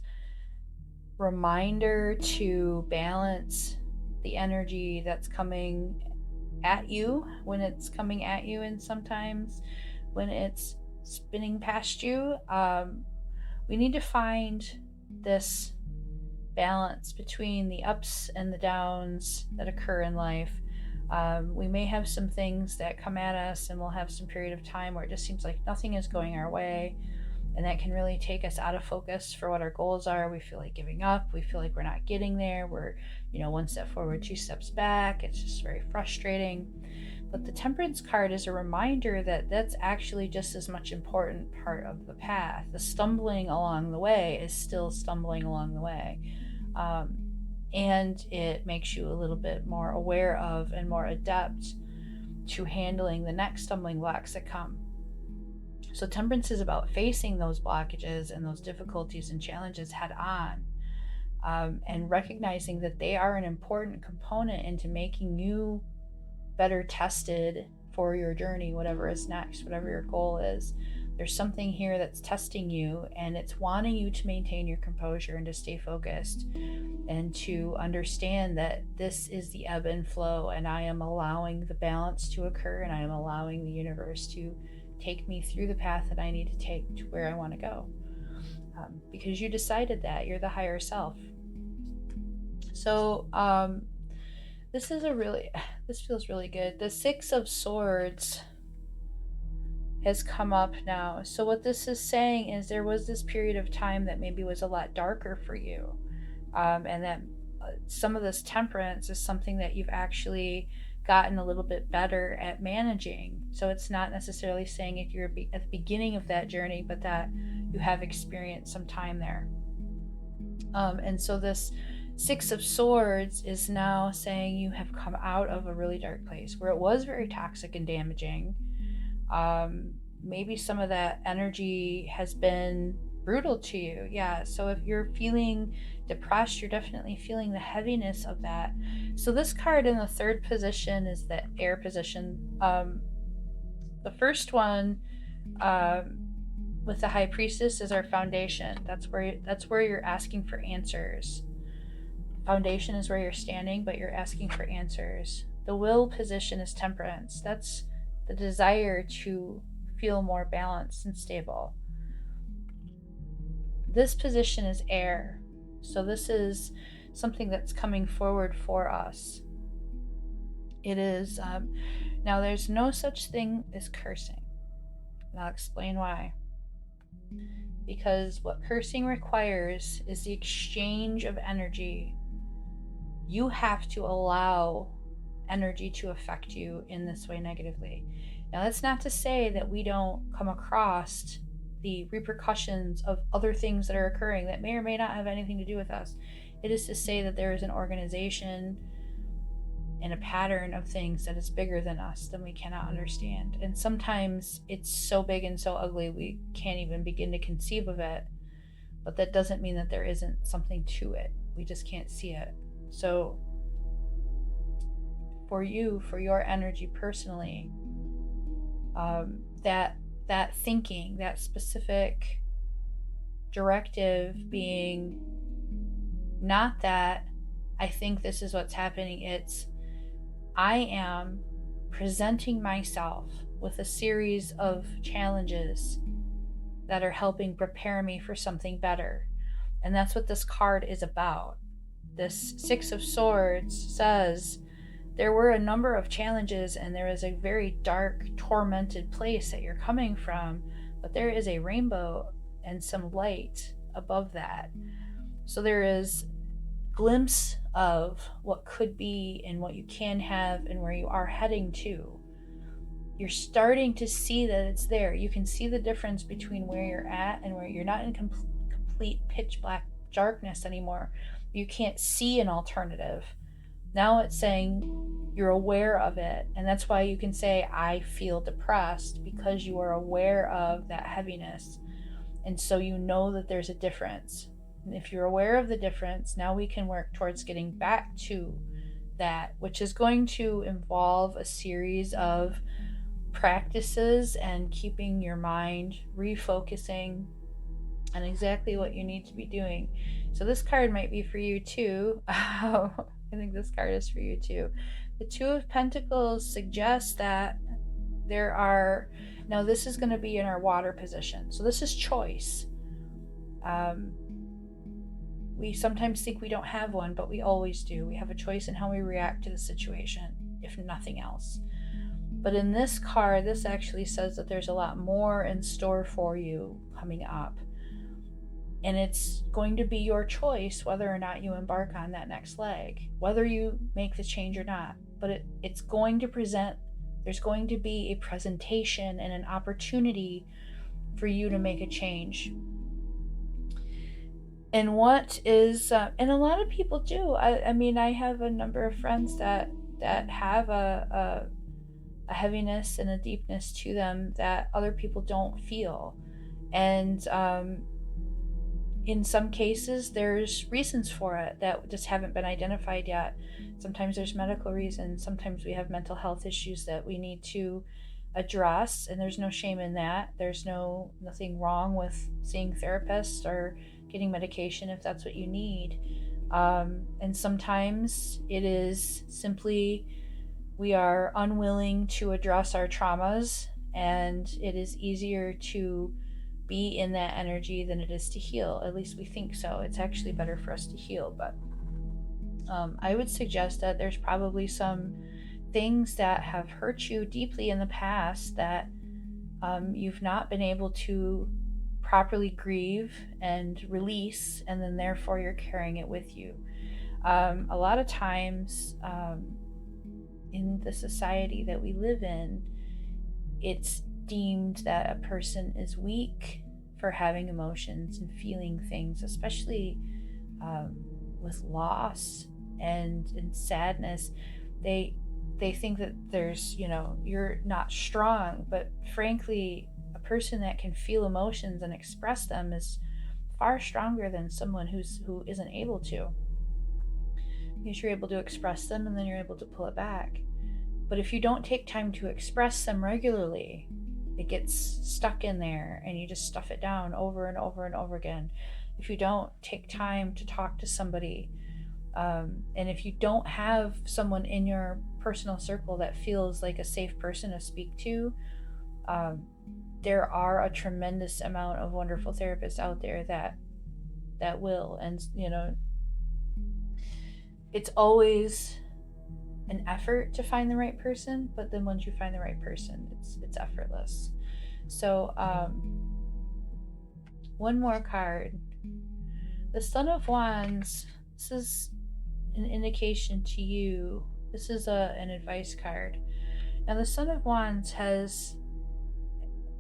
reminder to balance the energy that's coming at you when it's coming at you, and sometimes when it's spinning past you. We need to find this balance between the ups and the downs that occur in life. We may have some things that come at us, and we'll have some period of time where it just seems like nothing is going our way, and that can really take us out of focus for what our goals are. We feel like giving up. We feel like we're not getting there. We're, one step forward, two steps back. It's just very frustrating. But the Temperance card is a reminder that that's actually just as much important part of the path. The stumbling along the way is still stumbling along the way. And it makes you a little bit more aware of and more adept to handling the next stumbling blocks that come. So Temperance is about facing those blockages and those difficulties and challenges head on, and recognizing that they are an important component into making you better tested for your journey, whatever is next, whatever your goal is. There's something here that's testing you, and it's wanting you to maintain your composure and to stay focused and to understand that this is the ebb and flow, and I am allowing the balance to occur, and I am allowing the universe to take me through the path that I need to take to where I want to go, because you decided that you're the higher self. So this feels really good. The Six of Swords has come up now. So what this is saying is there was this period of time that maybe was a lot darker for you, and that some of this temperance is something that you've actually gotten a little bit better at managing. So it's not necessarily saying if you're at the beginning of that journey, but that you have experienced some time there. And so this Six of Swords is now saying you have come out of a really dark place where it was very toxic and damaging. Maybe some of that energy has been brutal to you. Yeah, so if you're feeling depressed, you're definitely feeling the heaviness of that. So this card in the third position is the air position. The first one with the High Priestess is our foundation. That's where you're asking for answers. Foundation is where you're standing, but you're asking for answers. The will position is Temperance. That's the desire to feel more balanced and stable. This position is air. So this is something that's coming forward for us. It is, now there's no such thing as cursing. And I'll explain why. Because what cursing requires is the exchange of energy. You have to allow energy to affect you in this way negatively. Now, that's not to say that we don't come across the repercussions of other things that are occurring that may or may not have anything to do with us. It is to say that there is an organization and a pattern of things that is bigger than us, than we cannot understand. And sometimes it's so big and so ugly we can't even begin to conceive of it. But that doesn't mean that there isn't something to it. We just can't see it. So for you, for your energy personally. That thinking, that specific directive being not that I think this is what's happening, it's I am presenting myself with a series of challenges that are helping prepare me for something better. And that's what this card is about. This Six of Swords says there were a number of challenges and there is a very dark, tormented place that you're coming from, but there is a rainbow and some light above that. So there is glimpse of what could be and what you can have and where you are heading to. You're starting to see that it's there. You can see the difference between where you're at and where you're not in complete pitch black darkness anymore. You can't see an alternative. Now it's saying you're aware of it, and that's why you can say I feel depressed, because you are aware of that heaviness, and so you know that there's a difference. And if you're aware of the difference, now we can work towards getting back to that, which is going to involve a series of practices and keeping your mind refocusing on exactly what you need to be doing. So this card might be for you too. I think this card is for you too. The Two of Pentacles suggests that there are, now this is going to be in our water position. So this is choice. We sometimes think we don't have one, but we always do. We have a choice in how we react to the situation, if nothing else. But in this card, this actually says that there's a lot more in store for you coming up. And it's going to be your choice whether or not you embark on that next leg, whether you make the change or not. But it's going to present, there's going to be a presentation and an opportunity for you to make a change. And what is, and a lot of people do. I mean, I have a number of friends that have a heaviness and a deepness to them that other people don't feel. And in some cases, there's reasons for it that just haven't been identified yet. Sometimes there's medical reasons. Sometimes we have mental health issues that we need to address, and there's no shame in that. There's nothing wrong with seeing therapists or getting medication if that's what you need. And sometimes it is simply we are unwilling to address our traumas, and it is easier to be in that energy than it is to heal. At least we think so. It's actually better for us to heal. But I would suggest that there's probably some things that have hurt you deeply in the past that you've not been able to properly grieve and release, and then therefore you're carrying it with you. A lot of times in the society that we live in, it's deemed that a person is weak for having emotions and feeling things, especially with loss and sadness. They think that there's, you're not strong, but frankly, a person that can feel emotions and express them is far stronger than someone who isn't able to. Because you're able to express them and then you're able to pull it back. But if you don't take time to express them regularly, it gets stuck in there and you just stuff it down over and over and over again. If you don't take time to talk to somebody, and if you don't have someone in your personal circle that feels like a safe person to speak to, there are a tremendous amount of wonderful therapists out there that will. And it's always an effort to find the right person, but then once you find the right person, it's effortless. So one more card. The Son of Wands. This is an indication to you. This is an advice card. Now the Son of Wands has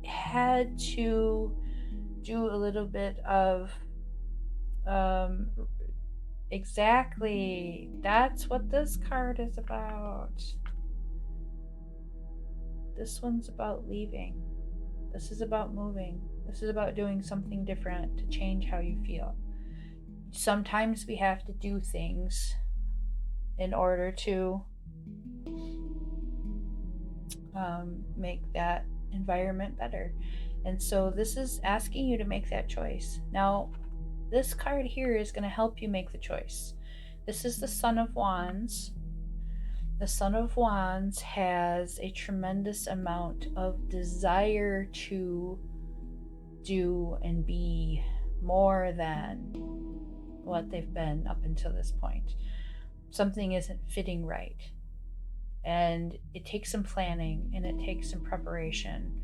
had to do a little bit of exactly, that's what this card is about. This one's about leaving. This is about moving. This is about doing something different to change how you feel. Sometimes we have to do things in order to make that environment better. And so this is asking you to make that choice. Now, this card here is going to help you make the choice. This is the Son of Wands. The Son of Wands has a tremendous amount of desire to do and be more than what they've been up until this point. Something isn't fitting right. And it takes some planning and it takes some preparation.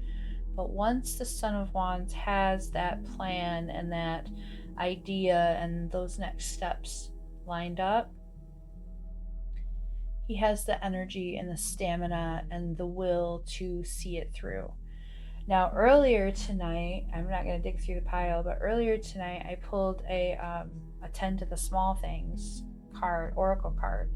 But once the Son of Wands has that plan and that idea and those next steps lined up, he has the energy and the stamina and the will to see it through. Now, earlier tonight, I'm not going to dig through the pile, but earlier tonight I pulled a Attend to the Small Things card, oracle card.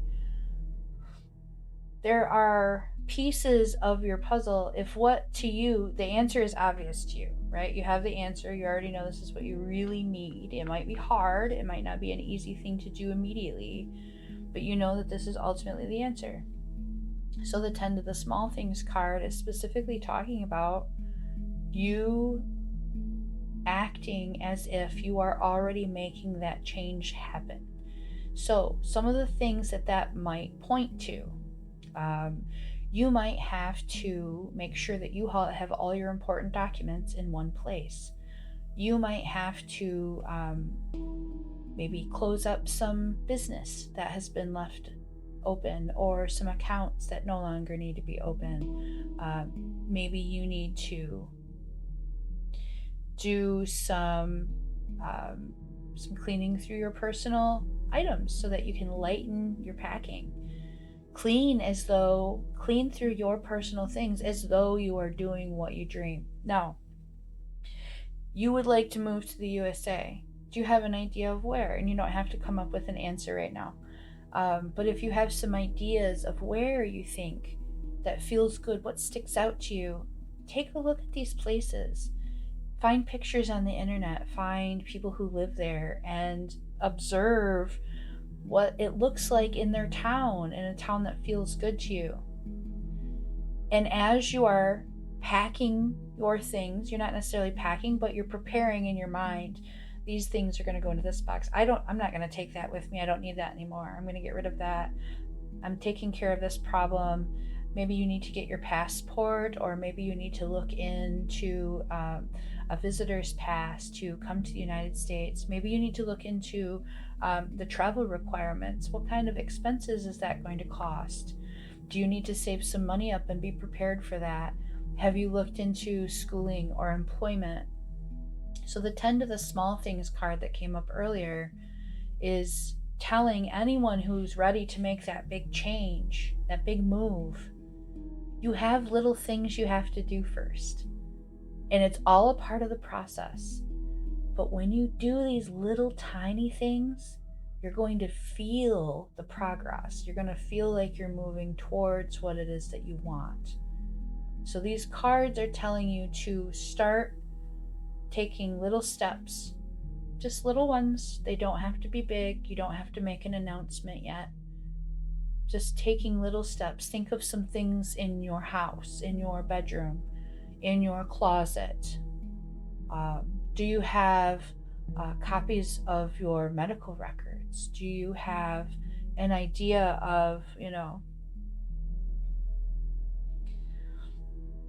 There are pieces of your puzzle. If what to you, the answer is obvious to you, right? You have the answer. You already know this is what you really need. It might be hard. It might not be an easy thing to do immediately, but you know that this is ultimately the answer. So the Tend to the Small Things card is specifically talking about you acting as if you are already making that change happen. So some of the things that might point to, you might have to make sure that you have all your important documents in one place. You might have to maybe close up some business that has been left open, or some accounts that no longer need to be open. Maybe you need to do some cleaning through your personal items so that you can lighten your packing. Clean through your personal things as though you are doing what you dream. Now, you would like to move to the USA. Do you have an idea of where? And you don't have to come up with an answer right now. But if you have some ideas of where you think that feels good, what sticks out to you, take a look at these places. Find pictures on the internet, find people who live there, and observe what it looks like in their town, in a town that feels good to you. And as you are packing your things, you're not necessarily packing, but you're preparing in your mind, these things are going to go into this box. I'm not going to take that with me. I don't need that anymore. I'm going to get rid of that. I'm taking care of this problem. Maybe you need to get your passport, or maybe you need to look into a visitor's pass to come to the United States. Maybe you need to look into the travel requirements. What kind of expenses is that going to cost? Do you need to save some money up and be prepared for that? Have you looked into schooling or employment? So the Tend to the Small Things card that came up earlier is telling anyone who's ready to make that big change, that big move, you have little things you have to do first. And it's all a part of the process. But when you do these little tiny things, you're going to feel the progress. You're going to feel like you're moving towards what it is that you want. So these cards are telling you to start taking little steps, just little ones. They don't have to be big. You don't have to make an announcement yet. Just taking little steps. Think of some things in your house, in your bedroom, in your closet. Do you have copies of your medical records? Do you have an idea of,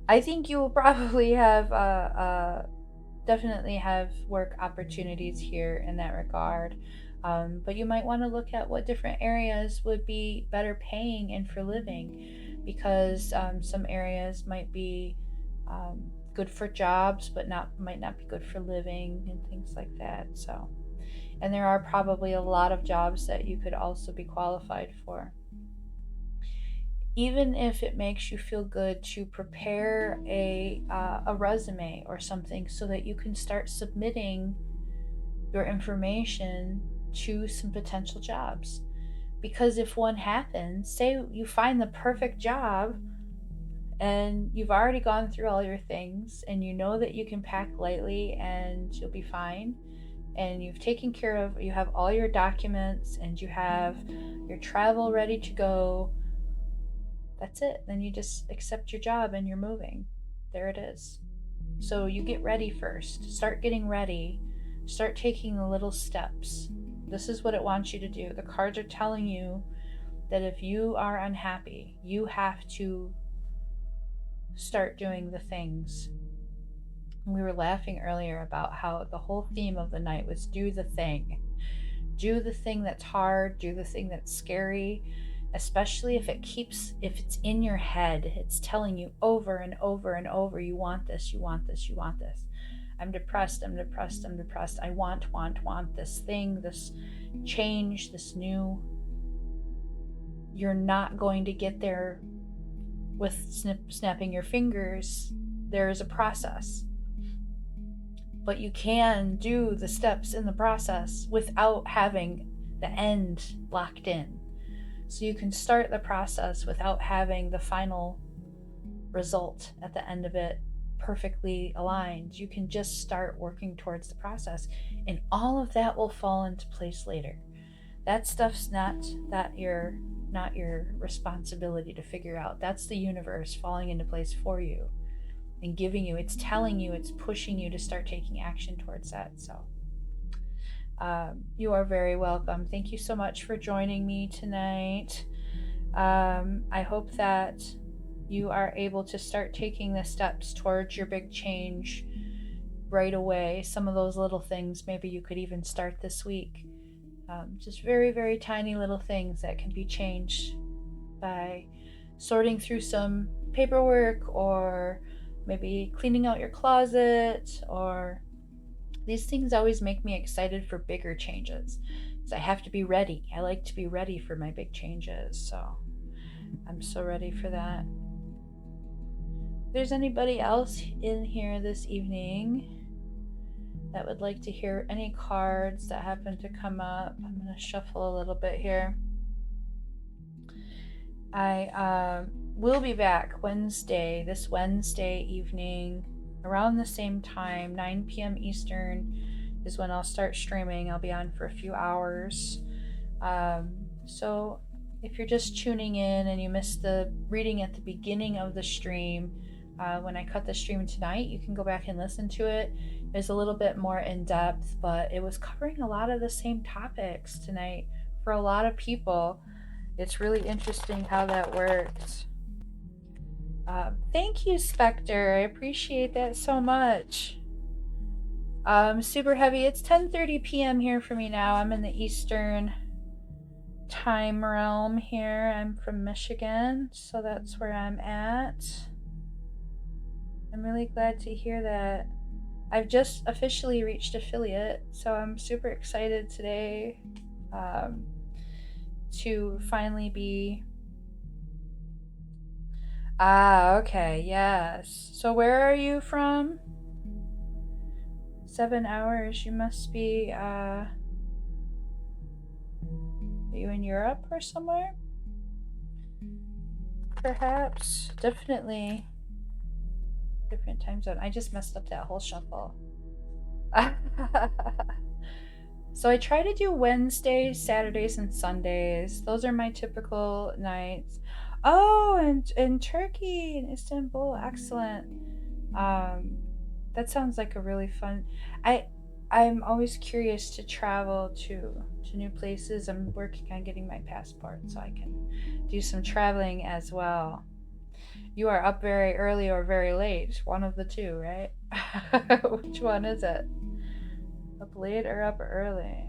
I think you will probably have definitely have work opportunities here in that regard. But you might want to look at what different areas would be better paying and for living, because some areas might be good for jobs, but might not be good for living and things like that. So, and there are probably a lot of jobs that you could also be qualified for. Even if it makes you feel good to prepare a resume or something so that you can start submitting your information to some potential jobs. Because if one happens, say you find the perfect job and you've already gone through all your things and you know that you can pack lightly and you'll be fine, and you've taken care of, you have all your documents and you have your travel ready to go, that's it. Then you just accept your job and you're moving. There it is. So you get ready first. Start getting ready. Start taking the little steps. This is what it wants you to do. The cards are telling you that if you are unhappy, you have to start doing the things. We were laughing earlier about how the whole theme of the night was do the thing. Do the thing that's hard, do the thing that's scary, especially if it's in your head. It's telling you over and over and over, you want this, you want this, you want this. I'm depressed, I'm depressed, I'm depressed. I want this thing, this change, this new. You're not going to get there with snapping your fingers. There is a process. But you can do the steps in the process without having the end locked in. So you can start the process without having the final result at the end of it perfectly aligned. You can just start working towards the process, and all of that will fall into place later. That stuff's not your responsibility to figure out. That's the universe falling into place for you and giving you, it's telling you, it's pushing you to start taking action towards that. So you are very welcome. Thank you so much for joining me tonight. I hope that you are able to start taking the steps towards your big change right away. Some of those little things, maybe you could even start this week. Just very, very tiny little things that can be changed by sorting through some paperwork, or maybe cleaning out your closet. Or these things always make me excited for bigger changes, because I have to be ready. I like to be ready for my big changes, so I'm so ready for that. If there's anybody else in here this evening that would like to hear any cards that happen to come up, I'm going to shuffle a little bit here. I will be back this Wednesday evening, around the same time, 9 p.m. Eastern is when I'll start streaming. I'll be on for a few hours. So if you're just tuning in and you missed the reading at the beginning of the stream, when I cut the stream tonight, you can go back and listen to it. It's a little bit more in depth, but it was covering a lot of the same topics tonight for a lot of people. It's really interesting how that works. Thank you, Spectre. I appreciate that so much. Super heavy. It's 10:30 p.m. here for me now. I'm in the Eastern time realm here. I'm from Michigan, so that's where I'm at. I'm really glad to hear that. I've just officially reached affiliate, so I'm super excited today to finally be... okay, yes. So where are you from? 7 hours. You must be, are you in Europe or somewhere? Perhaps. Definitely different time zone. I just messed up that whole shuffle. So I try to do Wednesdays, Saturdays, and Sundays. Those are my typical nights. Oh, and in Turkey, in Istanbul. Excellent. That sounds like a really fun... I'm always curious to travel to new places. I'm working on getting my passport so I can do some traveling as well. You are up very early or very late. One of the two, right? Which one is it? Up late or up early?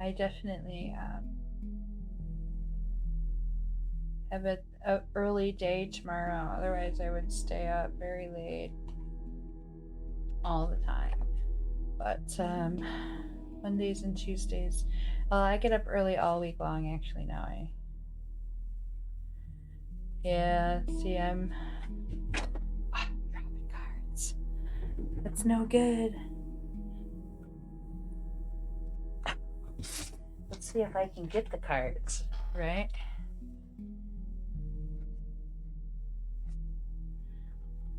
I definitely have an early day tomorrow. Otherwise, I would stay up very late all the time. But Mondays and Tuesdays, I get up early all week long. Actually, now see, I'm dropping cards. That's no good. Let's see if I can get the cards, right?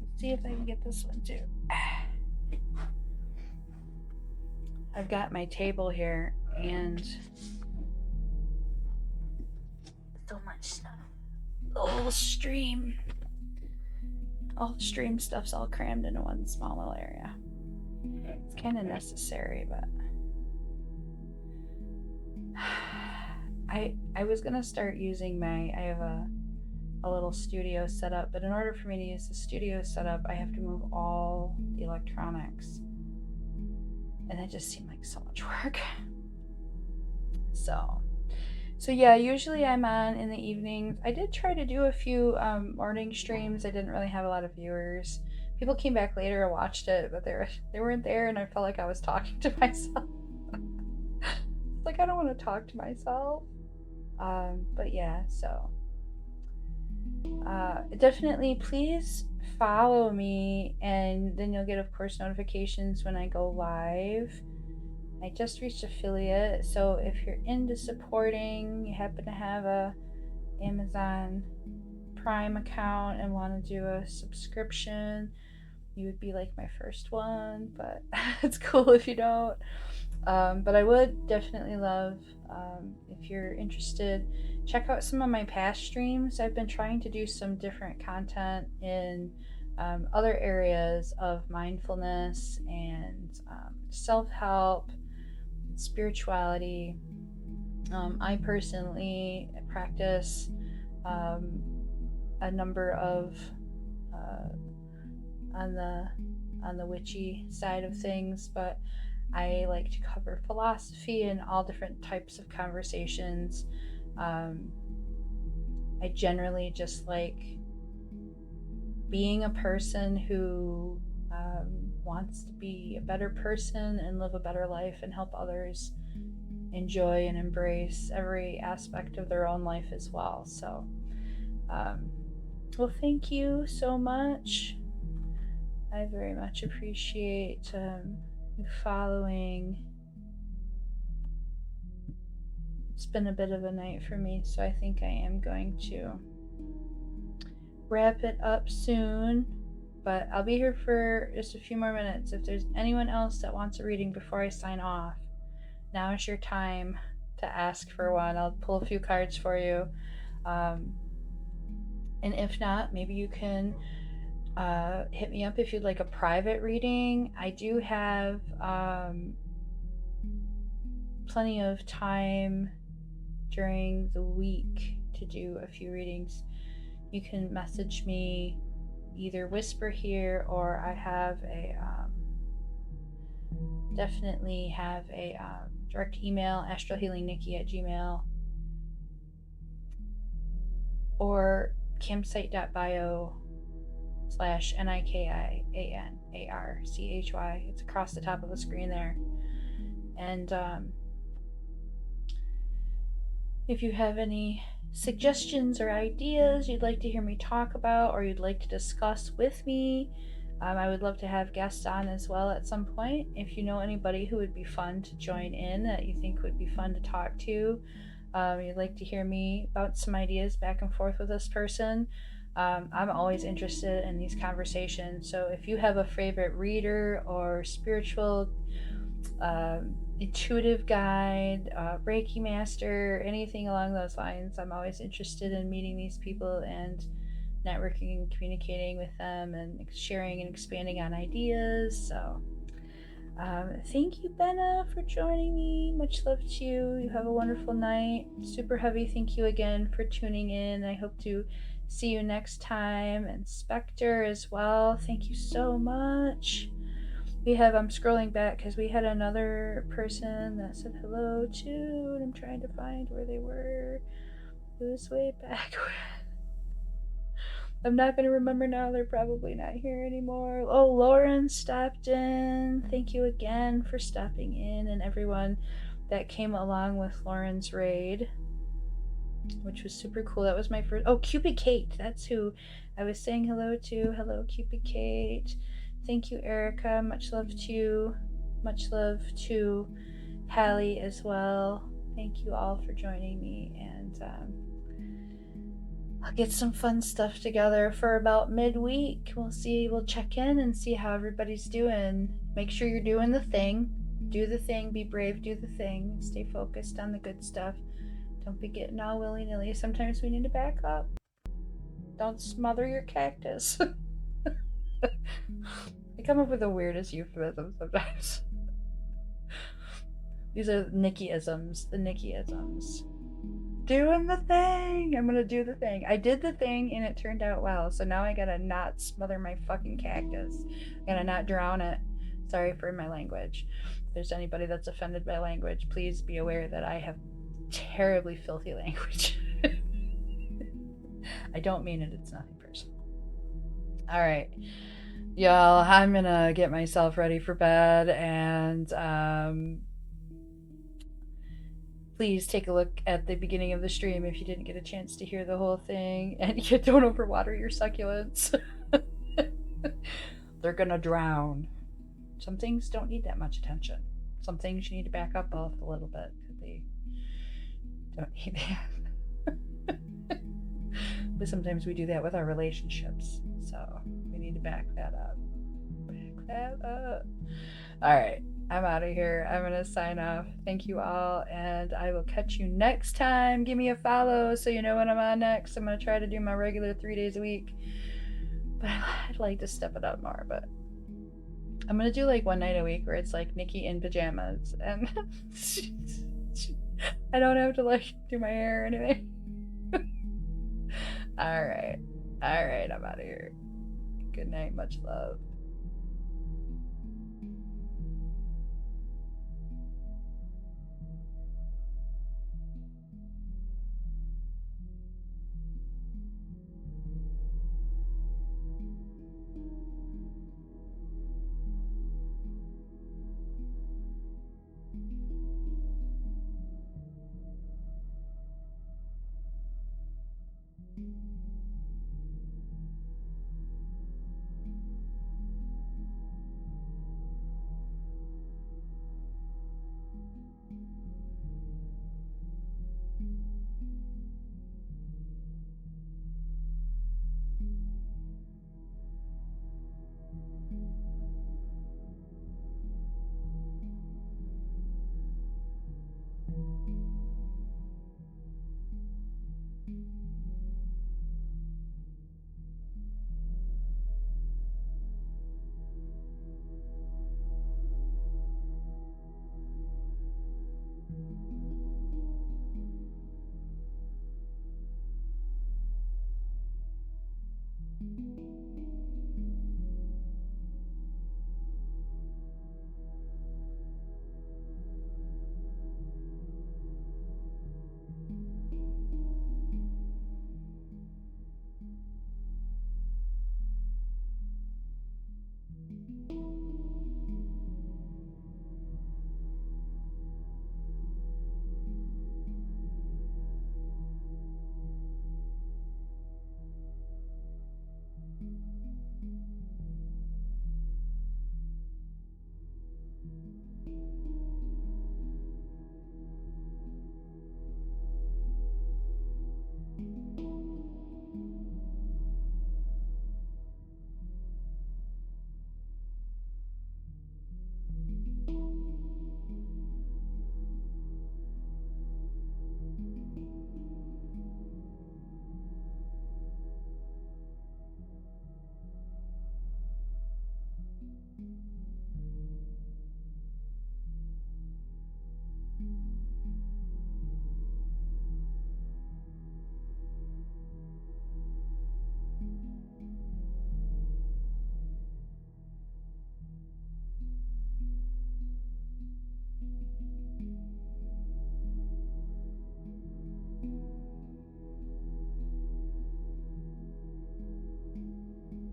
Let's see if I can get this one too. I've got my table here and so much stuff. The whole stream. All the stream stuff's all crammed into one small little area. It's kind of necessary, but I was gonna start using I have a little studio setup, but in order for me to use the studio setup, I have to move all the electronics. And that just seemed like so much work. So yeah, usually I'm on in the evenings. I did try to do a few morning streams. I didn't really have a lot of viewers. People came back later and watched it, but they weren't there, and I felt like I was talking to myself. It's like I don't want to talk to myself. But yeah, so definitely please follow me, and then you'll get, of course, notifications when I go live. I just reached affiliate, so if you're into supporting, you happen to have a Amazon Prime account and want to do a subscription, you would be like my first one, but it's cool if you don't. But I would definitely love, if you're interested, check out some of my past streams. I've been trying to do some different content in other areas of mindfulness and self-help, spirituality. I personally practice a number of on the witchy side of things, but I like to cover philosophy and all different types of conversations. I generally just like being a person who wants to be a better person and live a better life and help others enjoy and embrace every aspect of their own life as well. So, well, thank you so much. I very much appreciate you following. It's been a bit of a night for me, so I think I am going to wrap it up soon. But I'll be here for just a few more minutes. If there's anyone else that wants a reading before I sign off, now is your time to ask for one. I'll pull a few cards for you. And if not, maybe you can hit me up if you'd like a private reading. I do have plenty of time during the week to do a few readings. You can message me, either whisper here, or I have definitely have a direct email, astralhealingNiki@gmail, or Campsite.bio /NikiAnarchy. It's across the top of the screen there. And if you have any suggestions or ideas you'd like to hear me talk about, or you'd like to discuss with me, I would love to have guests on as well at some point. If you know anybody who would be fun to join in, that you think would be fun to talk to, you'd like to hear me bounce some ideas back and forth with this person, I'm always interested in these conversations. So if you have a favorite reader or spiritual intuitive guide, Reiki master, anything along those lines, I'm always interested in meeting these people and networking and communicating with them and sharing and expanding on ideas. So thank you, Benna, for joining me. Much love to you. You have a wonderful night. Super heavy thank you again for tuning in. I hope to see you next time. And Spectre as well, thank you so much. We have, I'm scrolling back because we had another person that said hello too, and I'm trying to find where they were. It was way back. I'm not going to remember now. They're probably not here anymore. Oh, Lauren stopped in. Thank you again for stopping in, and everyone that came along with Lauren's raid, which was super cool. That was my first. Oh, Cupid Kate. That's who I was saying hello to. Hello, Cupid Kate. Thank you, Erica. Much love to you. Much love to Hallie as well. Thank you all for joining me, and I'll get some fun stuff together for about midweek. We'll check in and see how everybody's doing. Make sure you're doing the thing. Do the thing, be brave, do the thing, stay focused on the good stuff. Don't be getting all willy-nilly. Sometimes we need to back up. Don't smother your cactus. I come up with the weirdest euphemisms sometimes. These are Nikiisms, the Nikiisms. Doing the thing! I'm gonna do the thing. I did the thing and it turned out well, so now I gotta not smother my fucking cactus. I gotta not drown it. Sorry for my language. If there's anybody that's offended by language, please be aware that I have terribly filthy language. I don't mean it, it's nothing personal. Alright. Y'all, I'm gonna get myself ready for bed, and please take a look at the beginning of the stream if you didn't get a chance to hear the whole thing, and you don't overwater your succulents. They're gonna drown. Some things don't need that much attention. Some things you need to back up off a little bit because they don't need that. But sometimes we do that with our relationships, so we need to back that up. Back that up. All right, I'm out of here. I'm gonna sign off. Thank you all, and I will catch you next time. Give me a follow so you know when I'm on next. I'm gonna try to do my regular 3 days a week, but I'd like to step it up more. But I'm gonna do like one night a week where it's like Nikki in pajamas, and I don't have to like do my hair or anything. All right, I'm out of here. Good night, much love.